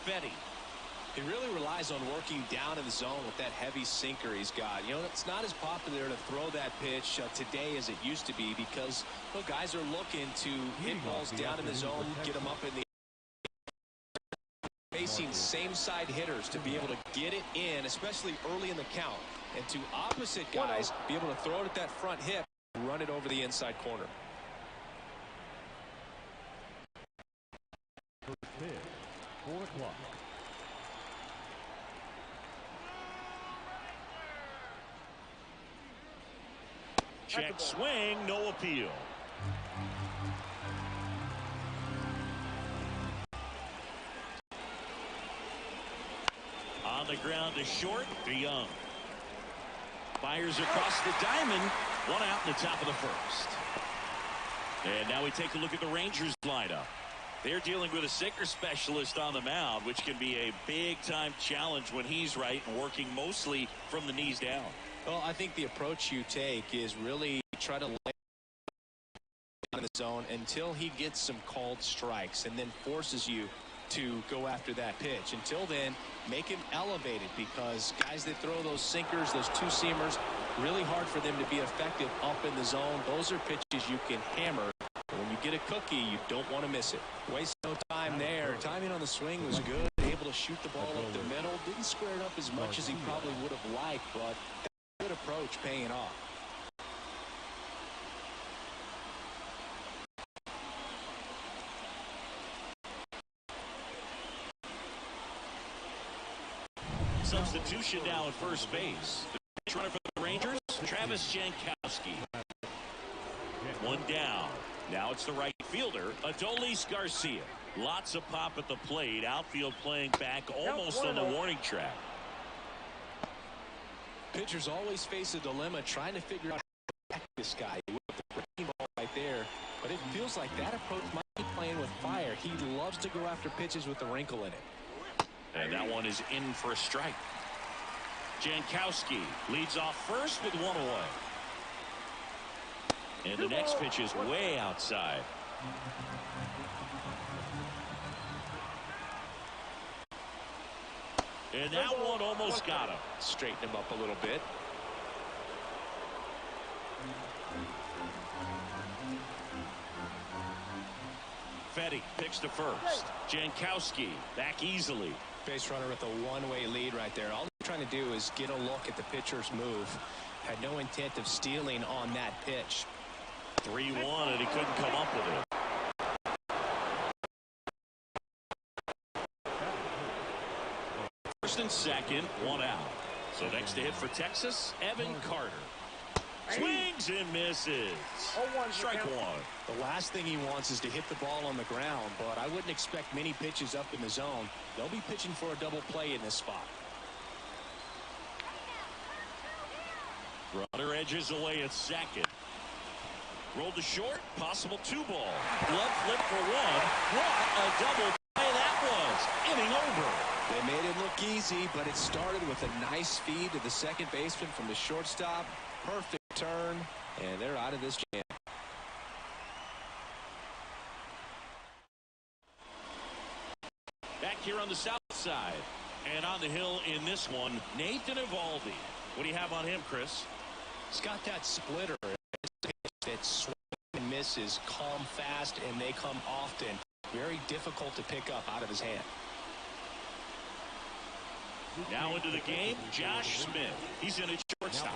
Betty. He really relies on working down in the zone with that heavy sinker he's got. You know, it's not as popular to throw that pitch today as it used to be because guys are looking to hit balls down in the zone, get them up in the facing same side hitters to be able to get it in, especially early in the count, and to opposite guys be able to throw it at that front hip, run it over the inside corner. First pitch, 4 o'clock. Check swing, no appeal. On the ground to short, DeYoung. Fires across the diamond. 1 out in the top of the first. And now we take a look at the Rangers lineup. They're dealing with a sinker specialist on the mound, which can be a big-time challenge when he's right and working mostly from the knees down. Well, I think the approach you take is really try to lay in the zone until he gets some called strikes and then forces you to go after that pitch. Until then, make him elevated because guys that throw those sinkers, those two-seamers, really hard for them to be effective up in the zone. Those are pitches you can hammer. When you get a cookie, you don't want to miss it. Waste no time there. Timing on the swing was good. Able to shoot the ball up the middle. Didn't square it up as much as he probably would have liked, but good approach paying off. Substitution now at first base. The runner for the Rangers, Travis Jankowski. 1 down. Now it's the right fielder, Adolis Garcia. Lots of pop at the plate. Outfield playing back almost on the warning track. Pitchers always face a dilemma trying to figure out how to attack this guy. With the breaking ball right there. But it feels like that approach might be playing with fire. He loves to go after pitches with a wrinkle in it. And that one is in for a strike. Jankowski leads off first with 1 away. And the next pitch is way outside. And that one almost got him. Straighten him up a little bit. Fetty picks to first. Jankowski back easily. Base runner with a one-way lead right there. All they're trying to do is get a look at the pitcher's move. Had no intent of stealing on that pitch. 3-1, and he couldn't come up with it. First and second, 1 out. So next to hit for Texas, Evan Carter. Swings and misses. Strike 1. The last thing he wants is to hit the ball on the ground, but I wouldn't expect many pitches up in the zone. They'll be pitching for a double play in this spot. Runner edges away at second. Rolled to short, possible 2-ball. Glove flip for 1. What a double play that was. Inning over. They made it look easy, but it started with a nice feed to the second baseman from the shortstop. Perfect turn, and they're out of this jam. Back here on the south side. And on the hill in this one, Nathan Eovaldi. What do you have on him, Chris? He's got that splitter that swing and misses, come fast, and they come often. Very difficult to pick up out of his hand. Now into the game, Josh Smith. He's in at shortstop.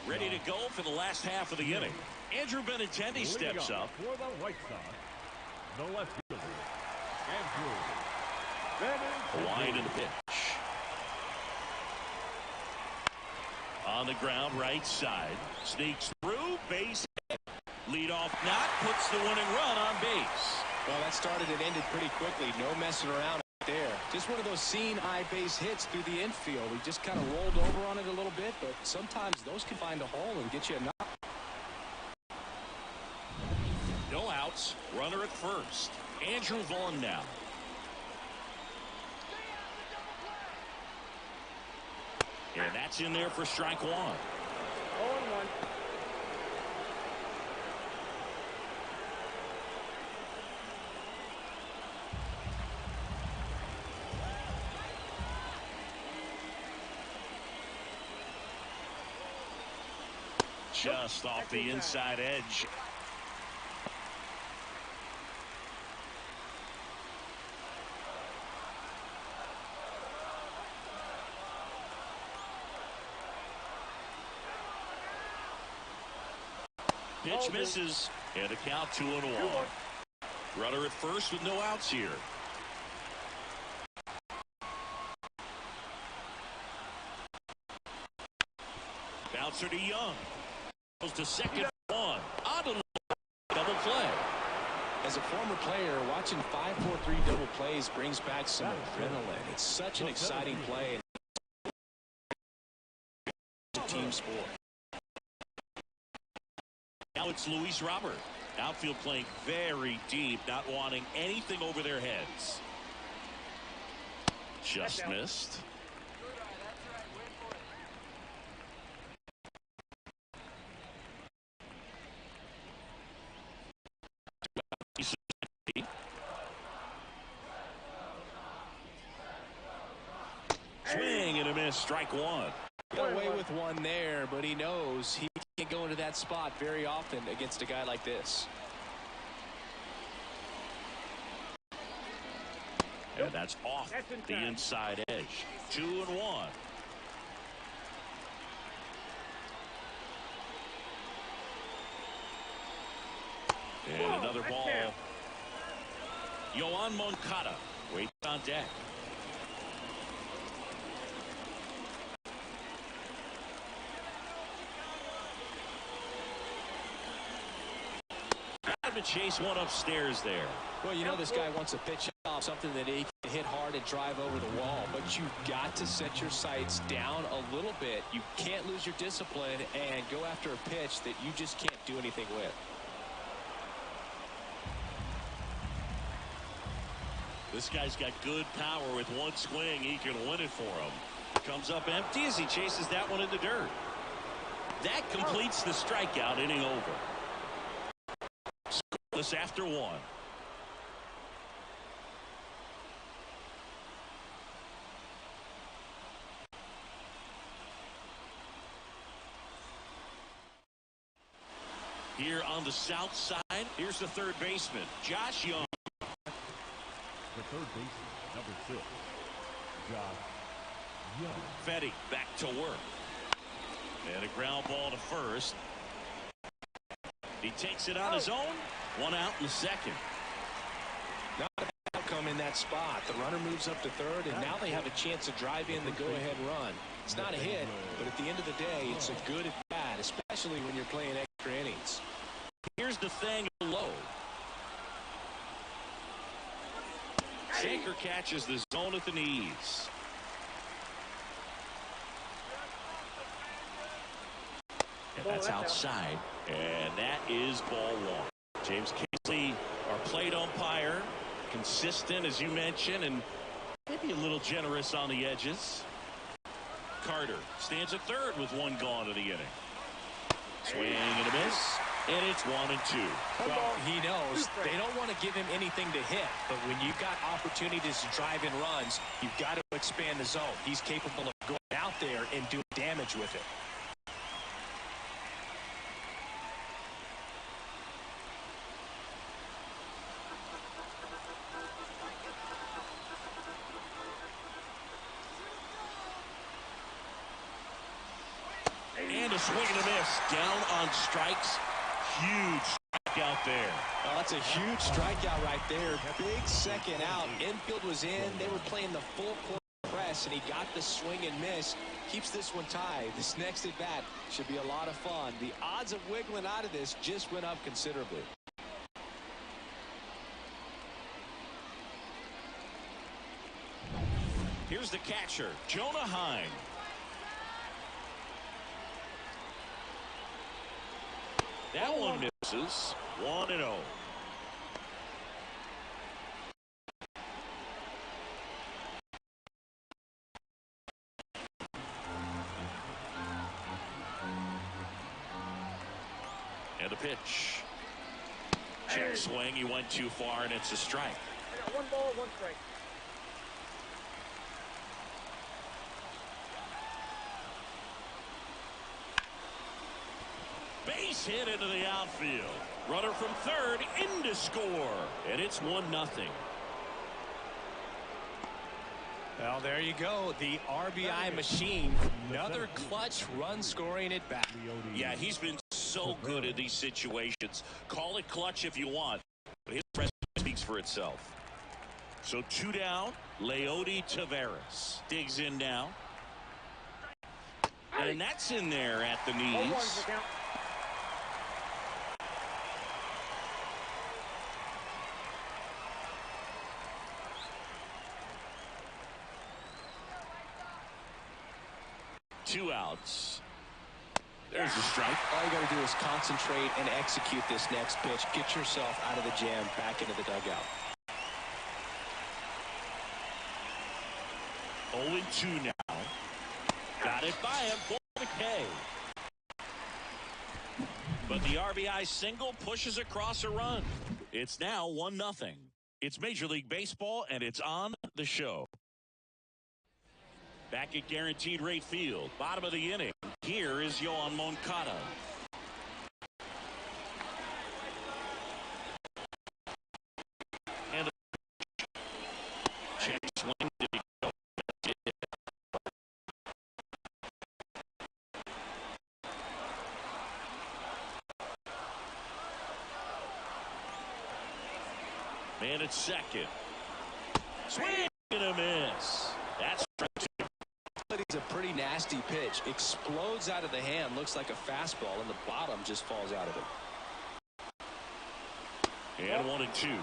Ready to go for the last half of the inning. Andrew Benintendi steps up. For the White Sox, the left fielder, Andrew Wide in the pitch. On the ground, right side. Sneaks through, base hit. Leadoff knock, puts the winning run on base. Well, that started and ended pretty quickly. No messing around there. Just one of those seeing eye base hits through the infield. He just kind of rolled over on it a little bit, but sometimes those can find a hole and get you a knock. No outs. Runner at first. Andrew Vaughn now. And that's in there for strike one. 0-1. Just off the inside edge. Pitch misses, and a count 2-1. Runner at first with no outs here. Bouncer to Young. Goes to second one. On to double play. As a former player, watching 5-4-3 double plays brings back some adrenaline. It's such an exciting play. It's a team sport. Now it's Luis Robert. Outfield playing very deep, not wanting anything over their heads. Just missed. Swing and a miss, strike one. Got away with one there, but he knows he can't go into that spot very often against a guy like this. And that's off the inside edge. 2-1. And another ball. Yoan Moncada waits on deck. To chase one upstairs there. Well, you know this guy wants a pitch off, something that he can hit hard and drive over the wall, but you've got to set your sights down a little bit. You can't lose your discipline and go after a pitch that you just can't do anything with. This guy's got good power. With one swing, he can win it for him. Comes up empty as he chases that one in the dirt. That completes the strikeout, inning over. Scoreless after one. Here on the south side, here's the third baseman, Josh Young. The third baseman, number 6, Josh Young. Fetty back to work. And a ground ball to first. He takes it on his own. One out in the second. Not a bad outcome in that spot. The runner moves up to third, and now they have a chance to drive in the go-ahead run. It's not a hit, but at the end of the day, it's a good at bat, especially when you're playing extra innings. Here's the thing low. Shaker catches the zone at the knees. And that's outside. And that is ball one. James Casey, our plate umpire, consistent as you mentioned, and maybe a little generous on the edges. Carter stands at third with one gone in the inning. Swing and a miss, and it's 1-2. Well, he knows they don't want to give him anything to hit, but when you've got opportunities to drive in runs, you've got to expand the zone. He's capable of going out there and doing damage with it. And a swing and a miss. Down on strikes. Huge strikeout there. Oh, that's a huge strikeout right there. Big second out. Infield was in. They were playing the full court press, and he got the swing and miss. Keeps this one tied. This next at bat should be a lot of fun. The odds of wiggling out of this just went up considerably. Here's the catcher, Jonah Heim. That one misses. 1-0. And the pitch. Check swing. He went too far, and it's a strike. I got 1 ball, 1 strike. Base hit into the outfield. Runner from third in to score. And it's 1-0. Well, there you go. The RBI machine. Another clutch run scoring at bat. Yeah, he's been so good in these situations. Call it clutch if you want, but his resume speaks for itself. So 2 down. Leody Taveras digs in now. And that's in there at the knees. Two outs. There's a strike. All you got to do is concentrate and execute this next pitch. Get yourself out of the jam, back into the dugout. 0-2 now. Got it by him for the K. But the RBI single pushes across a run. It's now 1-0. It's Major League Baseball, and it's on the show. Back at Guaranteed Rate Field, bottom of the inning. Here is Yoan Moncada. And the check swing. Man at second. Swing and a miss. That's It's a pretty nasty pitch. Explodes out of the hand. Looks like a fastball, and the bottom just falls out of it. And 1-2.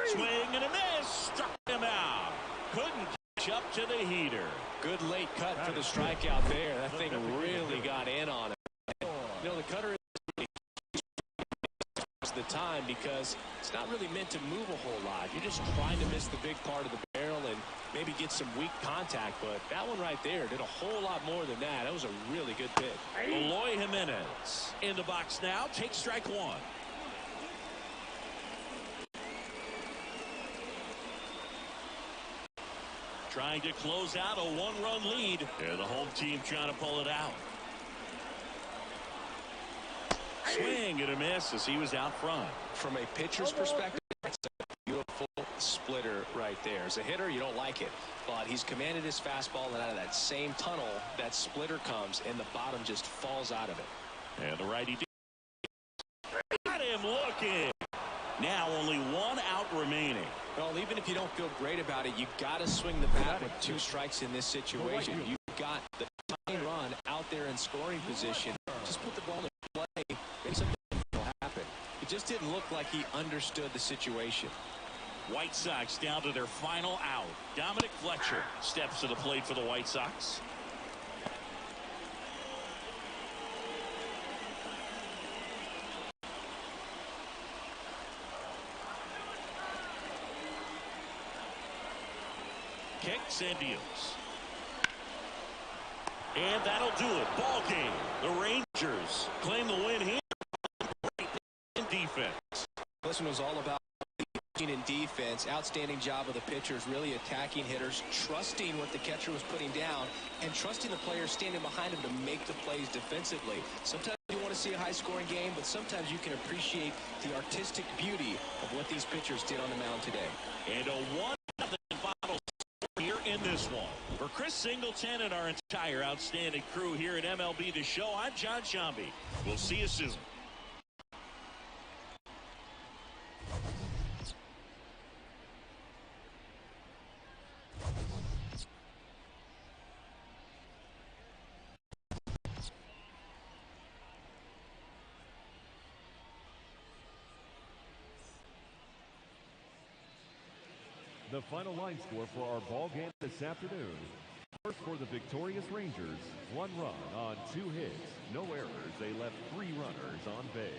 Swing and a miss. Struck him out. Couldn't catch up to the heater. Good late cut for the strikeout there. That thing really got in on it. You know, the cutter is the time because it's not really meant to move a whole lot. You're just trying to miss the big part of the barrel and maybe get some weak contact. But that one right there did a whole lot more than that. That was a really good pitch. Eloy Jimenez in the box now. Takes strike one. Trying to close out a 1-run lead. And the home team trying to pull it out. Swing and a miss as he was out front. From a pitcher's perspective, that's a beautiful splitter right there. As a hitter, you don't like it. But he's commanded his fastball, and out of that same tunnel, that splitter comes, and the bottom just falls out of it. And the righty got him looking. Now only 1 out remaining. Well, even if you don't feel great about it, you got to swing the bat with 2 strikes in this situation. You've got the tying run out there in scoring position. Just put the ball in play, and something will happen. It just didn't look like he understood the situation. White Sox down to their final out. Dominic Fletcher steps to the plate for the White Sox. Kicks and deals. And that'll do it. Ball game. The Rangers claim the win here. Great in defense. This one was all about in defense. Outstanding job of the pitchers, really attacking hitters, trusting what the catcher was putting down, and trusting the players standing behind him to make the plays defensively. Sometimes you want to see a high-scoring game, but sometimes you can appreciate the artistic beauty of what these pitchers did on the mound today. And a 1-0 final here in this one. For Chris Singleton and our entire outstanding crew here at MLB The Show, I'm John Shambi. We'll see you soon. The final line score for our ball game this afternoon. First for the victorious Rangers, 1 run on 2 hits. No errors. They left 3 runners on base.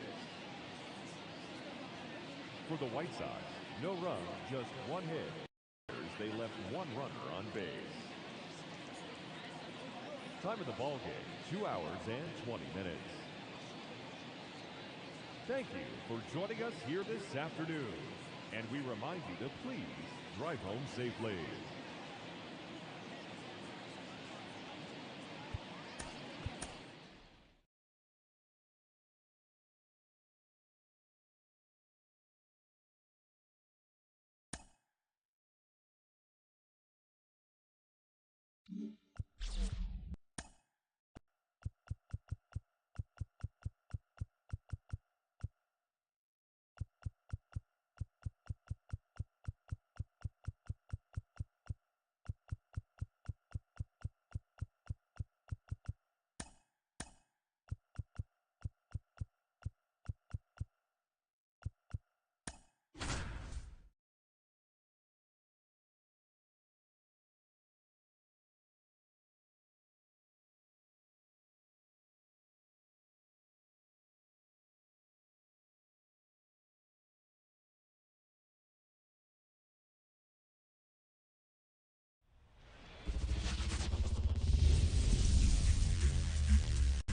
For the White Sox, no run, just 1 hit. They left 1 runner on base. Time of the ball game, 2 hours and 20 minutes. Thank you for joining us here this afternoon. And we remind you to please drive home safely.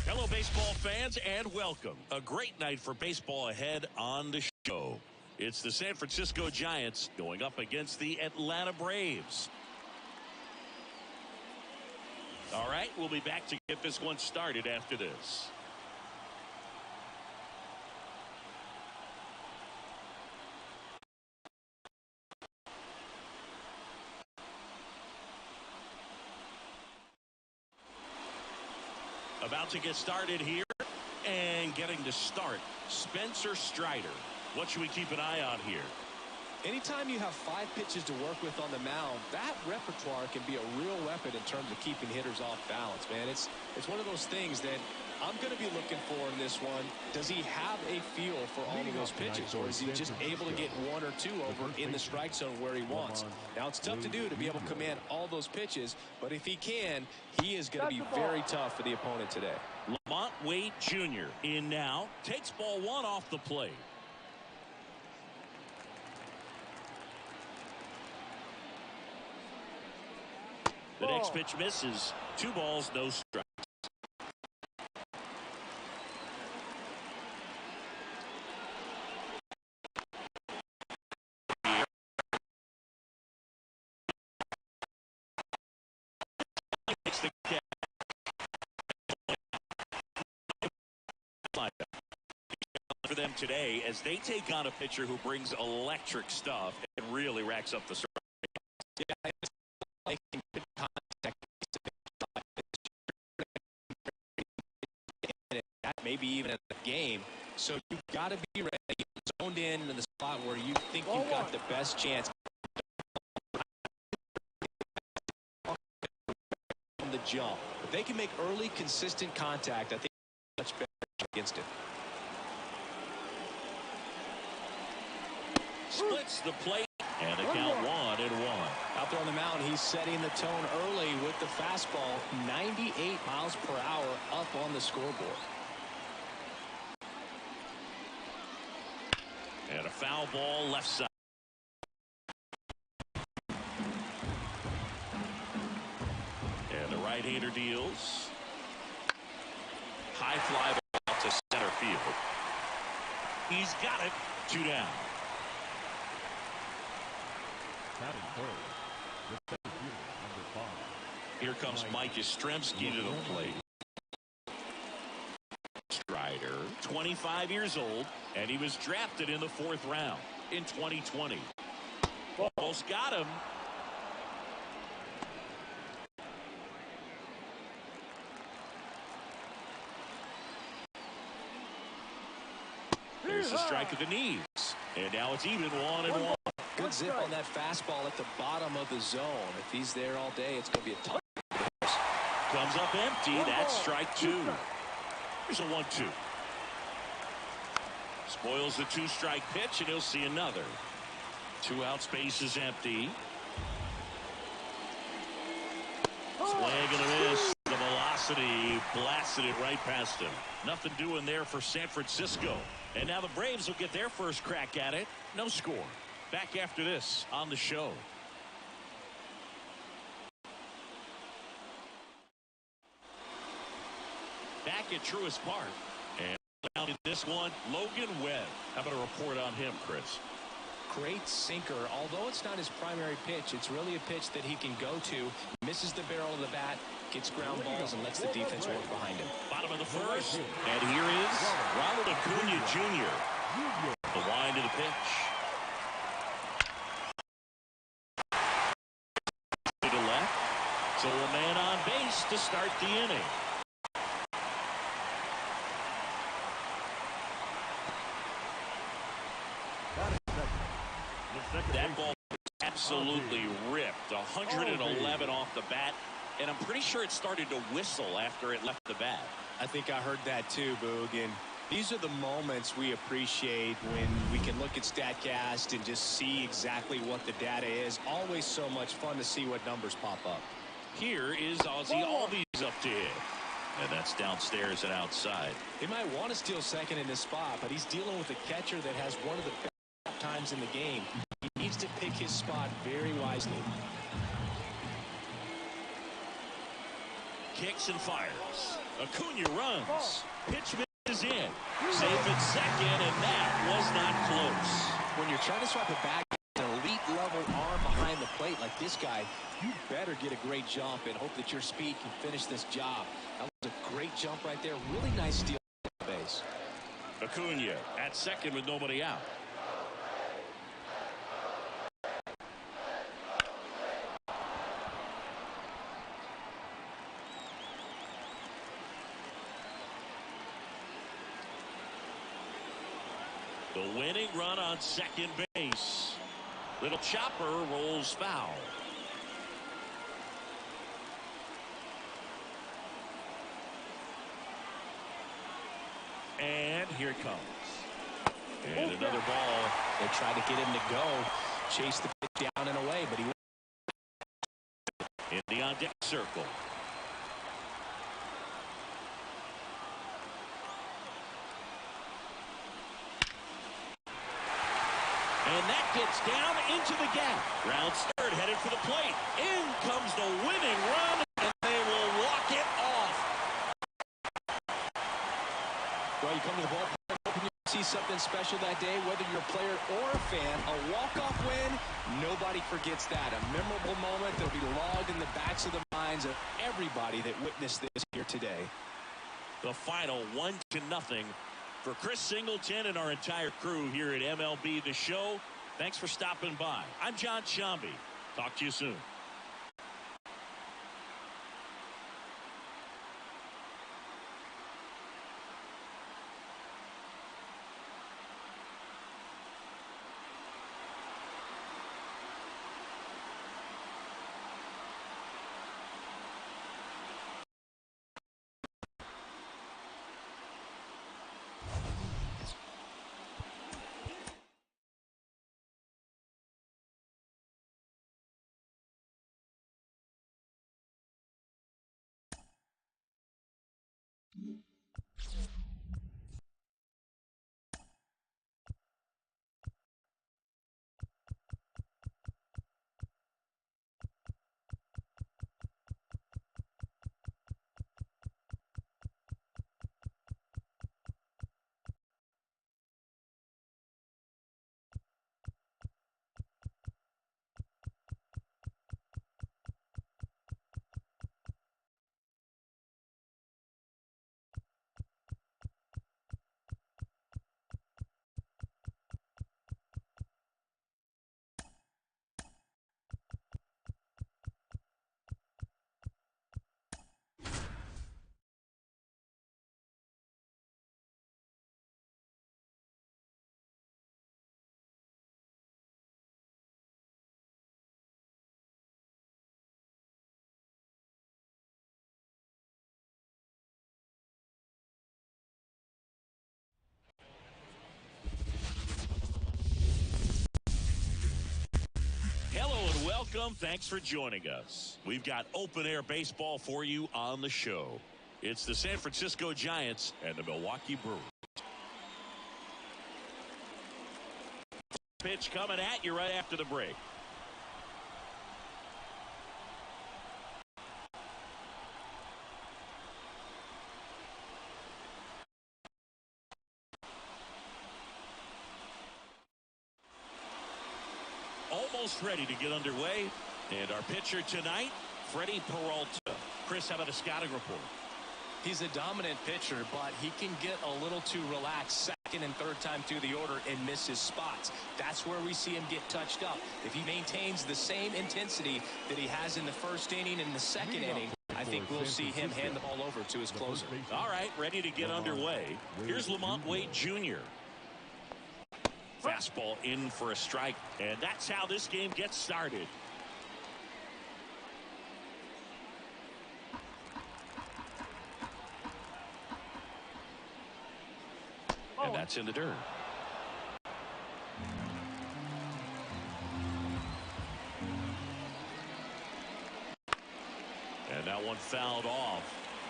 Hello, baseball fans, and welcome. A great night for baseball ahead on the show. It's the San Francisco Giants going up against the Atlanta Braves. All right, we'll be back to get this one started after this. About to get started here, and getting to start, Spencer Strider. What should we keep an eye on here? Anytime you have 5 pitches to work with on the mound, that repertoire can be a real weapon in terms of keeping hitters off balance, man. It's one of those things that I'm going to be looking for in this one. Does he have a feel for all of those pitches, or is he just able to get 1 or 2 over in the strike zone where he wants? Now, it's tough to do to be able to command all those pitches, but if he can, he is going to be very tough for the opponent today. Lamont Wade Jr. in now, takes ball 1 off the plate. The next pitch misses. 2 balls, no strikes. For them today as they take on a pitcher who brings electric stuff and really racks up the strike. Yeah, it's like good contact. Maybe even in the game. So you've got to be ready, zoned in the spot where you think you've got the best chance from the jump. If they can make early, consistent contact, I think it's much better against it. Splits the plate, and a count 1-1. Out there on the mound, he's setting the tone early with the fastball, 98 miles per hour up on the scoreboard. And a foul ball left side. And the right-hander deals. High fly ball to center field. He's got it. 2 down. Here comes Mike Yastrzemski to the plate. Strider, 25 years old, and he was drafted in the 4th round in 2020. Almost got him. There's a strike at the knees, and now it's even 1-1. Good zip on that fastball at the bottom of the zone. If he's there all day, it's going to be a tough. Comes up empty. That's strike 2. Here's a 1-2. Spoils the 2-strike pitch, and he'll see another. 2 out, space is empty. Swing and a miss. The velocity blasted it right past him. Nothing doing there for San Francisco. And now the Braves will get their first crack at it. No score. Back after this on the show. Back at Truist Park. And down in this one, Logan Webb. How about a report on him, Chris? Great sinker. Although it's not his primary pitch, it's really a pitch that he can go to. Misses the barrel of the bat, gets ground balls, and lets the defense work behind him. Bottom of the first. And here is Ronald Acuna Jr. The wind of the pitch. To the left. So a man on base to start the inning. That ball absolutely ripped. 111 off the bat. And I'm pretty sure it started to whistle after it left the bat. I think I heard that too, Boog. And these are the moments we appreciate when we can look at StatCast and just see exactly what the data is. Always so much fun to see what numbers pop up. Here is Ozzie Albies up to hit. And that's downstairs and outside. He might want to steal second in this spot, but he's dealing with a catcher that has one of the best times in the game. He needs to pick his spot very wisely. Kicks and fires. Acuna runs. Pitch is in. Safe at second, and that was not close. When you're trying to swipe it back, an elite level arm behind the plate like this guy, you better get a great jump and hope that your speed can finish this job. That was a great jump right there. Really nice steal on the base. Acuna at second with nobody out. The winning run on second base. Little chopper rolls foul. And here it comes. And another ball. They tried to get him to go, chase the pitch down and away, but he in the on deck circle. And that gets down into the gap. Rounds third, headed for the plate. In comes the winning run, and they will walk it off. Well, you come to the ballpark, hoping you see something special that day, whether you're a player or a fan. A walk-off win, nobody forgets that. A memorable moment that'll be logged in the backs of the minds of everybody that witnessed this here today. The final 1-0 for Chris Singleton and our entire crew here at MLB The Show. Thanks for stopping by. I'm John Shambi. Talk to you soon. Welcome. Thanks for joining us. We've got open-air baseball for you on the show. It's the San Francisco Giants and the Milwaukee Brewers. Pitch coming at you right after the break. Almost ready to get underway. And our pitcher tonight, Freddie Peralta. Chris, how about a scouting report? He's a dominant pitcher, but he can get a little too relaxed second and third time through the order and miss his spots. That's where we see him get touched up. If he maintains the same intensity that he has in the first inning and the second inning, I think we'll see him hand the ball over to his closer. All right, ready to get underway. Here's Lamont Wade Jr. Fastball in for a strike, and that's how this game gets started. And that's in the dirt. And that one fouled off.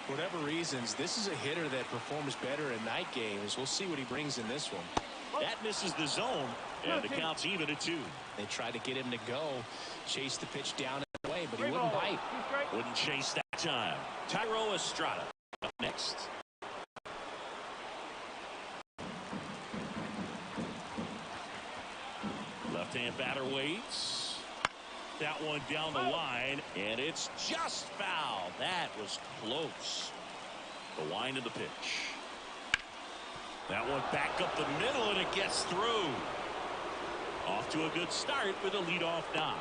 For whatever reasons, this is a hitter that performs better in night games. We'll see what he brings in this one. That misses the zone, and the count's even at 2. They tried to get him to go, chase the pitch down and away, but he wouldn't bite. Wouldn't chase that time. Tyro Estrada up next. Left-hand batter waits. That one down the line, and it's just foul. That was close. The wind of the pitch. That one back up the middle, and it gets through. Off to a good start with a leadoff knock.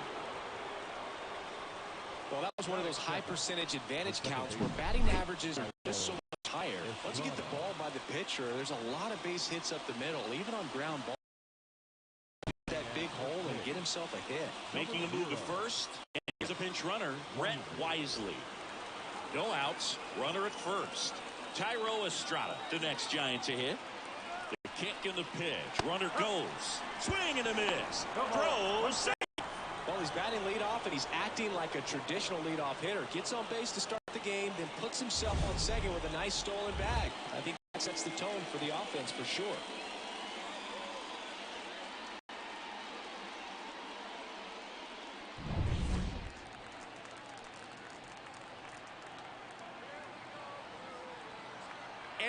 Well, that was one of those high percentage advantage counts where batting averages are just so much higher. Once you get the ball by the pitcher, there's a lot of base hits up the middle, even on ground ball. That big hole and get himself a hit. Making a move to first, and here's a pinch runner, Brett Wisely. No outs, runner at first. Tyro Estrada, the next Giant to hit. The kick and the pitch. Runner goes. Swing and a miss. Throws. Safe. Well, he's batting leadoff, and he's acting like a traditional leadoff hitter. Gets on base to start the game, then puts himself on second with a nice stolen bag. I think that sets the tone for the offense for sure.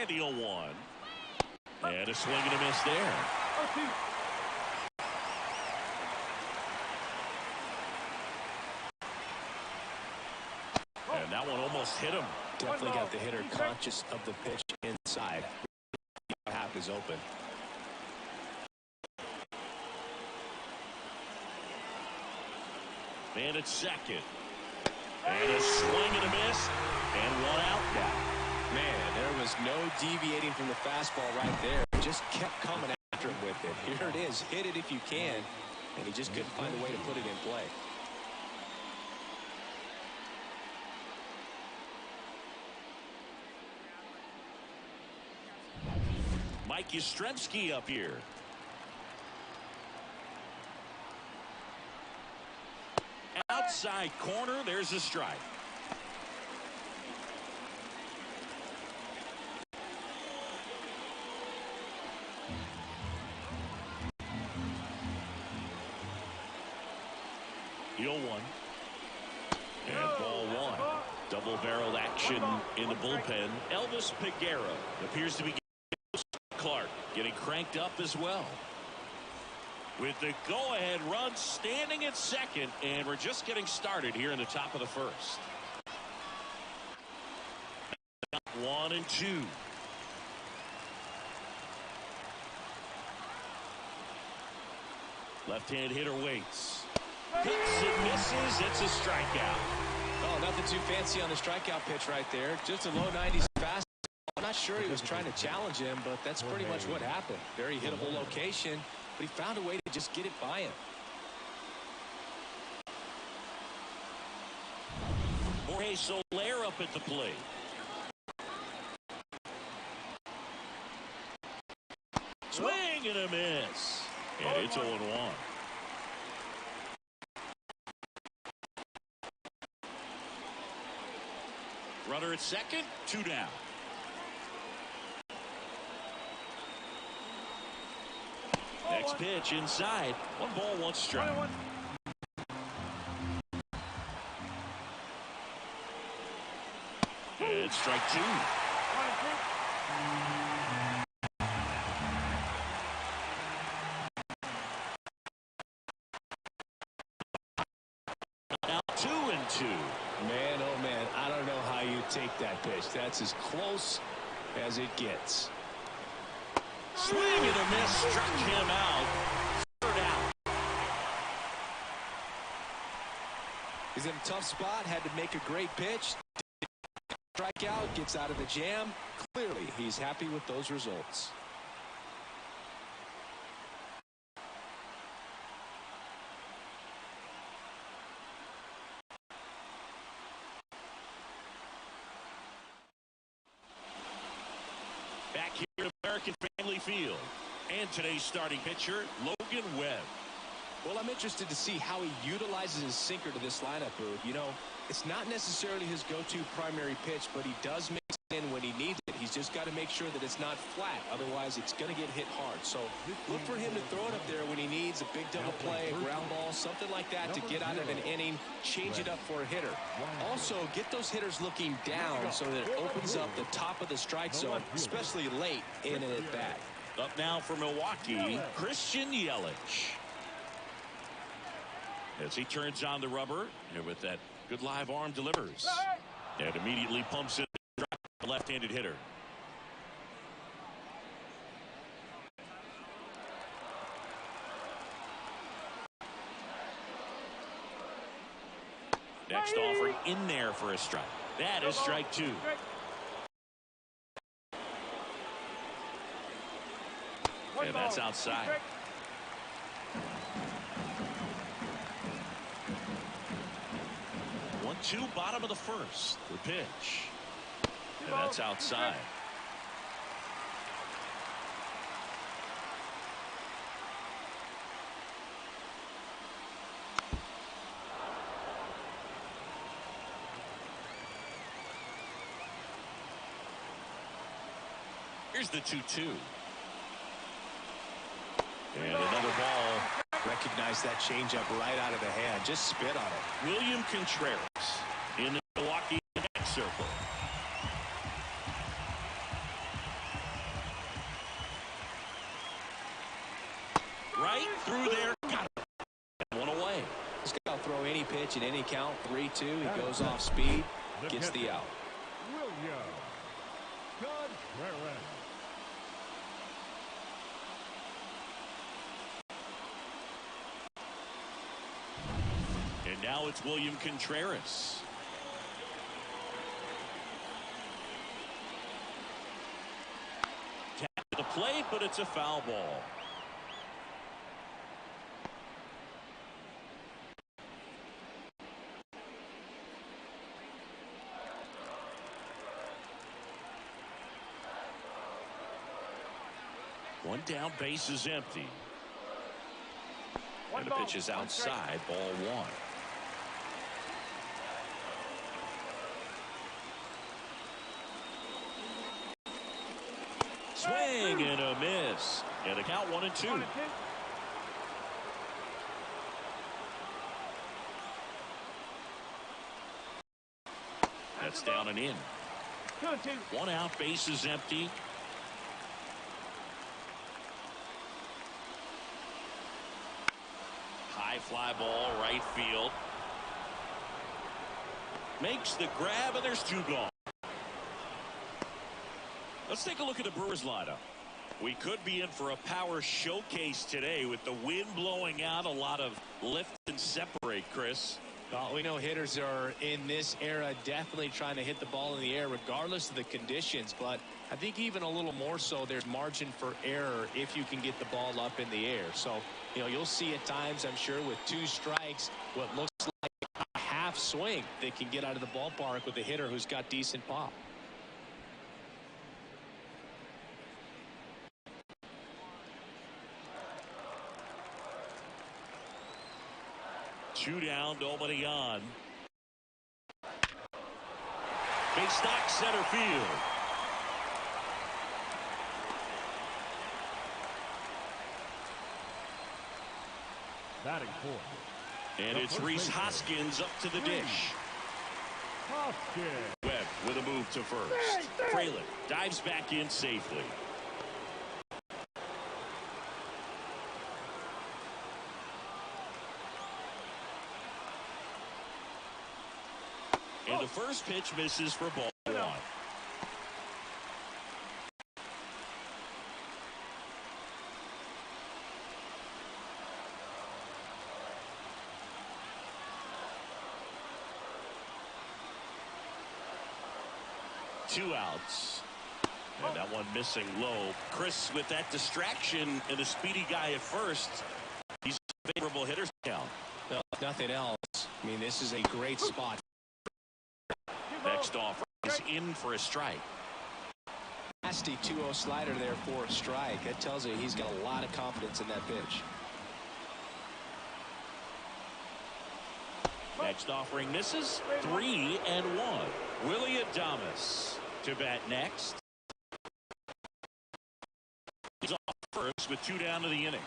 And the 0-1. And a swing and a miss there. And that one almost hit him. Definitely got the hitter conscious of the pitch inside. Half is open. Man at second. And a swing and a miss. And one out now. Man, there was no deviating from the fastball right there. Just kept coming after him with it. Here it is. Hit it if you can. And he just couldn't find a way to put it in play. Mike Yastrzemski up here. Outside corner. There's a strike. The 0-1. And ball one. Double-barreled action in the bullpen. Elvis Peguero appears to be Clark getting cranked up as well. With the go-ahead run standing at second, and we're just getting started here in the top of the first. 1 and 2. Left-hand hitter waits. Cuts and misses. It's a strikeout. Oh, nothing too fancy on the strikeout pitch right there. Just a low 90s fastball. I'm not sure he was trying to challenge him, but that's pretty much what happened. Very hittable location, but he found a way to just get it by him. Jorge Soler up at the plate. Swing and a miss. And it's 0-1. at second. 2 down. Next pitch inside. 1 ball, 1 strike. And strike 2. Now 2-2. Man, oh man, I don't know how you take that pitch. That's as close as it gets. Swing and a miss, struck him out. 3rd out. He's in a tough spot, had to make a great pitch. Strikeout, gets out of the jam. Clearly, he's happy with those results. Back here at American Family Field. And today's starting pitcher, Logan Webb. Well, I'm interested to see how he utilizes his sinker to this lineup, Boo. You know, it's not necessarily his go-to primary pitch, but he does mix it in when he needs it. He's just got to make sure that it's not flat. Otherwise, it's going to get hit hard. So look for him to throw it up there when he needs a big double play, a ground ball, something like that to get out of an inning, change it up for a hitter. Also, get those hitters looking down so that it opens up the top of the strike zone, especially late in an at-bat. Up now for Milwaukee, Christian Yelich. As he turns on the rubber, and with that good live arm delivers. And immediately pumps in the left-handed hitter. Next offering in there for a strike. That is strike 2. And that's outside. 1-2, bottom of the 1st. The pitch. And that's outside. Here's the 2-2. And another ball. Recognize that changeup right out of the hand. Just spit on it. William Contreras in the Milwaukee next circle. Right through there. Got it. 1 away. This guy will throw any pitch at any count. 3-2. He goes off speed. Gets the out. William Contreras. And now it's William Contreras. Tap to the plate, but it's a foul ball. One down, base is empty. And the pitch is outside, ball 1. Swing and a miss. And a count 1-2. That's down and in. 1 out, base is empty. High fly ball, right field. Makes the grab, and there's 2 gone. Let's take a look at the Brewers lineup. We could be in for a power showcase today with the wind blowing out, a lot of lift and separate, Chris. Well, we know hitters are in this era definitely trying to hit the ball in the air regardless of the conditions, but I think even a little more so there's margin for error if you can get the ball up in the air. So, you know, you'll see at times, I'm sure, with 2 strikes, what looks like a half swing that can get out of the ballpark with a hitter who's got decent pop. Two down, nobody on. They stock center field. Batting fourth. And it's Rhys Hoskins up to the dish. Hoskins. Webb with a move to first. Fralin dives back in safely. And the first pitch misses for ball one. Two outs. And that one missing low. Chris with that distraction and a speedy guy at first. He's a favorable hitter's count. Well, nothing else. I mean, this is a great spot. Next offer is in for a strike. Nasty 2-0 slider there for a strike. That tells you he's got a lot of confidence in that pitch. Next offering misses. 3-1. Willie Adames to bat next. He's off first with 2 down to the inning.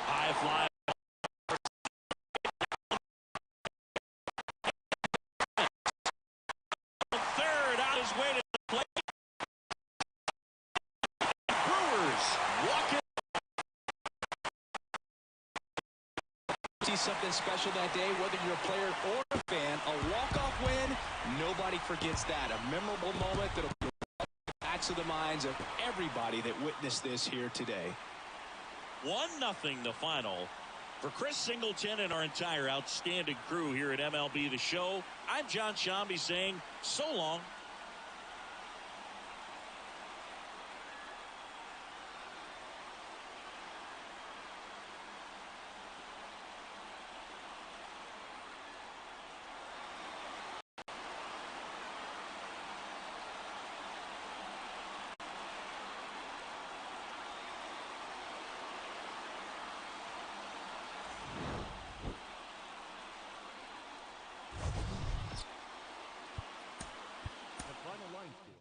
High fly. Third on his way to the plate. Brewers walking. See something special that day, whether you're a player or a fan. A walk-off win, nobody forgets that. A memorable moment that'll be back to the minds of everybody that witnessed this here today. 1-0 the final. For Chris Singleton and our entire outstanding crew here at MLB The Show, I'm John Shambi saying so long. Final line score.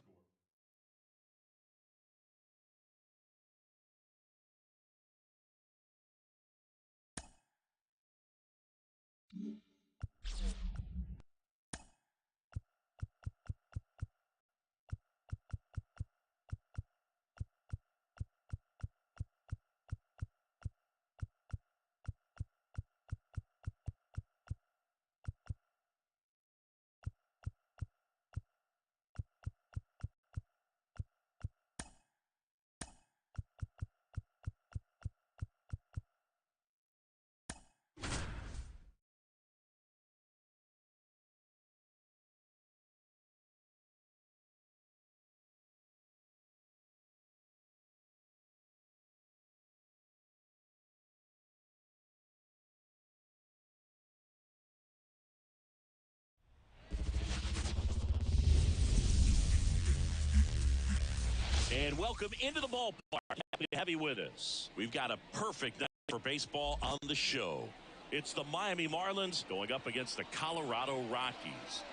And welcome into the ballpark. Happy to have you with us. We've got a perfect night for baseball on the show. It's the Miami Marlins going up against the Colorado Rockies.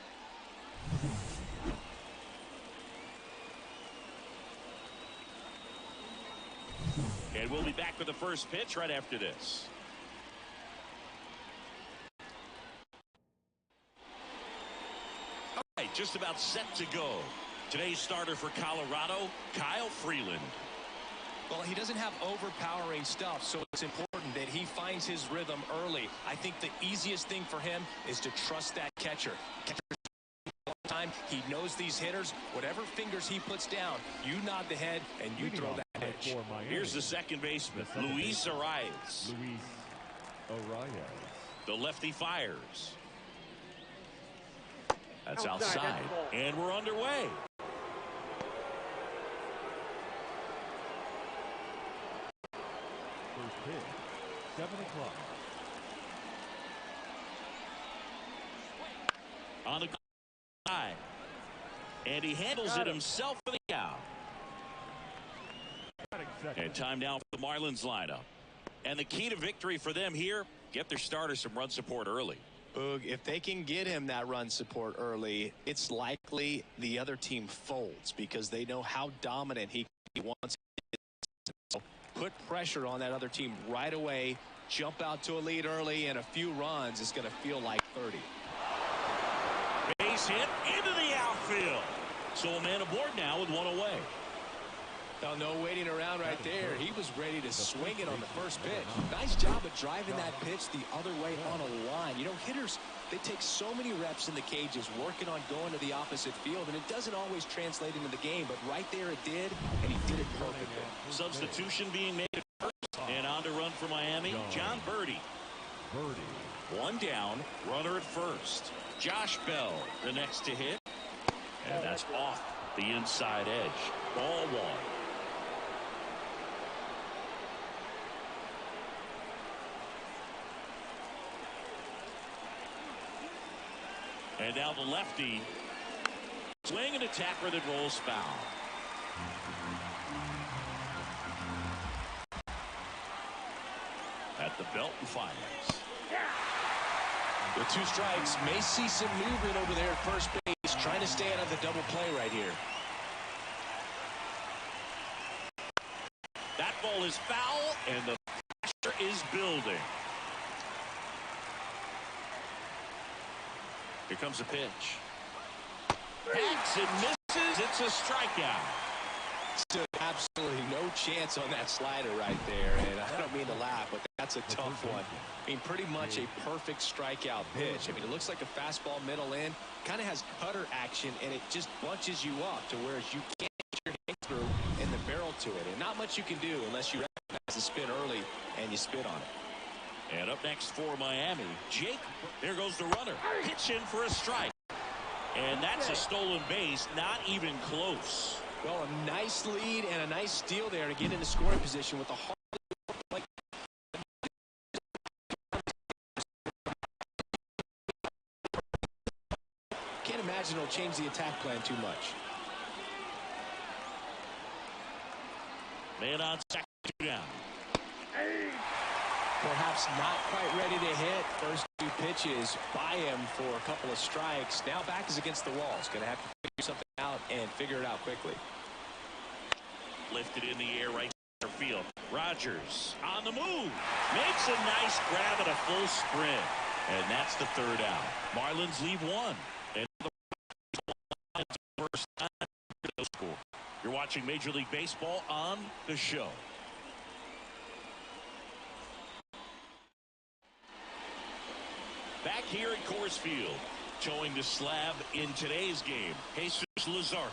And we'll be back with the first pitch right after this. All right, just about set to go. Today's starter for Colorado, Kyle Freeland. Well, he doesn't have overpowering stuff, so it's important that he finds his rhythm early. I think the easiest thing for him is to trust that catcher. Time he knows these hitters, whatever fingers he puts down, you nod the head and you throw that pitch. Here's the second baseman, Luis Arias. Luis Arias. The lefty fires. That's outside, and we're underway. First pitch, 7 o'clock. On the side. And he handles it himself for the out. And time now for the Marlins lineup. And the key to victory for them here, get their starter some run support early. Boog, if they can get him that run support early, it's likely the other team folds because they know how dominant he wants to put pressure on that other team right away, jump out to a lead early, and a few runs is going to feel like 30. Base hit into the outfield. So a man aboard now with one away. Oh, no waiting around right there. He was ready to swing it on the first pitch. Nice job of driving that pitch the other way on a line. You know, hitters, they take so many reps in the cages working on going to the opposite field, and it doesn't always translate into the game, but right there it did, and he did it perfectly. Substitution being made at first, and on to run for Miami, John Birdie. One down, runner at first. Josh Bell, the next to hit, and that's off the inside edge. Ball one. And now the lefty. Swing and a tapper that rolls foul. At the belt and fires. With 2 strikes, may see some movement over there at first base, trying to stay out of the double play right here. That ball is foul, and the pressure is building. Here comes a pitch. Hacks and misses. It's a strikeout. Stood absolutely no chance on that slider right there, and I don't mean to laugh, but that's a tough one. I mean, pretty much a perfect strikeout pitch. I mean, it looks like a fastball middle in, kind of has cutter action, and it just bunches you up to where you can't get your hand through and the barrel to it, and not much you can do unless you recognize the spin early and you spit on it. And up next for Miami, Jake. There goes the runner. Pitch in for a strike. And that's a stolen base, not even close. Well, a nice lead and a nice steal there to get into scoring position with a hard play. Can't imagine it'll change the attack plan too much. Man on second, 2 down. Perhaps not quite ready to hit. First 2 pitches by him for a couple of strikes. Now back is against the wall. He's going to have to figure something out and figure it out quickly. Lifted in the air right center field. Rogers on the move. Makes a nice grab at a full sprint. And that's the 3rd out. Marlins leave 1. And the first time score. You're watching Major League Baseball on the show. Back here at Coors Field, towing the slab in today's game, Jesus Luzardo.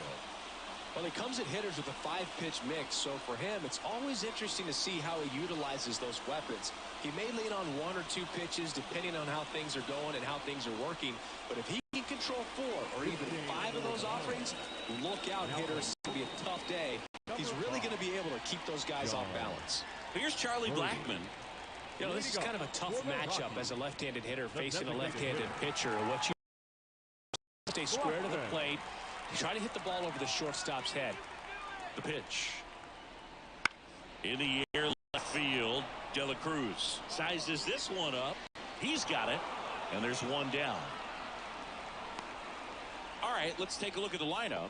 Well, he comes at hitters with a 5-pitch mix, so for him, it's always interesting to see how he utilizes those weapons. He may lean on 1 or 2 pitches depending on how things are going and how things are working, but if he can control 4 or even 5 of those offerings, look out, hitters. It's going to be a tough day. He's really going to be able to keep those guys off balance. Here's Charlie Blackmon. You know, this is kind of a tough matchup as a left-handed hitter facing a left-handed pitcher. What you stay square to the plate, try to hit the ball over the shortstop's head. The pitch. In the air, left field, De La Cruz sizes this one up. He's got it, and there's 1 down. All right, let's take a look at the lineup.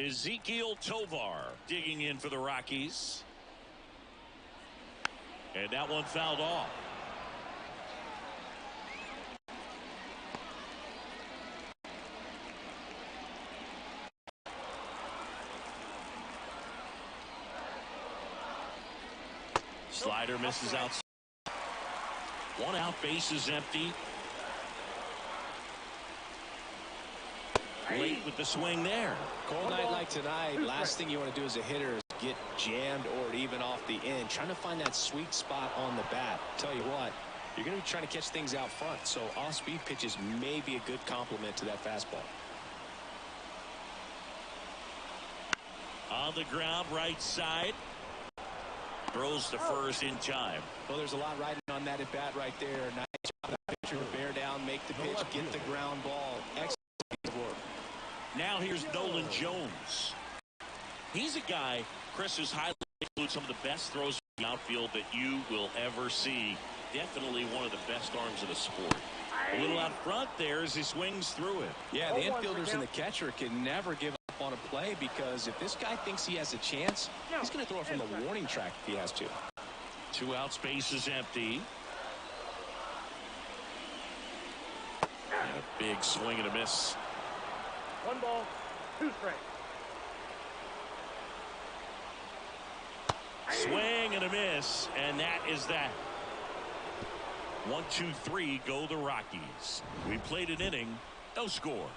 Ezekiel Tovar digging in for the Rockies. And that one fouled off. Slider misses out. 1 out, base is empty. Late with the swing there. Cold night like tonight, last thing you want to do as a hitter is get jammed or even off the end. Trying to find that sweet spot on the bat. Tell you what, you're going to be trying to catch things out front, so off-speed pitches may be a good complement to that fastball. On the ground, right side. Throws to first in time. Well, there's a lot riding on that at bat right there. Nice job of the pitcher to bear down, make take the pitch, get the ground ball. Excellent work. Now here's Nolan Jones. He's a guy, Chris, who's highly includes some of the best throws in the outfield that you will ever see. Definitely one of the best arms of the sport. A little out front there as he swings through it. Yeah, the infielders and the catcher can never give up on a play, because if this guy thinks he has a chance, he's going to throw it from the warning track if he has to. 2 out, space is empty. And a big swing and a miss. 1 ball, 2 strikes. Swing and a miss, and that is that. 1, 2, 3 go the Rockies. We played an inning, no score.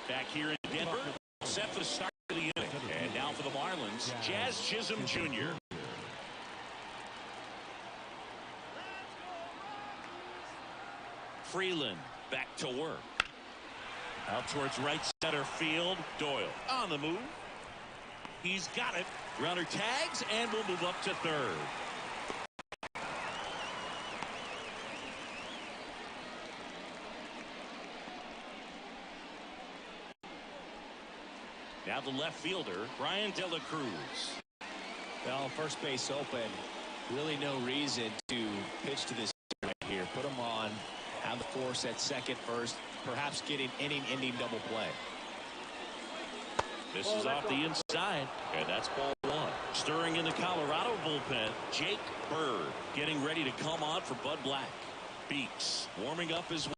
Back here in Denver, set for the start of the inning. And now for the Marlins, Jazz Chisholm Jr. Freeland back to work. Out towards right center field. Doyle on the move. He's got it. Runner tags and will move up to third. Now the left fielder, Brian De La Cruz. Well, first base open. Really no reason to pitch to this right here. Put him on. Have the force at second first. Perhaps getting inning-ending double play. This is off the inside, and that's ball 1. Stirring in the Colorado bullpen, Jake Bird getting ready to come on for Bud Black. Beeks warming up as well.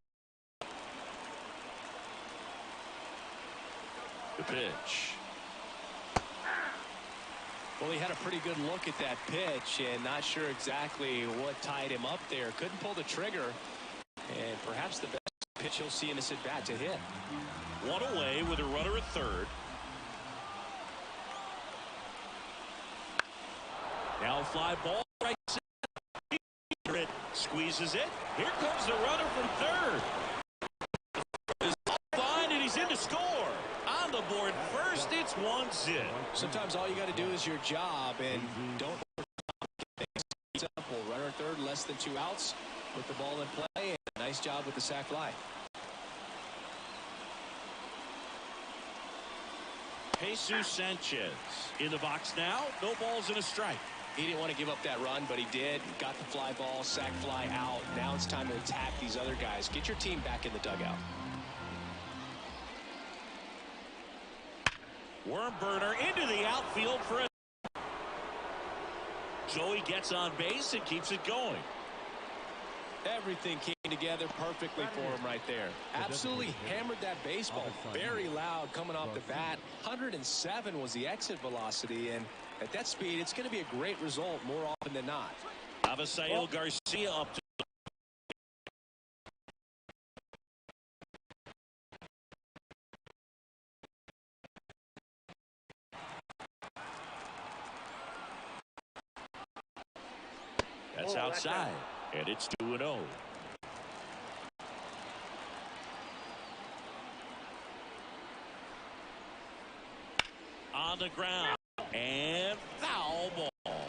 The pitch. Well, he had a pretty good look at that pitch and not sure exactly what tied him up there. Couldn't pull the trigger, and perhaps the best pitch he'll see in this at bat to hit. 1 away with a runner at third. Now a fly ball right center. It squeezes it. Here comes the runner from third. Is fine, and he's in to score. On the board first, it's 1-0. Sometimes all you got to do is your job, and don't simple. Runner at third, less than 2 outs. Put the ball in play, and nice job with the sac fly. Jesus Sanchez in the box now. No balls and a strike. He didn't want to give up that run, but he did. Got the fly ball, sac fly out. Now it's time to attack these other guys. Get your team back in the dugout. Worm burner into the outfield for a. Joey gets on base and keeps it going. Everything came together perfectly for him right there. Absolutely hammered that baseball. Very loud coming off the bat. 107 was the exit velocity, and at that speed, it's going to be a great result more often than not. Avisail Garcia up to. That's outside, and it's 2-0. On the ground, and foul ball.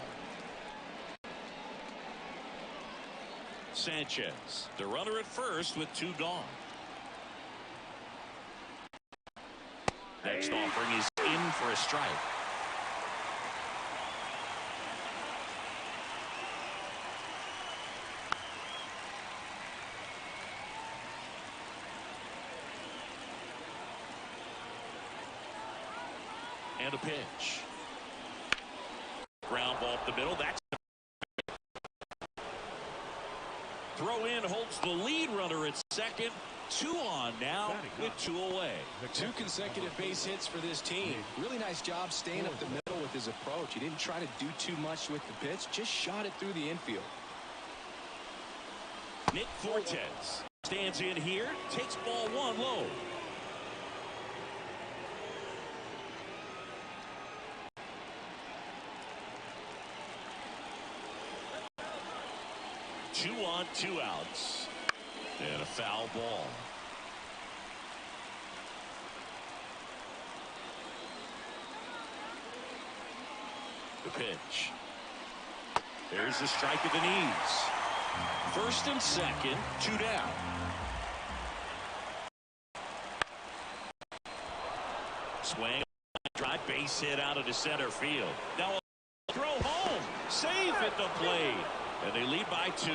Sanchez, the runner at first with 2 gone. Next offering is in for a strike. And a pitch. Ground ball up the middle. That's throw in holds the lead runner at second. 2 on now with 2 away. 2 consecutive base hits for this team. Really nice job staying up the middle with his approach. He didn't try to do too much with the pitch. Just shot it through the infield. Nick Fortes stands in here. Takes ball 1 low. Two on, 2 outs. And a foul ball. The pitch. There's the strike at the knees. First and second, 2 down. Swing, drive, base hit out of the center field. Now a throw home, safe at the plate, and they lead by 2.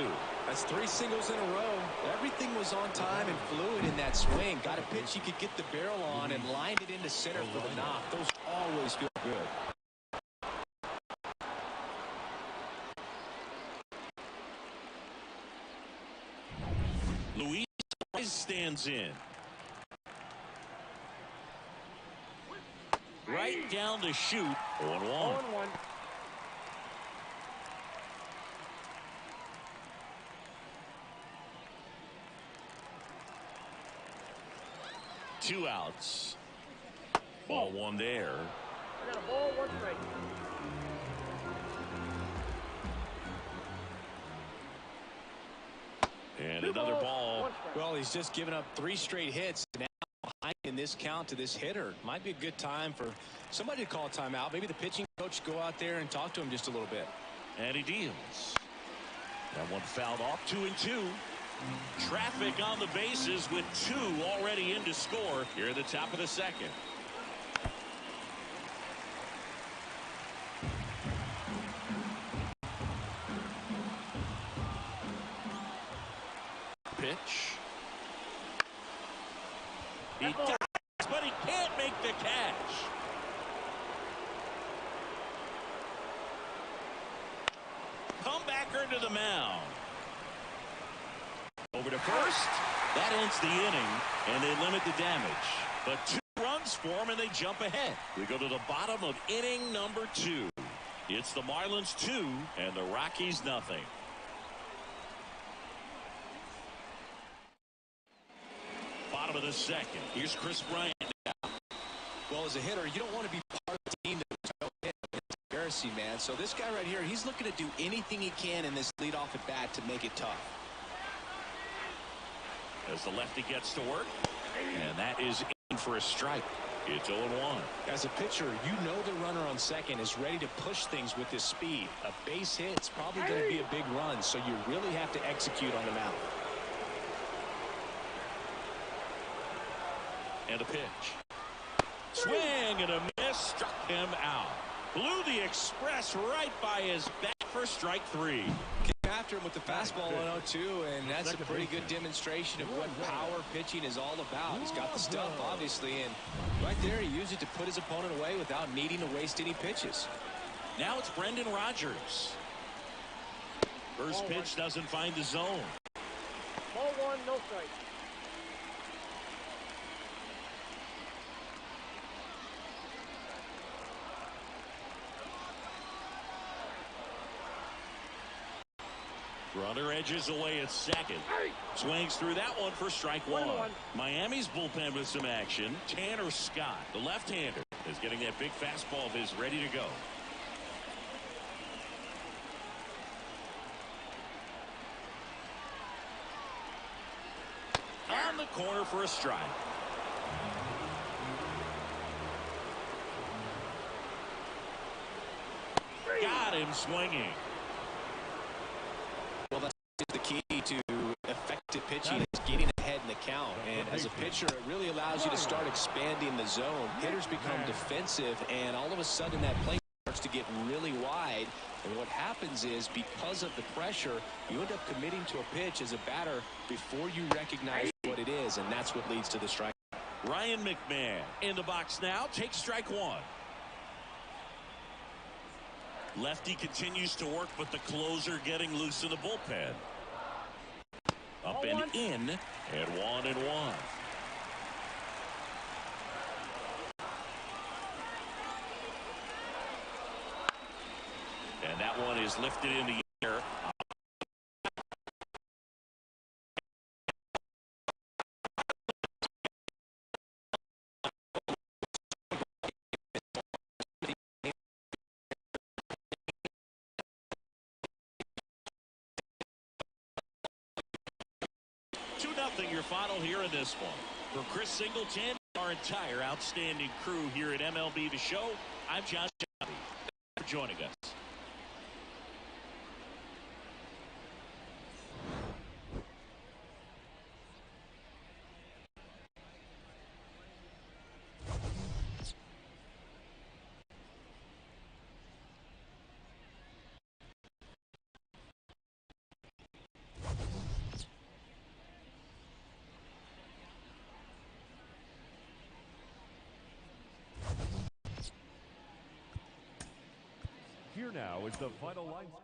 That's 3 singles in a row. Everything was on time and fluid in that swing. Got a pitch he could get the barrel on and lined it into center for the knock. Those always feel good. Luis stands in. Right down the chute. 0-1. 0-1. 2 outs. Ball 1 there. I got a ball, 1 strike. And 2 another balls, ball. 1 strike. Well, he's just given up 3 straight hits. Now behind in this count to this hitter. Might be a good time for somebody to call a timeout. Maybe the pitching coach go out there and talk to him just a little bit. And he deals. That one fouled off. 2-2. Traffic on the bases with 2 already in to score here at the top of the second. Pitch. He dives, but he can't make the catch. Comebacker to the mound. Over to first. That ends the inning, and they limit the damage. But 2 runs for them, and they jump ahead. We go to the bottom of inning number 2. It's the Marlins 2 and the Rockies nothing. Bottom of the second. Here's Chris Bryant. Well, as a hitter, you don't want to be part of the team that's hit. It's embarrassing, man. So this guy right here, he's looking to do anything he can in this leadoff at bat to make it tough. As the lefty gets to work, and that is in for a strike. It's 0-1. As a pitcher, you know the runner on second is ready to push things with his speed. A base hit's probably going to be a big run, so you really have to execute on the mound. And a pitch. Swing and a miss, struck him out. Blew the express right by his bat for strike 3. After him with the fastball on 0-2, and that's a pretty good demonstration of what power pitching is all about. He's got the stuff, obviously, and right there he used it to put his opponent away without needing to waste any pitches. Now it's Brendan Rodgers. First pitch doesn't find the zone. Ball 1, no strike. Runner edges away at second. Swings through that one for strike 1. Miami's bullpen with some action. Tanner Scott, the left-hander, is getting that big fastball of his ready to go. On the corner for a strike. Got him swinging. Well, that's the key to effective pitching is getting ahead in the count. And as a pitcher, it really allows you to start expanding the zone. Hitters become defensive, and all of a sudden that plate starts to get really wide. And what happens is, because of the pressure, you end up committing to a pitch as a batter before you recognize what it is, and that's what leads to the strike. Ryan McMahon in the box now. Takes strike 1. Lefty continues to work, but the closer getting loose in the bullpen. Up and in, and 1-1. And that one is lifted in the air. Your final here in this one. For Chris Singleton, our entire outstanding crew here at MLB The Show, I'm John Shelby. Thanks for joining us. now is the final line score.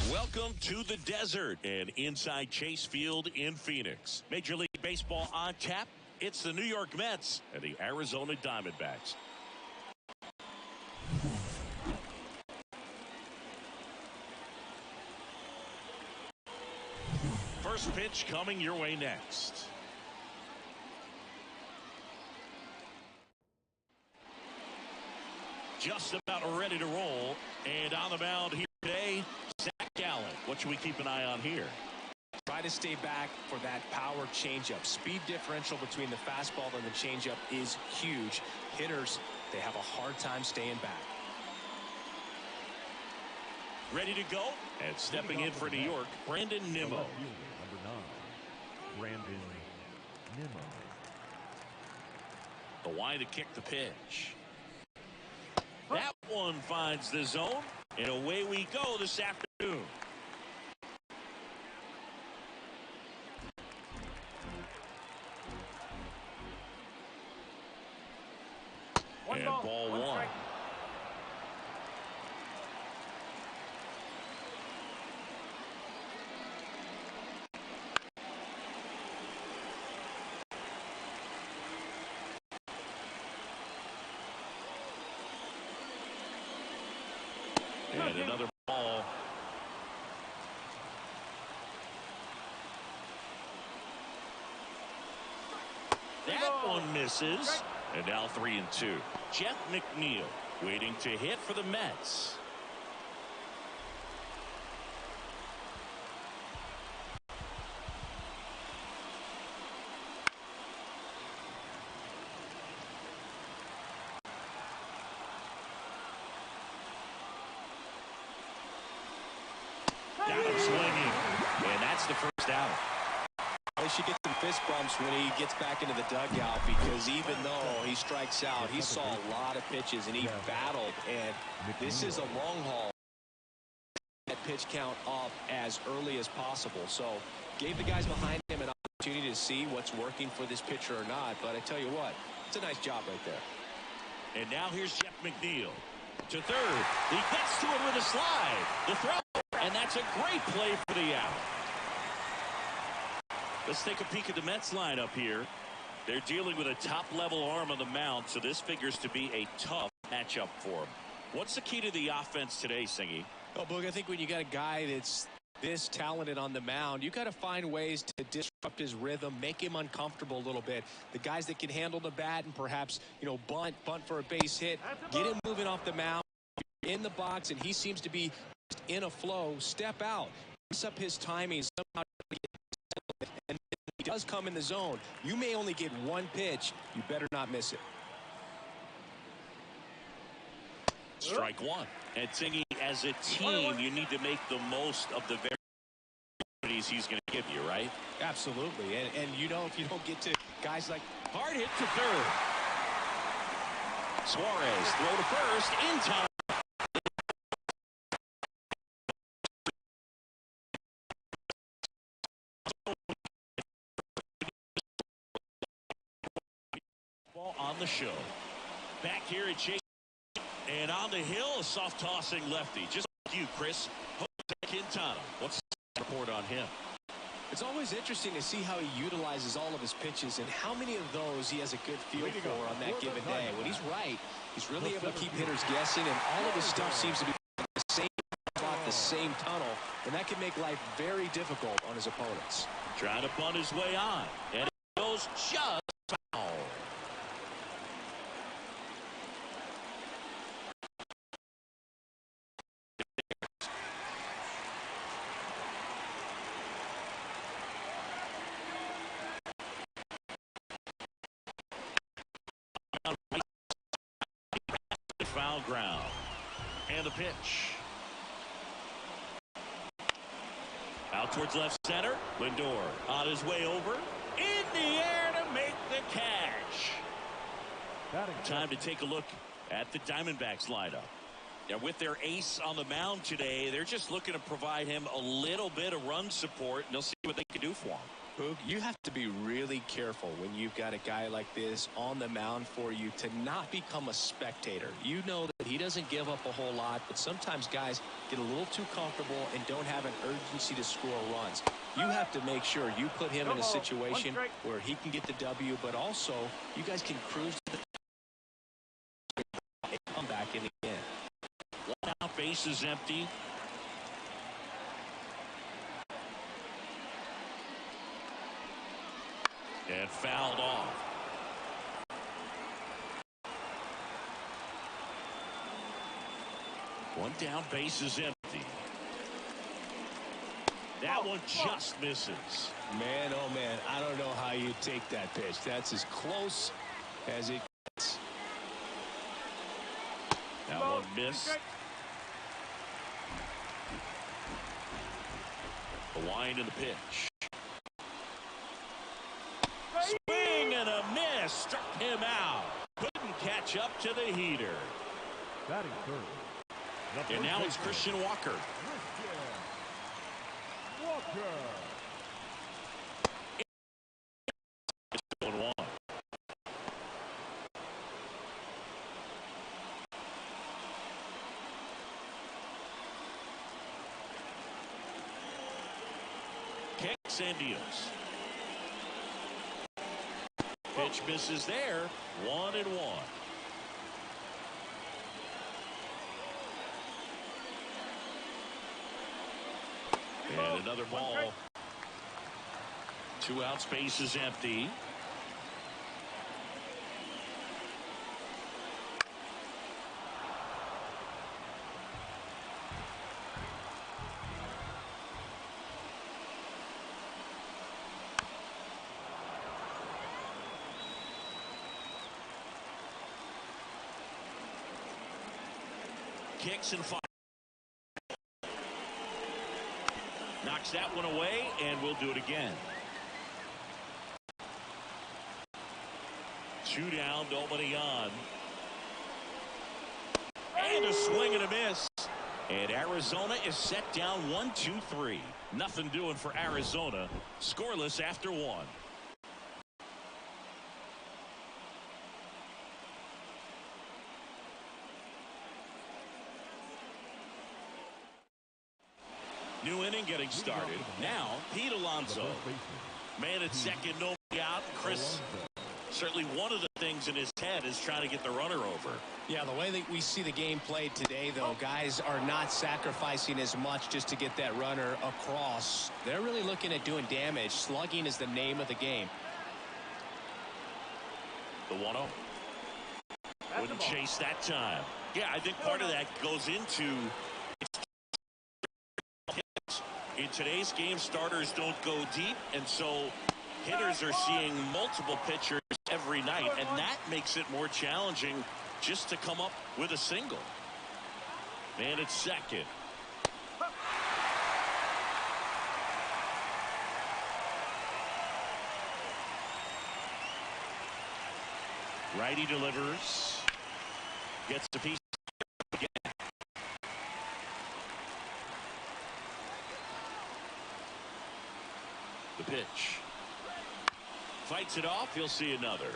Welcome to the desert and inside Chase Field in Phoenix. Major League Baseball on tap. It's the New York Mets and the Arizona Diamondbacks. First pitch coming your way next. Just about ready to roll. And on the mound here today, Zach Gallen. What should we keep an eye on here? Try to stay back for that power changeup. Speed differential between the fastball and the changeup is huge. Hitters, they have a hard time staying back. Ready to go. And stepping in for New York, Brandon Nimmo. Number 9, Brandon Nimmo. The Kwai to kick the pitch. That one finds the zone, and away we go this afternoon. And ball one. And another ball. That one misses. And now 3-2. Jeff McNeil waiting to hit for the Mets. Got him swinging. And that's the first out. They should get some fist bumps when he gets back into the dugout, because even though he strikes out, he saw a lot of pitches and he battled. And this is a long haul. That pitch count up as early as possible. So gave the guys behind him an opportunity to see what's working for this pitcher or not. But I tell you what, it's a nice job right there. And now here's Jeff McNeil to third. He gets to it with a slide. The throw. And that's a great play for the out. Let's take a peek at the Mets lineup here. They're dealing with a top-level arm on the mound, so this figures to be a tough matchup for them. What's the key to the offense today, Singy? Well, Boog, I think when you got a guy that's this talented on the mound, you got to find ways to disrupt his rhythm, make him uncomfortable a little bit. The guys that can handle the bat and perhaps, bunt for a base hit, get him moving off the mound, in the box, and he seems to be in a flow. Step out, mess up his timing somehow. And he does come in the zone. You may only get one pitch. You better not miss it. Strike one. And Singy, as a team, you need to make the most of the opportunities he's going to give you, right? Absolutely. And if you don't get to guys like hard hit to third. Suarez throw to first in time. On the show. Back here at Chase. And on the hill, a soft tossing lefty. Just like you, Chris. Jose Quintana. What's the report on him? It's always interesting to see how he utilizes all of his pitches and how many of those he has a good feel for on that given day. When he's right, he's really able to keep hitters guessing, and all of his stuff seems to be the same spot the same tunnel, and that can make life very difficult on his opponents. Trying to bunt his way on, and it goes just foul. Foul ground. And the pitch. Out towards left center. Lindor on his way over. In the air to make the catch. Time to take a look at the Diamondbacks lineup. Now, with their ace on the mound today, they're just looking to provide him a little bit of run support, and they'll see what they can do for him. Boog, you have to be really careful when you've got a guy like this on the mound for you to not become a spectator. You know that he doesn't give up a whole lot, but sometimes guys get a little too comfortable and don't have an urgency to score runs. You have to make sure you put him in a situation where he can get the W, but also you guys can cruise to the come back in the end. One out, base is empty. And fouled off. One down, base is empty. That one just misses. Man, oh man, I don't know how you take that pitch. That's as close as it gets. That one missed. The wind of the pitch. Swing and a miss. Struck him out. Couldn't catch up to the heater. Batting third. And now it's Christian Walker. It's 1-1. Kicks and deals. Pitch misses there. 1-1. And another ball. 2 out, space is empty. Kicks and fires. Knocks that one away, and we'll do it again. 2 down, nobody on. And a swing and a miss. And Arizona is set down 1-2-3. Nothing doing for Arizona. Scoreless after 1. New inning getting started. Now, Pete Alonso. Man at second, nobody out. Chris, certainly one of the things in his head is trying to get the runner over. Yeah, the way that we see the game played today, though, guys are not sacrificing as much just to get that runner across. They're really looking at doing damage. Slugging is the name of the game. The 1-0. Wouldn't chase that time. Yeah, I think part of that goes into... In today's game, starters don't go deep, and so hitters are seeing multiple pitchers every night, and that makes it more challenging just to come up with a single. Man at second. Righty delivers. Gets the piece. The pitch. Fights it off. He'll see another.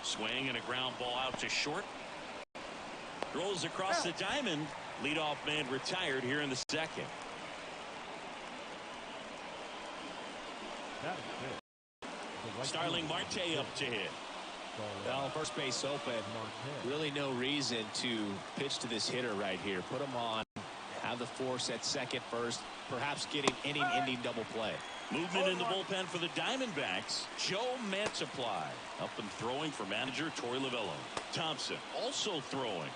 Swing and a ground ball out to short. Rolls across the diamond. Leadoff man retired here in the second. Starling Marte up to hit. Well, first base open. Really no reason to pitch to this hitter right here. Put him on. Have the force at second, first. Perhaps getting inning-ending double play. Movement in the bullpen for the Diamondbacks. Joe Mantiply up and throwing for manager Torey Lovullo. Thompson also throwing.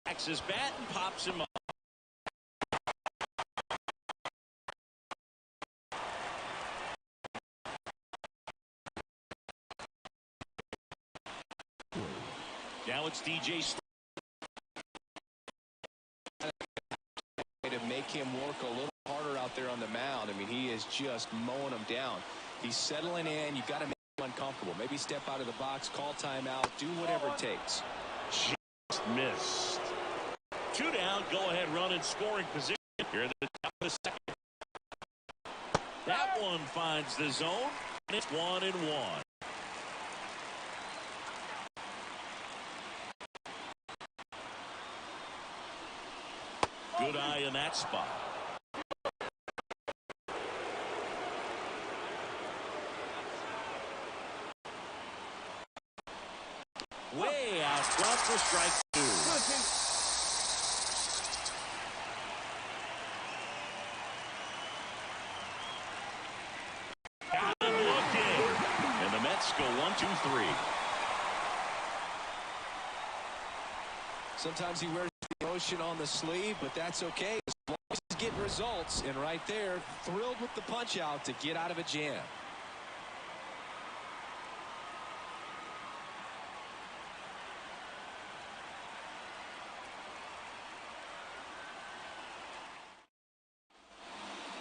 Backs his bat and pops him up. Now it's DJ to make him work a little harder out there on the mound. I mean, he is just mowing them down. He's settling in. You've got to make him uncomfortable. Maybe step out of the box, call timeout, do whatever it takes. Just missed. 2 down, go ahead run in scoring position here at the top of the second. That one finds the zone, and it's 1-1. Good eye in that spot. Way out front for strike 2. Got him looking. And the Mets go 1-2-3. Sometimes he wears the emotion on the sleeve, but that's okay as long as he's getting results. And right there, thrilled with the punch out to get out of a jam.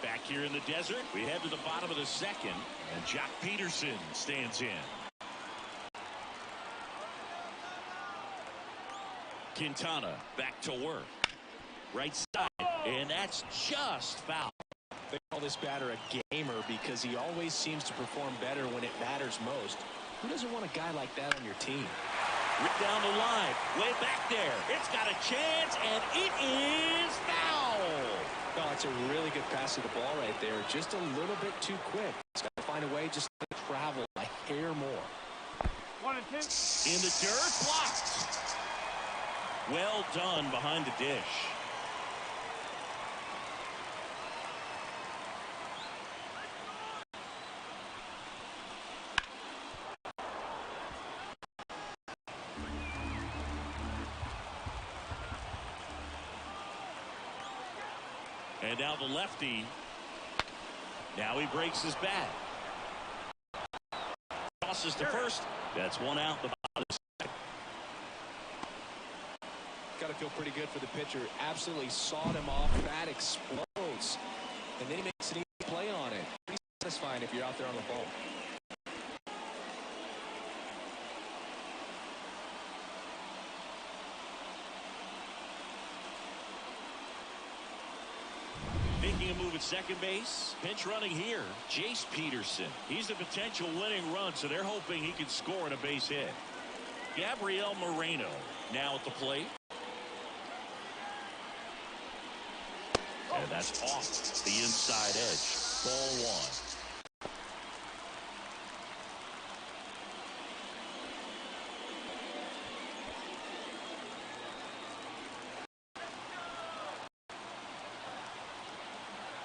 Back here in the desert, we head to the bottom of the second, and Jock Peterson stands in. Quintana back to work. Right side, and that's just foul. They call this batter a gamer because he always seems to perform better when it matters most. Who doesn't want a guy like that on your team? Ripped down the line, way back there. It's got a chance, and it is foul. Oh, it's a really good pass to the ball right there. Just a little bit too quick. He's got to find a way just to travel a hair more. 1-2. In the dirt, blocked. Well done behind the dish. And now the lefty. Now he breaks his bat. Crosses to first. That's one out. The Got to feel pretty good for the pitcher. Absolutely sawed him off. Bat explodes. And then he makes an easy play on it. Pretty satisfying if you're out there on the ball. Making a move at second base. Pinch running here. Jace Peterson. He's the potential winning run, so they're hoping he can score in a base hit. Gabriel Moreno now at the plate. And that's off the inside edge. Ball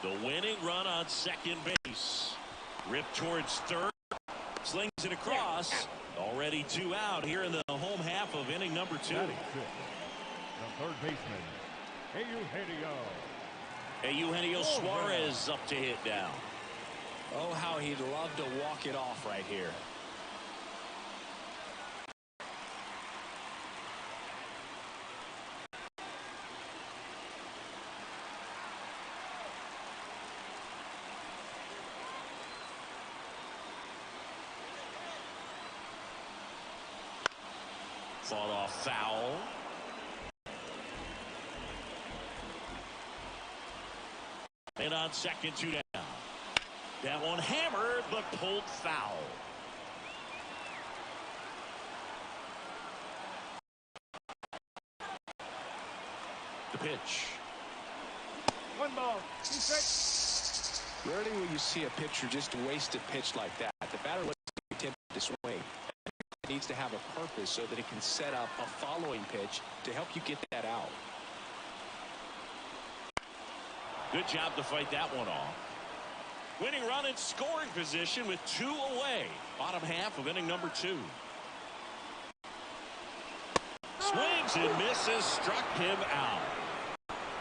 1. The winning run on second base. Ripped towards third. Slings it across. Already 2 out here in the home half of inning number 2. The third baseman, Eugenio Suarez up to hit down. Oh, how he'd love to walk it off right here. Fought off foul. And on second, 2 down. That one hammered, but pulled foul. The pitch. 1 ball. 2 strikes. Rarely will you see a pitcher just waste a pitch like that. The batter was tempted to swing. It needs to have a purpose so that it can set up a following pitch to help you get that out. Good job to fight that one off. Winning run in scoring position with 2 away. Bottom half of inning number 2. Swings and misses, struck him out.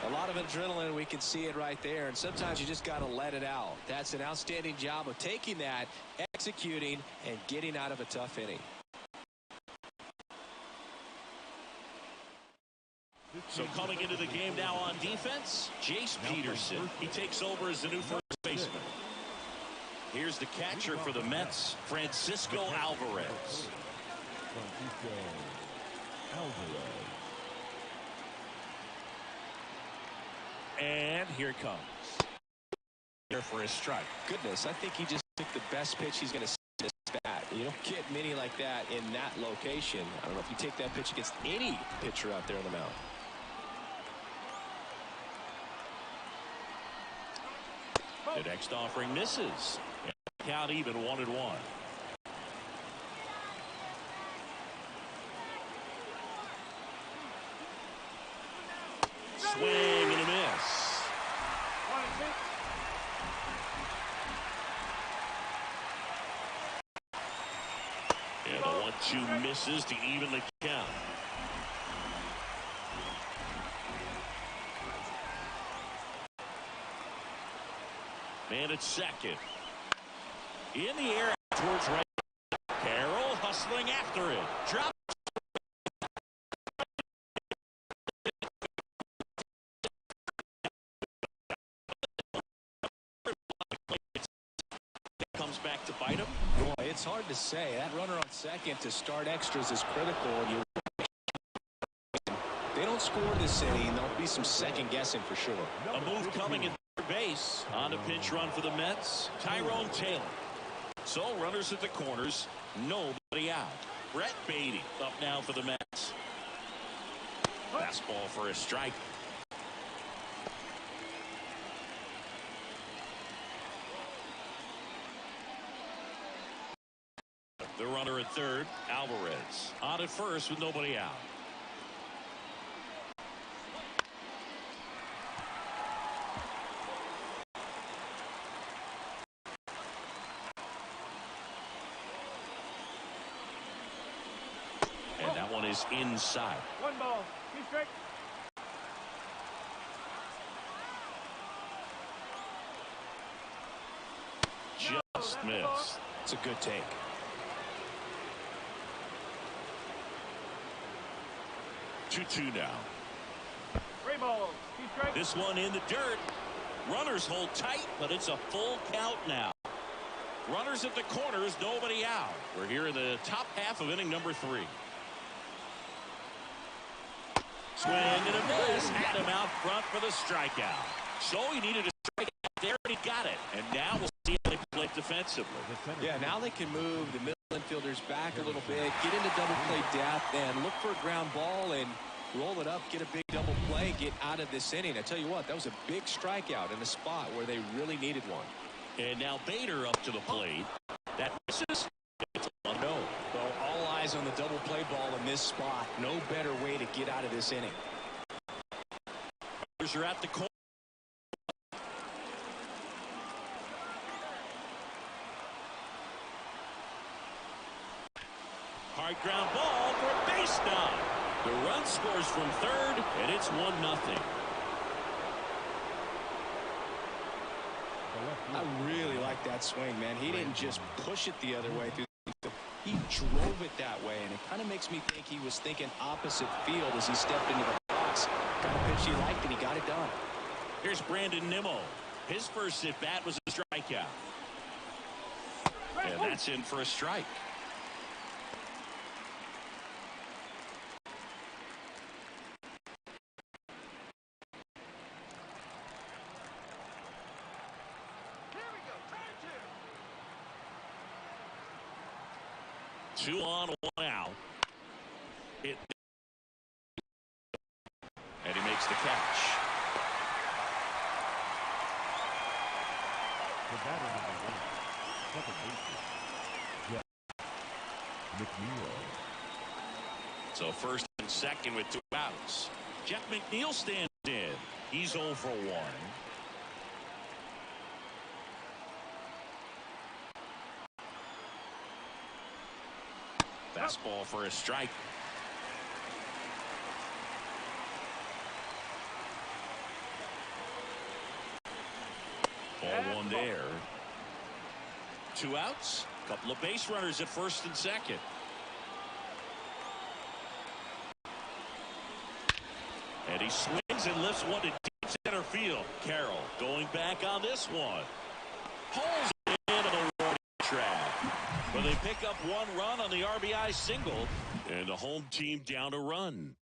A lot of adrenaline, we can see it right there, and sometimes you just got to let it out. That's an outstanding job of taking that, executing, and getting out of a tough inning. So coming into the game now on defense, Jace Peterson. He takes over as the new first baseman. Here's the catcher for the Mets, Francisco Alvarez. And here it comes. Here for his strike. Goodness, I think he just took the best pitch he's going to see in this bat. You don't get many like that in that location. I don't know if you take that pitch against any pitcher out there on the mound. The next offering misses. Count even 1-1. Swing and a miss. 1 And the 1-2 misses to even the count. Man at second. In the air towards right. Carroll hustling after it. Drop. Comes back to bite him. Boy, it's hard to say. That runner on second to start extras is critical. And they don't score this inning, there'll be some second guessing for sure. A move coming in third base. On a pinch run for the Mets, Tyrone Taylor. So runners at the corners, nobody out. Brett Beatty up now for the Mets. Fastball for a strike. The runner at third, Alvarez. On at first with nobody out. And that one is inside. 1 ball. 2 strikes. Just missed. It's a good take. Two now. 3 balls. 2 strikes. This one in the dirt. Runners hold tight, but it's a full count now. Runners at the corners, nobody out. We're here in the top half of inning number 3. Swing and a miss. Had him out front for the strikeout. So he needed a strikeout there, and he got it. And now we'll see how they play defensively. Yeah, now they can move the middle infielders back a little bit, get into double play depth, and look for a ground ball and roll it up, get a big double play, get out of this inning. I tell you what, that was a big strikeout in a spot where they really needed one. And now Bader up to the plate. That misses. It's a no. So all eyes on the double play ball in this spot. No better way to get out of this inning. You're at the corner. Hard ground ball for a base knock. The run scores from third, and it's 1-0. I really like that swing, man. He didn't just push it the other way through. He drove it that way, and it kind of makes me think he was thinking opposite field as he stepped into the box. Got a pitch he liked, and he got it done. Here's Brandon Nimmo. His first at-bat was a strikeout. And that's in for a strike. Two on, 1 out. And he makes the catch. the bases, Jeff McNeil. So first and second with 2 outs. Jeff McNeil stands in. He's 0 for 1. Fastball for a strike. Ball 1 there. 2 outs. Couple of base runners at first and second. And he swings and lifts one to deep center field. Carroll going back on this one. Pulls it into the warning track. But they pick up 1 run on the RBI single. And the home team down a run.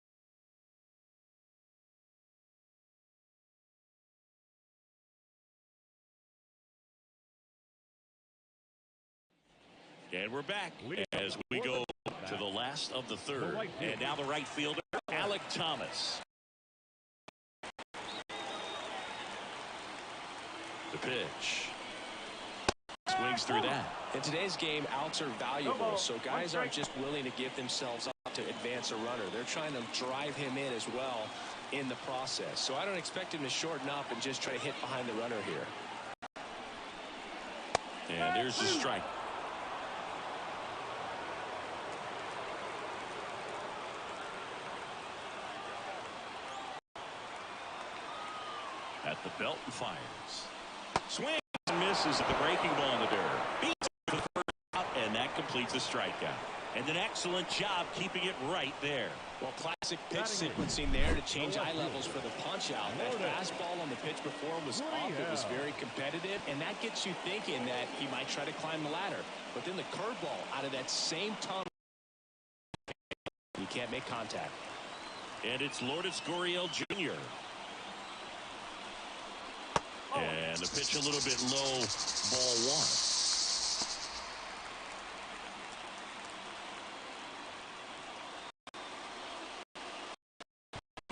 And we're back as we go to the last of the 3rd. And now the right fielder, Alec Thomas. The pitch. Swings through that. In today's game, outs are valuable, so guys aren't just willing to give themselves up to advance a runner. They're trying to drive him in as well in the process. So I don't expect him to shorten up and just try to hit behind the runner here. And there's the strike. At the belt and fires. Swings and misses at the breaking ball in the dirt. Beats the first out, and that completes a strikeout. And an excellent job keeping it right there. Well, classic pitch sequencing there to change eye levels for the punch out. That fastball on the pitch before was up. It was very competitive, and that gets you thinking that he might try to climb the ladder. But then the curveball out of that same tunnel, he can't make contact. And it's Lourdes Gurriel Jr. And the pitch a little bit low, ball 1.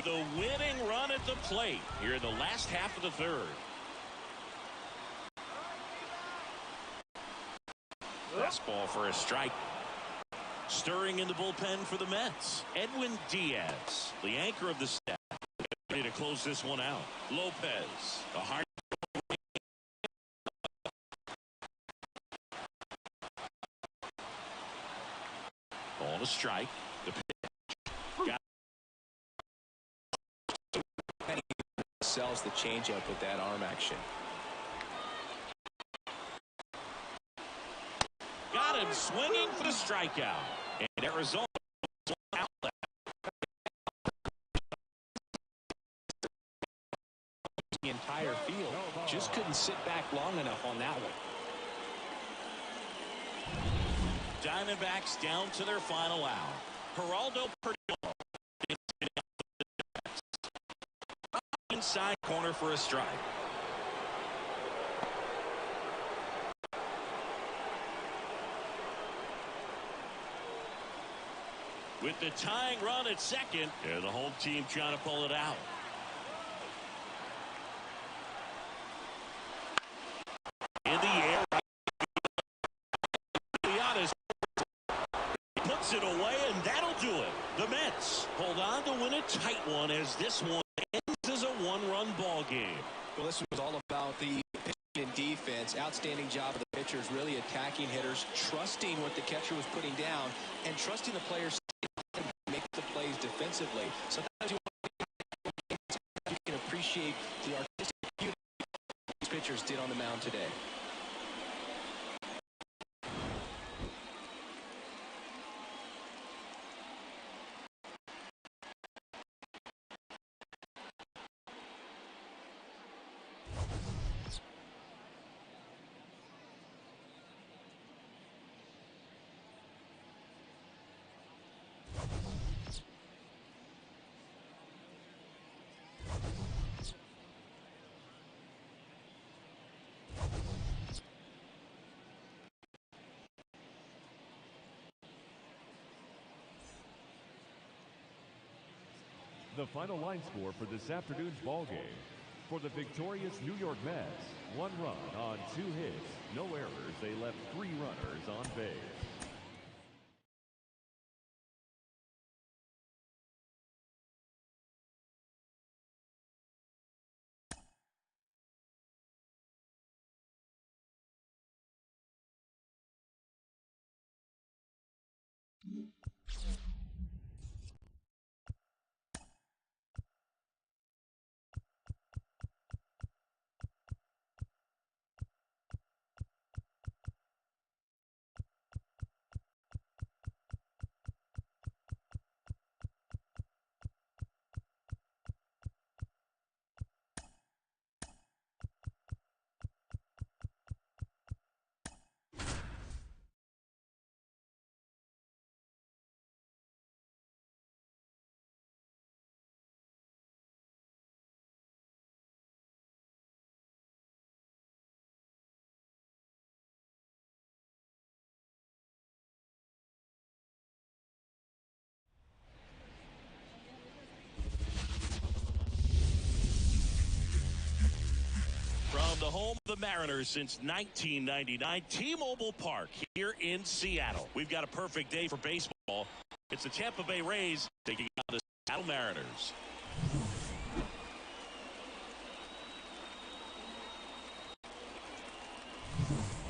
The winning run at the plate here in the last half of the 3rd. Fastball for a strike. Stirring in the bullpen for the Mets, Edwin Diaz, the anchor of the staff, ready to close this one out. Lopez, a hard. Ball to strike. The pitch. Sells the changeup with that arm action. Got him swinging for the strikeout. And Arizona outlet. The entire field just couldn't sit back long enough on that one. Diamondbacks down to their final out. Geraldo Perdomo inside corner for a strike. With the tying run at second, and the home team trying to pull it out. In the air. Giannis puts it away, and that'll do it. The Mets hold on to win a tight one as this one ends as a 1-run ball game. Well, this was all about the pitching and defense. Outstanding job of the pitchers, really attacking hitters, trusting what the catcher was putting down, and trusting the players to make the plays defensively. Sometimes you can appreciate the artistic beauty these pitchers did on the mound today. The final line score for this afternoon's ball game. For the victorious New York Mets, 1 run on 2 hits, no errors. They left 3 runners on base. From the home of the Mariners since 1999, T-Mobile Park here in Seattle. We've got a perfect day for baseball. It's the Tampa Bay Rays taking on the Seattle Mariners.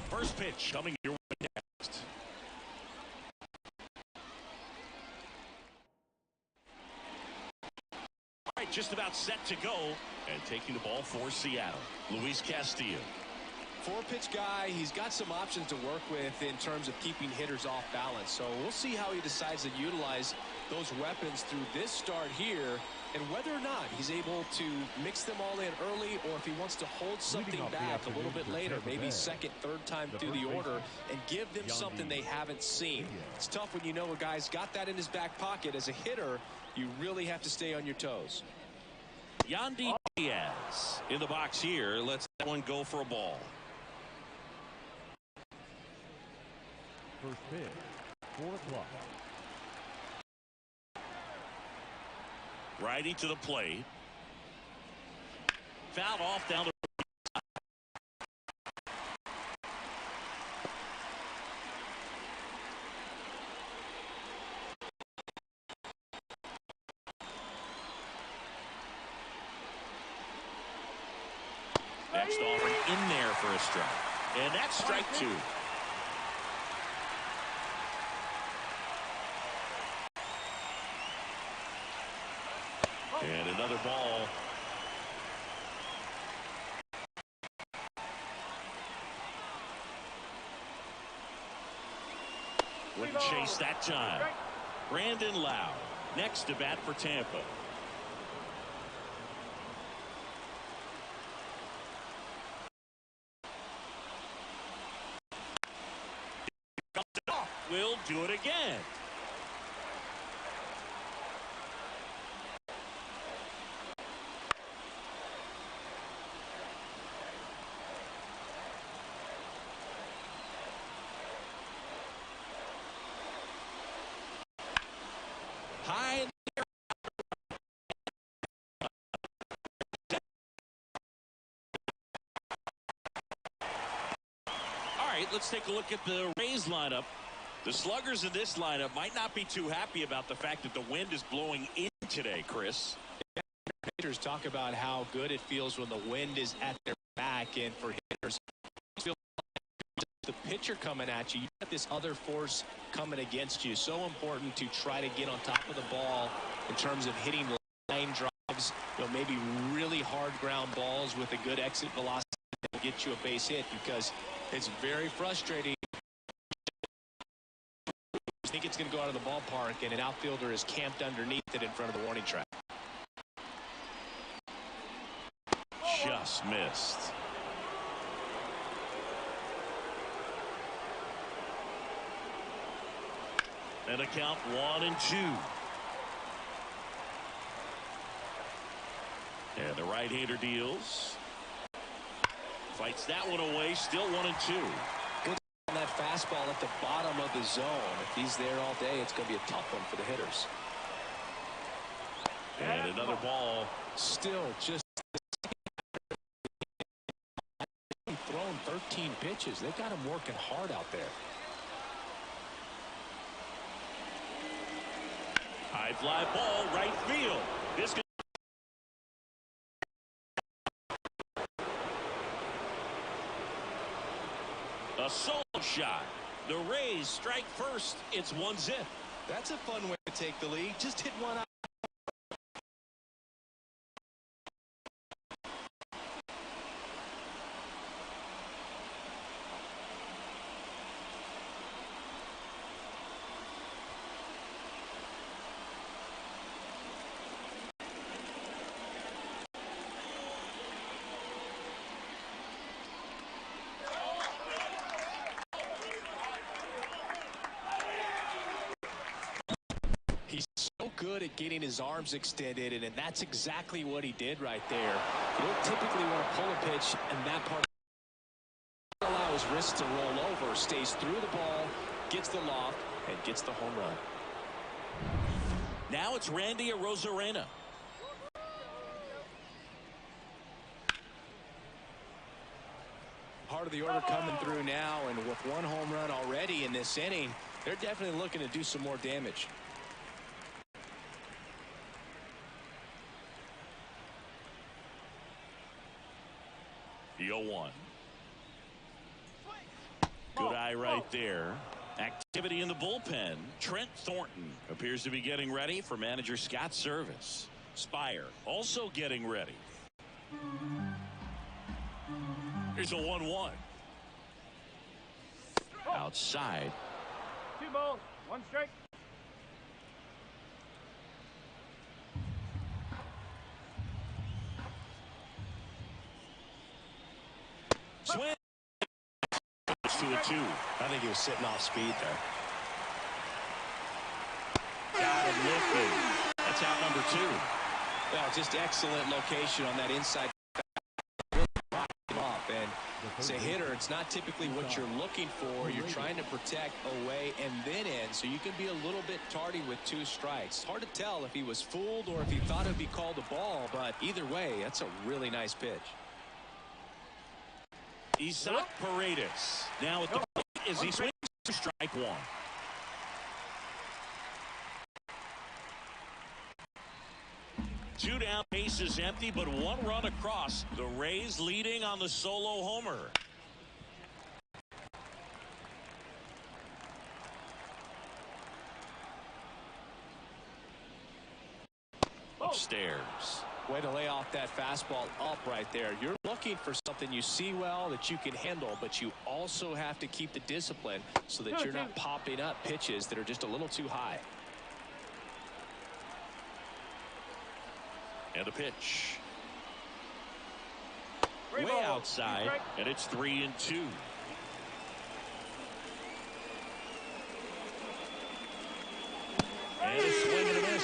First pitch coming your way next. All right, just about set to go. And taking the ball for Seattle, Luis Castillo. 4-pitch guy. He's got some options to work with in terms of keeping hitters off balance. So we'll see how he decides to utilize those weapons through this start here, and whether or not he's able to mix them all in early, or if he wants to hold something back a little bit later, maybe second, third time through the order, and give them something they haven't seen. It's tough when you know a guy's got that in his back pocket. As a hitter, you really have to stay on your toes. Yandy Diaz in the box here. Let's that one go for a ball. First pitch, 4 o'clock. Righty to the plate. Fouled off down the next offering in there for a strike. And that's strike 2. And another ball. Wouldn't chase that time. Brandon Lau next to bat for Tampa. Will do it again. High in the air. All right, let's take a look at the Rays lineup. The sluggers in this lineup might not be too happy about the fact that the wind is blowing in today, Chris. Hitters talk about how good it feels when the wind is at their back, and for hitters, the pitcher coming at you, you got this other force coming against you. So important to try to get on top of the ball in terms of hitting line drives, maybe really hard ground balls with a good exit velocity that will get you a base hit, because it's very frustrating. I think it's going to go out of the ballpark, and an outfielder is camped underneath it in front of the warning track. Just missed. And a count 1-2. And the right-hander deals. Fights that one away. Still 1-2. That fastball at the bottom of the zone. If he's there all day, it's going to be a tough one for the hitters. And another ball. Still just 15 pitches. They got him working hard out there. High fly ball, right field. This could a solo shot. The Rays strike first. It's 1-0. That's a fun way to take the lead. Just hit one out. He's so good at getting his arms extended, and that's exactly what he did right there. You don't typically want to pull a pitch, and that part allow his wrist to roll over, stays through the ball, gets the loft, and gets the home run. Now it's Randy Arozarena. Part of the order coming through now, and with one home run already in this inning, they're definitely looking to do some more damage. The 0-1. Good eye right there. Activity in the bullpen. Trent Thornton appears to be getting ready for manager Scott's service. Spire also getting ready. Here's a 1-1. Outside. 2 balls, 1 strike. Swing. It's 2-2. I think he was sitting off speed there. Got him looking. That's out number 2. Well, just excellent location on that inside. Really popped him up. And as a hitter, it's not typically what you're looking for. You're trying to protect away and then in, so you can be a little bit tardy with 2 strikes. It's hard to tell if he was fooled or if he thought it would be called a ball, but either way, that's a really nice pitch. Isaac Paredes now at the plate as he swings to strike 1. Two down, bases empty, but 1 run across. The Rays leading on the solo homer. Upstairs. Way to lay off that fastball up right there. You're looking for something you see well that you can handle, but you also have to keep the discipline so that you're not popping up pitches that are just a little too high. And the pitch. Three Way balls, outside, 2 strike. and it's 3-2. And a swing and a miss.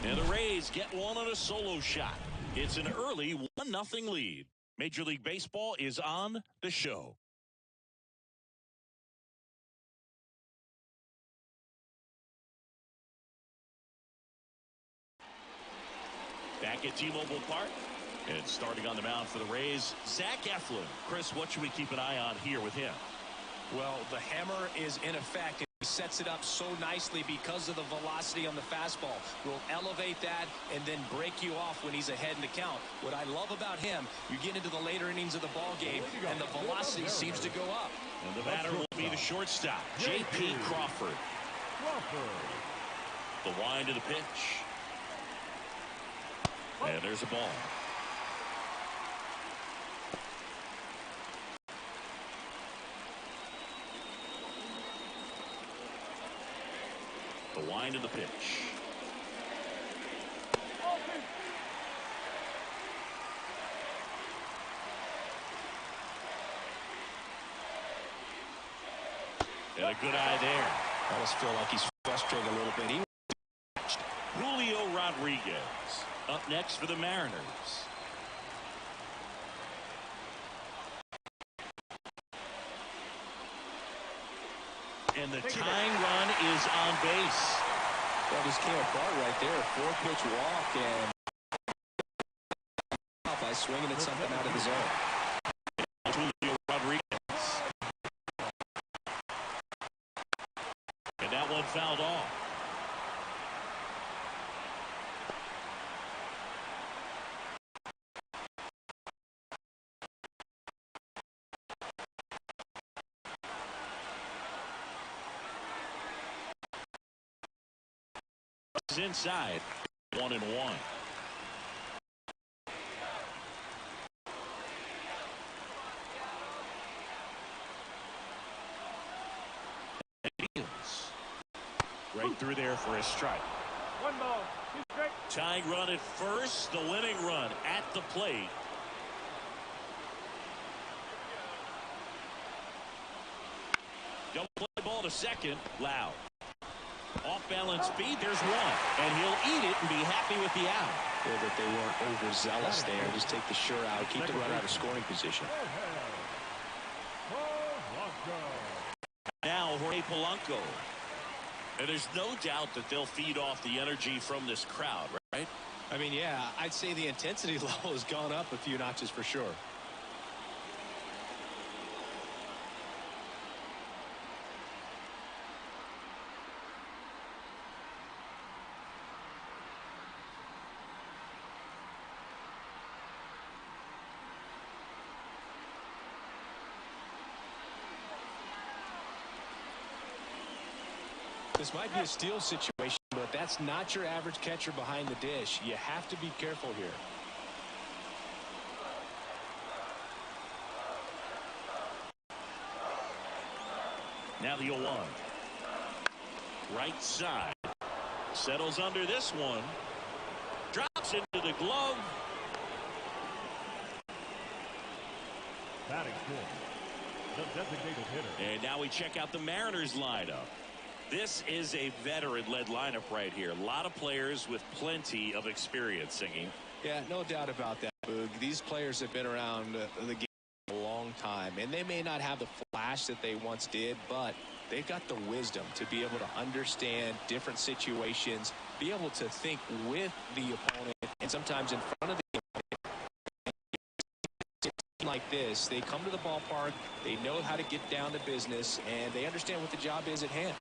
And the Rays get one on a solo shot. It's an early 1-0 lead. Major League Baseball is on the show. Back at T-Mobile Park. And starting on the mound for the Rays, Zach Eflin. Chris, what should we keep an eye on here with him? Well, the hammer is in effect. He sets it up so nicely because of the velocity on the fastball. Will elevate that and then break you off when he's ahead in the count. What I love about him, you get into the later innings of the ball game, and the velocity seems to go up. And the batter will be the shortstop, J.P. Crawford. The wind of the pitch. And there's a ball. The wind of the pitch. And a good eye there. I almost feel like he's frustrated a little bit. Julio Rodriguez up next for the Mariners. And the tying run is on base. That just came apart right there. 4-pitch walk and by swinging at something out of the zone. And that one fouled off. Inside, 1-1. Right through there for a strike. 1 ball, 2 strikes. Tying run at first, the winning run at the plate. Double play ball to second, Loud. Off-balance speed, there's one. And he'll eat it and be happy with the out. Feel that they weren't overzealous there. Just take the sure out, keep the run out of scoring position. Now Jorge Polanco. And there's no doubt that they'll feed off the energy from this crowd, right? I mean, yeah, I'd say the intensity level has gone up a few notches for sure. This might be a steal situation, but that's not your average catcher behind the dish. You have to be careful here. Now the 0-1. Right side. Settles under this one. Drops into the glove. Batting for the designated hitter. And now we check out the Mariners lineup. This is a veteran-led lineup right here. A lot of players with plenty of experience singing. Yeah, no doubt about that, Boog. These players have been around the game a long time, and they may not have the flash that they once did, but they've got the wisdom to be able to understand different situations, be able to think with the opponent, and sometimes in front of the like this. They come to the ballpark, they know how to get down to business, and they understand what the job is at hand.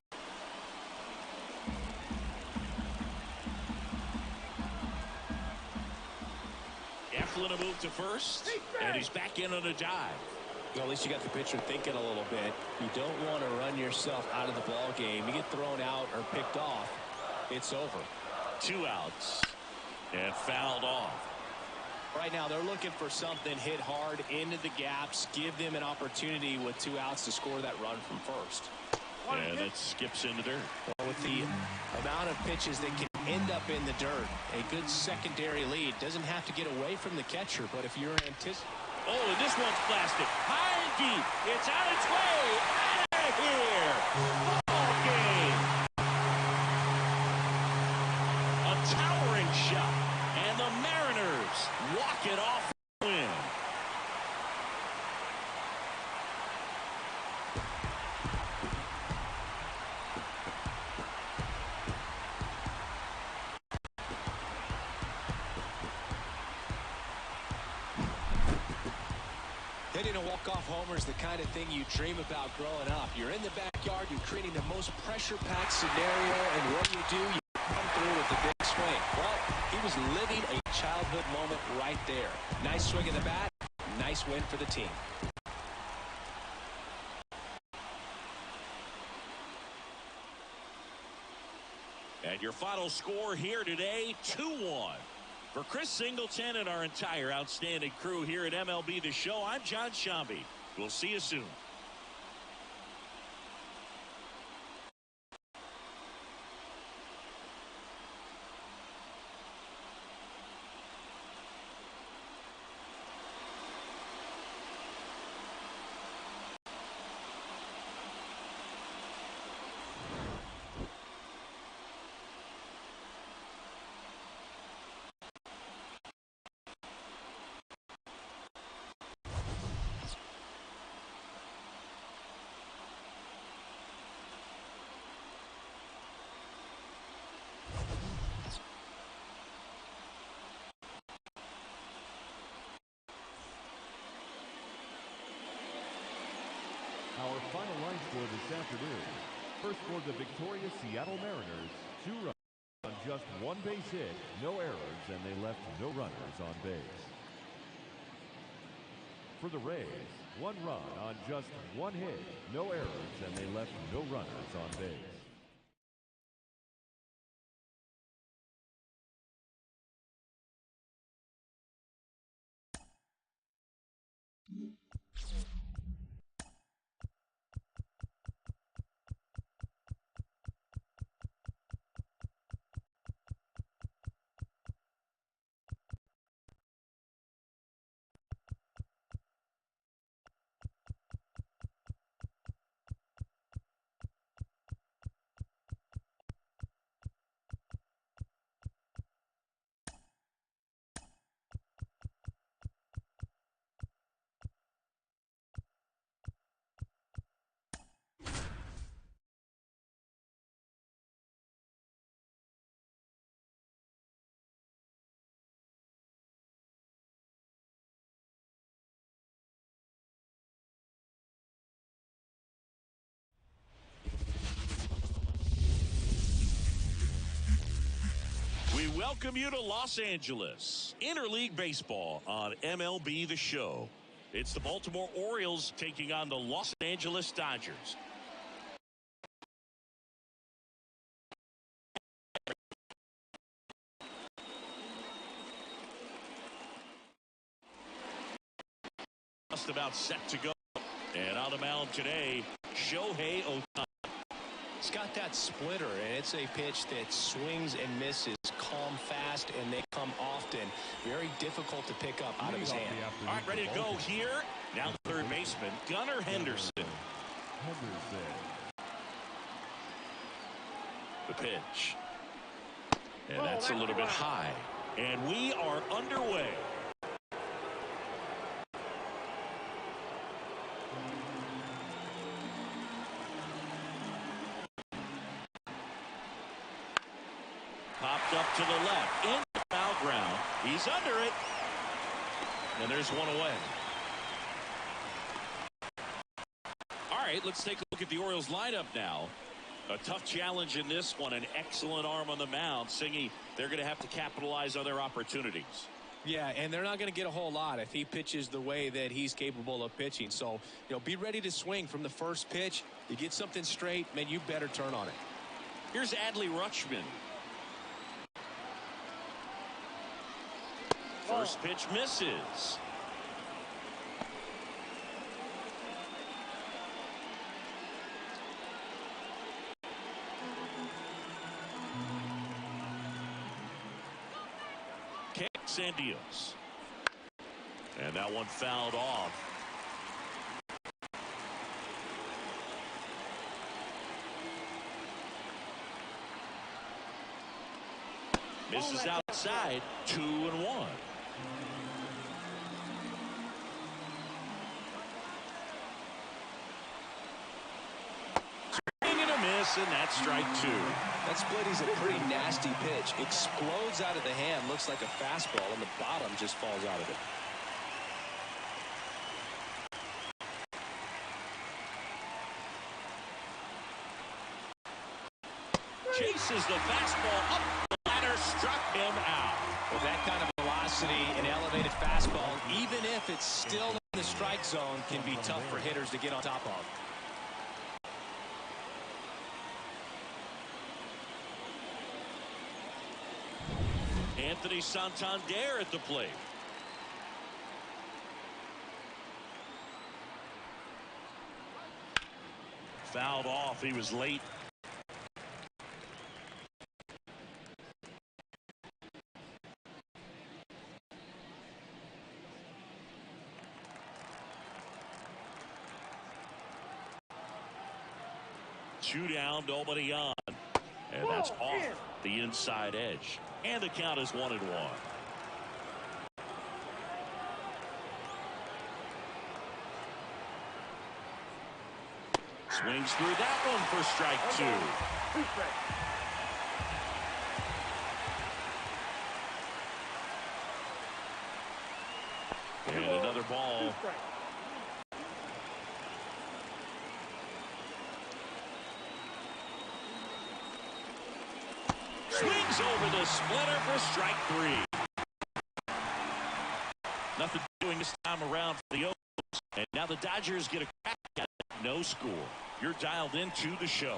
Eflin a move to first, and he's back in on a dive. Well, at least you got the pitcher thinking a little bit. You don't want to run yourself out of the ball game. You get thrown out or picked off, it's over. 2 outs and fouled off. Right now, they're looking for something hit hard into the gaps, give them an opportunity with 2 outs to score that run from first. And it skips into dirt. Well, with the amount of pitches that can end up in the dirt, a good secondary lead doesn't have to get away from the catcher, but if you're anticipating. Oh, and this one's blasted. High and deep. It's on its way. Out of here. Ball game. A towering shot. And the Mariners walk it off the win. Hitting a walk-off homer is the kind of thing you dream about growing up. You're in the backyard, you're creating the most pressure-packed scenario, and what you do, you come through with the big swing. Well, he was living a childhood moment right there. Nice swing of the bat, nice win for the team. And your final score here today, 2-1. For Chris Singleton and our entire outstanding crew here at MLB The Show, I'm John Shambi. We'll see you soon. Our final line score this afternoon. First for the victorious Seattle Mariners, 2 runs on just 1 base hit, no errors, and they left no runners on base. For the Rays, 1 run on just 1 hit, no errors, and they left no runners on base. We welcome you to Los Angeles. Interleague Baseball on MLB The Show. It's the Baltimore Orioles taking on the Los Angeles Dodgers. Just about set to go. And on the mound today, Shohei Ohtani. It's got that splitter, and it's a pitch that swings and misses, come fast, and they come often. Very difficult to pick up out of his hand. All right, ready to go here. Now third baseman, Gunnar Henderson. The pitch. And that's a little bit high. And we are underway. Popped up to the left. In the foul ground. He's under it. And there's one away. All right, let's take a look at the Orioles lineup now. A tough challenge in this one. An excellent arm on the mound. Singy, they're going to have to capitalize on their opportunities. Yeah, and they're not going to get a whole lot if he pitches the way that he's capable of pitching. So, be ready to swing from the first pitch. You get something straight, man, you better turn on it. Here's Adley Rutschman. First pitch misses. Kicks and deals. And that one fouled off. Misses outside. 2-1. And that's strike 2. That split is a pretty nasty pitch. Explodes out of the hand. Looks like a fastball, and the bottom just falls out of it. Chases the fastball up the ladder, struck him out. With that kind of velocity, an elevated fastball, even if it's still in the strike zone, can be tough for hitters to get on top of. Anthony Santander at the plate. Fouled off. He was late. Two down, nobody on. And that's off the inside edge. And the count is 1-1. Swings through that one for strike 2. And another ball. Swings over the splitter for strike 3. Nothing doing this time around for the O's. And now the Dodgers get a crack at it. No score. You're dialed into the show.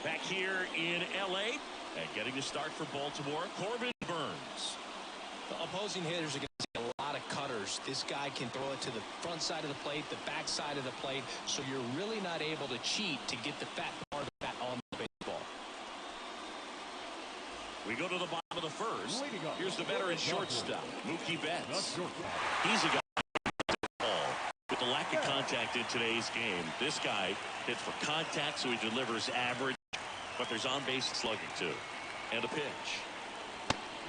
Back here in L.A. and getting the start for Baltimore, Corbin Burns. The opposing hitters are going to see a lot of cutters. This guy can throw it to the front side of the plate, the back side of the plate, so you're really not able to cheat to get the fat part of the bat on the baseball. We go to the bottom of the first. Here's the veteran shortstop, Mookie Betts. He's a guy with the lack of contact in today's game. This guy hits for contact, so he delivers average, but there's on-base slugging too. And the pitch.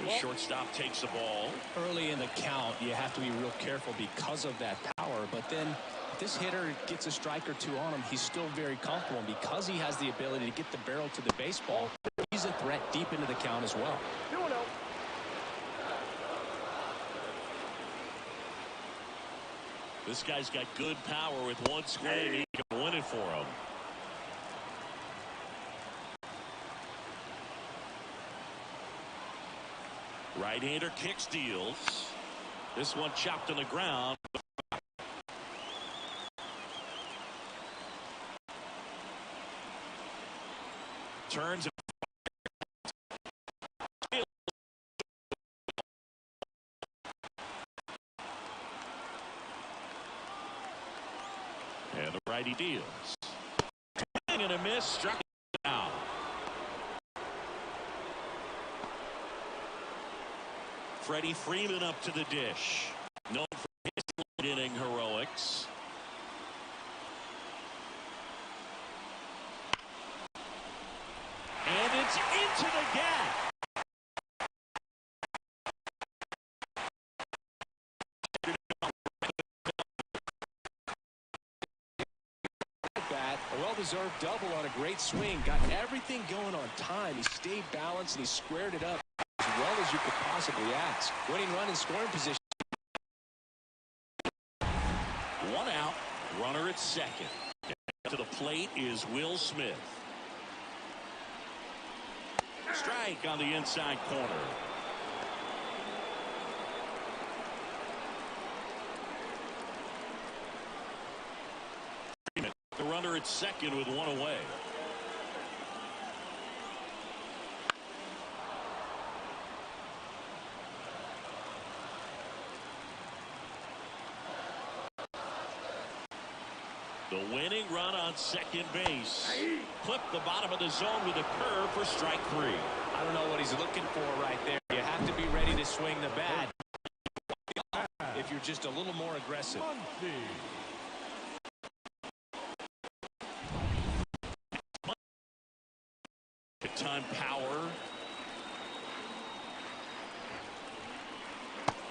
The shortstop takes the ball. Early in the count, you have to be real careful because of that power. But then if this hitter gets a strike or two on him, he's still very comfortable. And because he has the ability to get the barrel to the baseball, he's a threat deep into the count as well. This guy's got good power with one swing. He can win it for him. Right-hander kicks, deals. This one chopped on the ground. Turns. And the righty deals. Swing and a miss. Struck out. Freddie Freeman up to the dish. Known for his late inning heroics. And it's into the gap. A well-deserved double on a great swing. Got everything going on time. He stayed balanced and he squared it up as well as you could possibly ask. Winning run in scoring position. One out. Runner at second. To the plate is Will Smith. Strike on the inside corner. The runner at second with one away. The winning run on second base. Clipped the bottom of the zone with a curve for strike 3. I don't know what he's looking for right there. You have to be ready to swing the bat if you're just a little more aggressive. Good time power.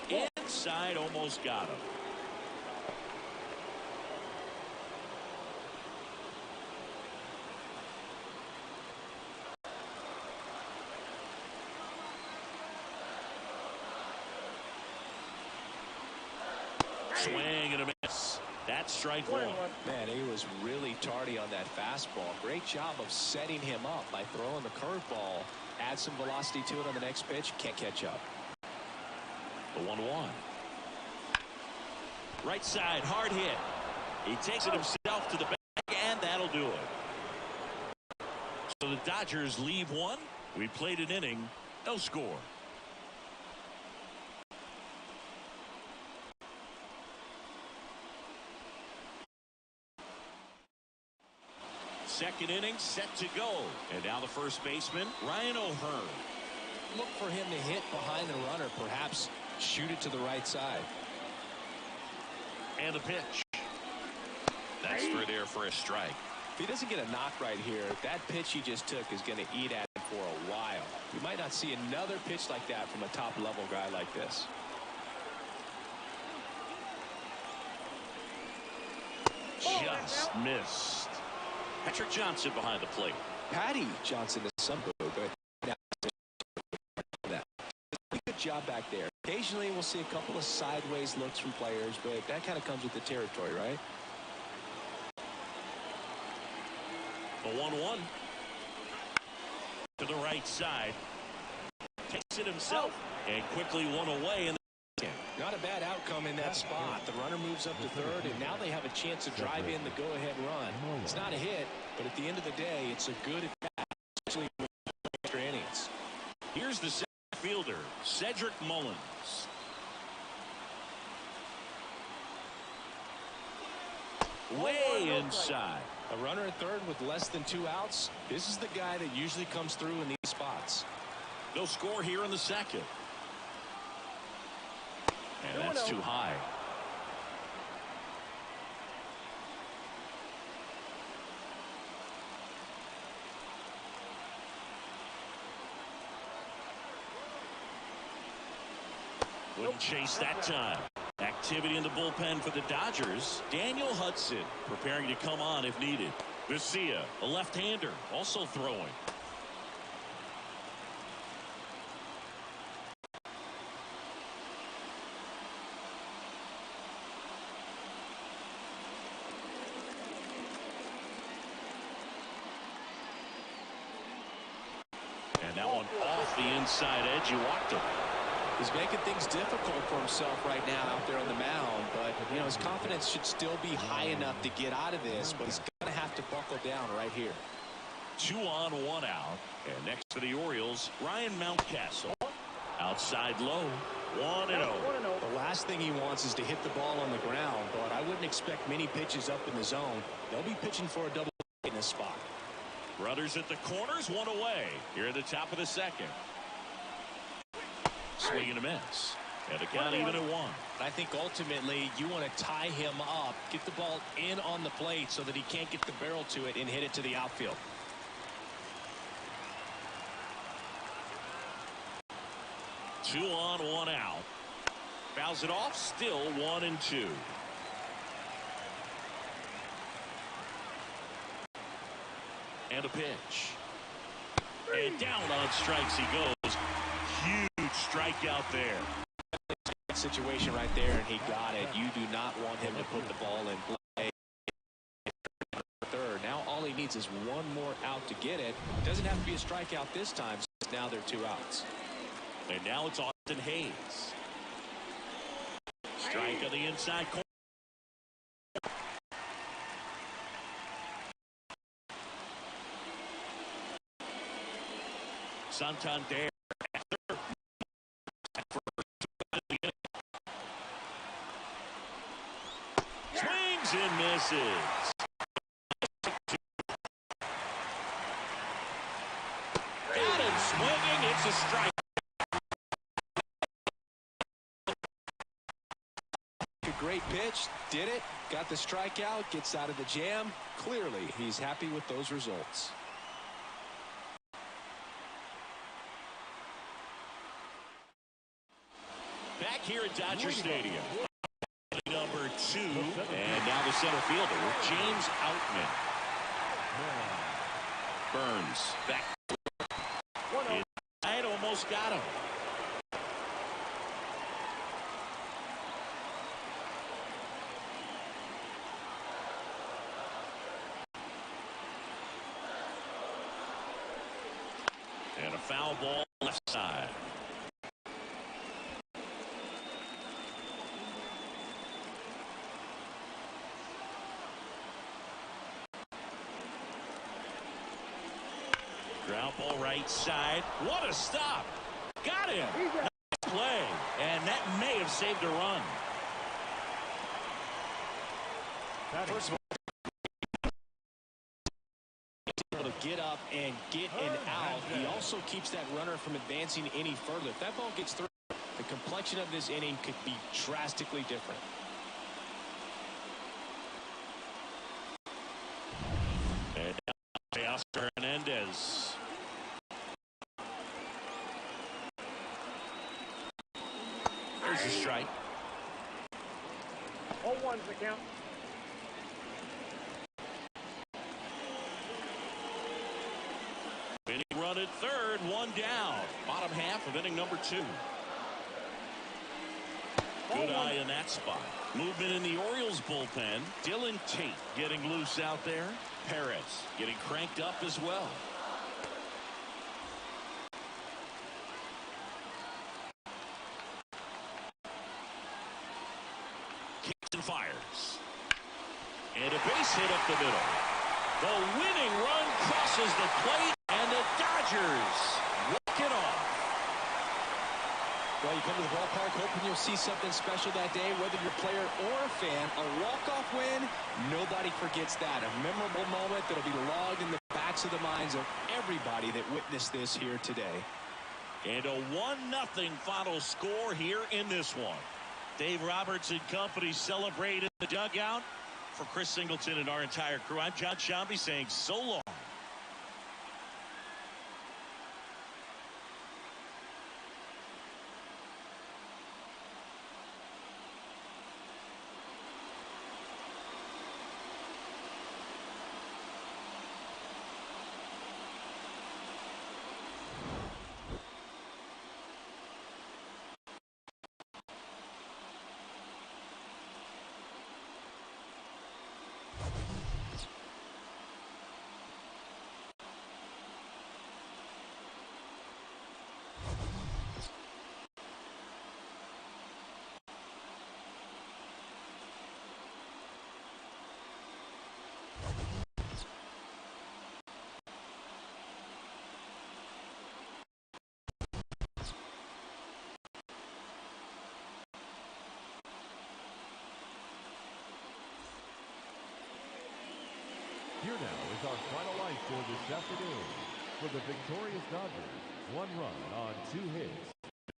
Inside, almost got him. Swing and a miss. That's strike 1. Man, he was really tardy on that fastball. Great job of setting him up by throwing the curveball. Add some velocity to it on the next pitch. Can't catch up. The 1-1. Right side, hard hit. He takes it himself to the back, and that'll do it. So the Dodgers leave one. We played an inning, no score. Second inning set to go. And now the first baseman, Ryan O'Hearn. Look for him to hit behind the runner, perhaps shoot it to the right side. And the pitch. That's through there for a strike. If he doesn't get a knock right here, that pitch he just took is going to eat at him for a while. You might not see another pitch like that from a top-level guy like this. Just missed. Patrick Johnson behind the plate. Patty Johnson is somebody, but now that good job back there. Occasionally we'll see a couple of sideways looks from players, but that kind of comes with the territory, right? The 1-1. To the right side. Takes it himself. And quickly one away. And not a bad outcome in that spot. The runner moves up to third, and now they have a chance to drive in the go-ahead run. It's not a hit, but at the end of the day, it's a good at-bat, especially in extra innings. Here's the center fielder, Cedric Mullins. Way inside. A runner at third with less than 2 outs. This is the guy that usually comes through in these spots. No score here in the second. And that's too high. Wouldn't chase that time. Activity in the bullpen for the Dodgers. Daniel Hudson preparing to come on if needed. Vesia, a left-hander, also throwing. And that one off the inside edge. You walked him. He's making things difficult for himself right now out there on the mound, but you know his confidence should still be high enough to get out of this, but he's going to have to buckle down right here. 2 on, 1 out. And next for the Orioles, Ryan Mountcastle. Outside low, 1-0. The last thing he wants is to hit the ball on the ground, but I wouldn't expect many pitches up in the zone. They'll be pitching for a double in this spot. Runners at the corners, 1 away. Here at the top of the second. Swing and a miss. And the count even at 1. I think ultimately you want to tie him up, get the ball in on the plate so that he can't get the barrel to it and hit it to the outfield. Two on, 1 out. Fouls it off, still 1-2. And a pitch. And down on strikes he goes. Huge strikeout there. Situation right there, and he got it. You do not want him to put the ball in play. Third. Now all he needs is 1 more out to get it. Doesn't have to be a strikeout this time. Now they're 2 outs. And now it's Austin Hayes. Strike on the inside corner. Santander. Swings and misses. Got him swinging. It's a strike. A great pitch. Did it. Got the strikeout. Gets out of the jam. Clearly, he's happy with those results. Back here at Dodger Stadium. Number 2, and now the center fielder, James Outman. Burns back. I almost got him. And a foul ball left side. Ground ball right side. What a stop. Got him. Nice play. And that may have saved a run. First of all, to get up and get an out. He also keeps that runner from advancing any further. If that ball gets through, the complexion of this inning could be drastically different. And now Oscar Hernandez. There's a strike. 0-1's the count. Inning run at third, 1 down. Bottom half of inning number 2. Good eye in that spot. Movement in the Orioles bullpen. Dylan Tate getting loose out there. Perez getting cranked up as well. Kicks and fires. And a base hit up the middle. The winning run crosses the plate, and the Dodgers walk it off. Well, you come to the ballpark hoping you'll see something special that day, whether you're a player or a fan. A walk-off win, nobody forgets that. A memorable moment that'll be logged in the backs of the minds of everybody that witnessed this here today. And a 1-0 final score here in this one. Dave Roberts and company celebrate in the dugout. For Chris Singleton and our entire crew, I'm John Shambi saying so long. Here now is our final line score this afternoon. For the victorious Dodgers, 1 run on 2 hits.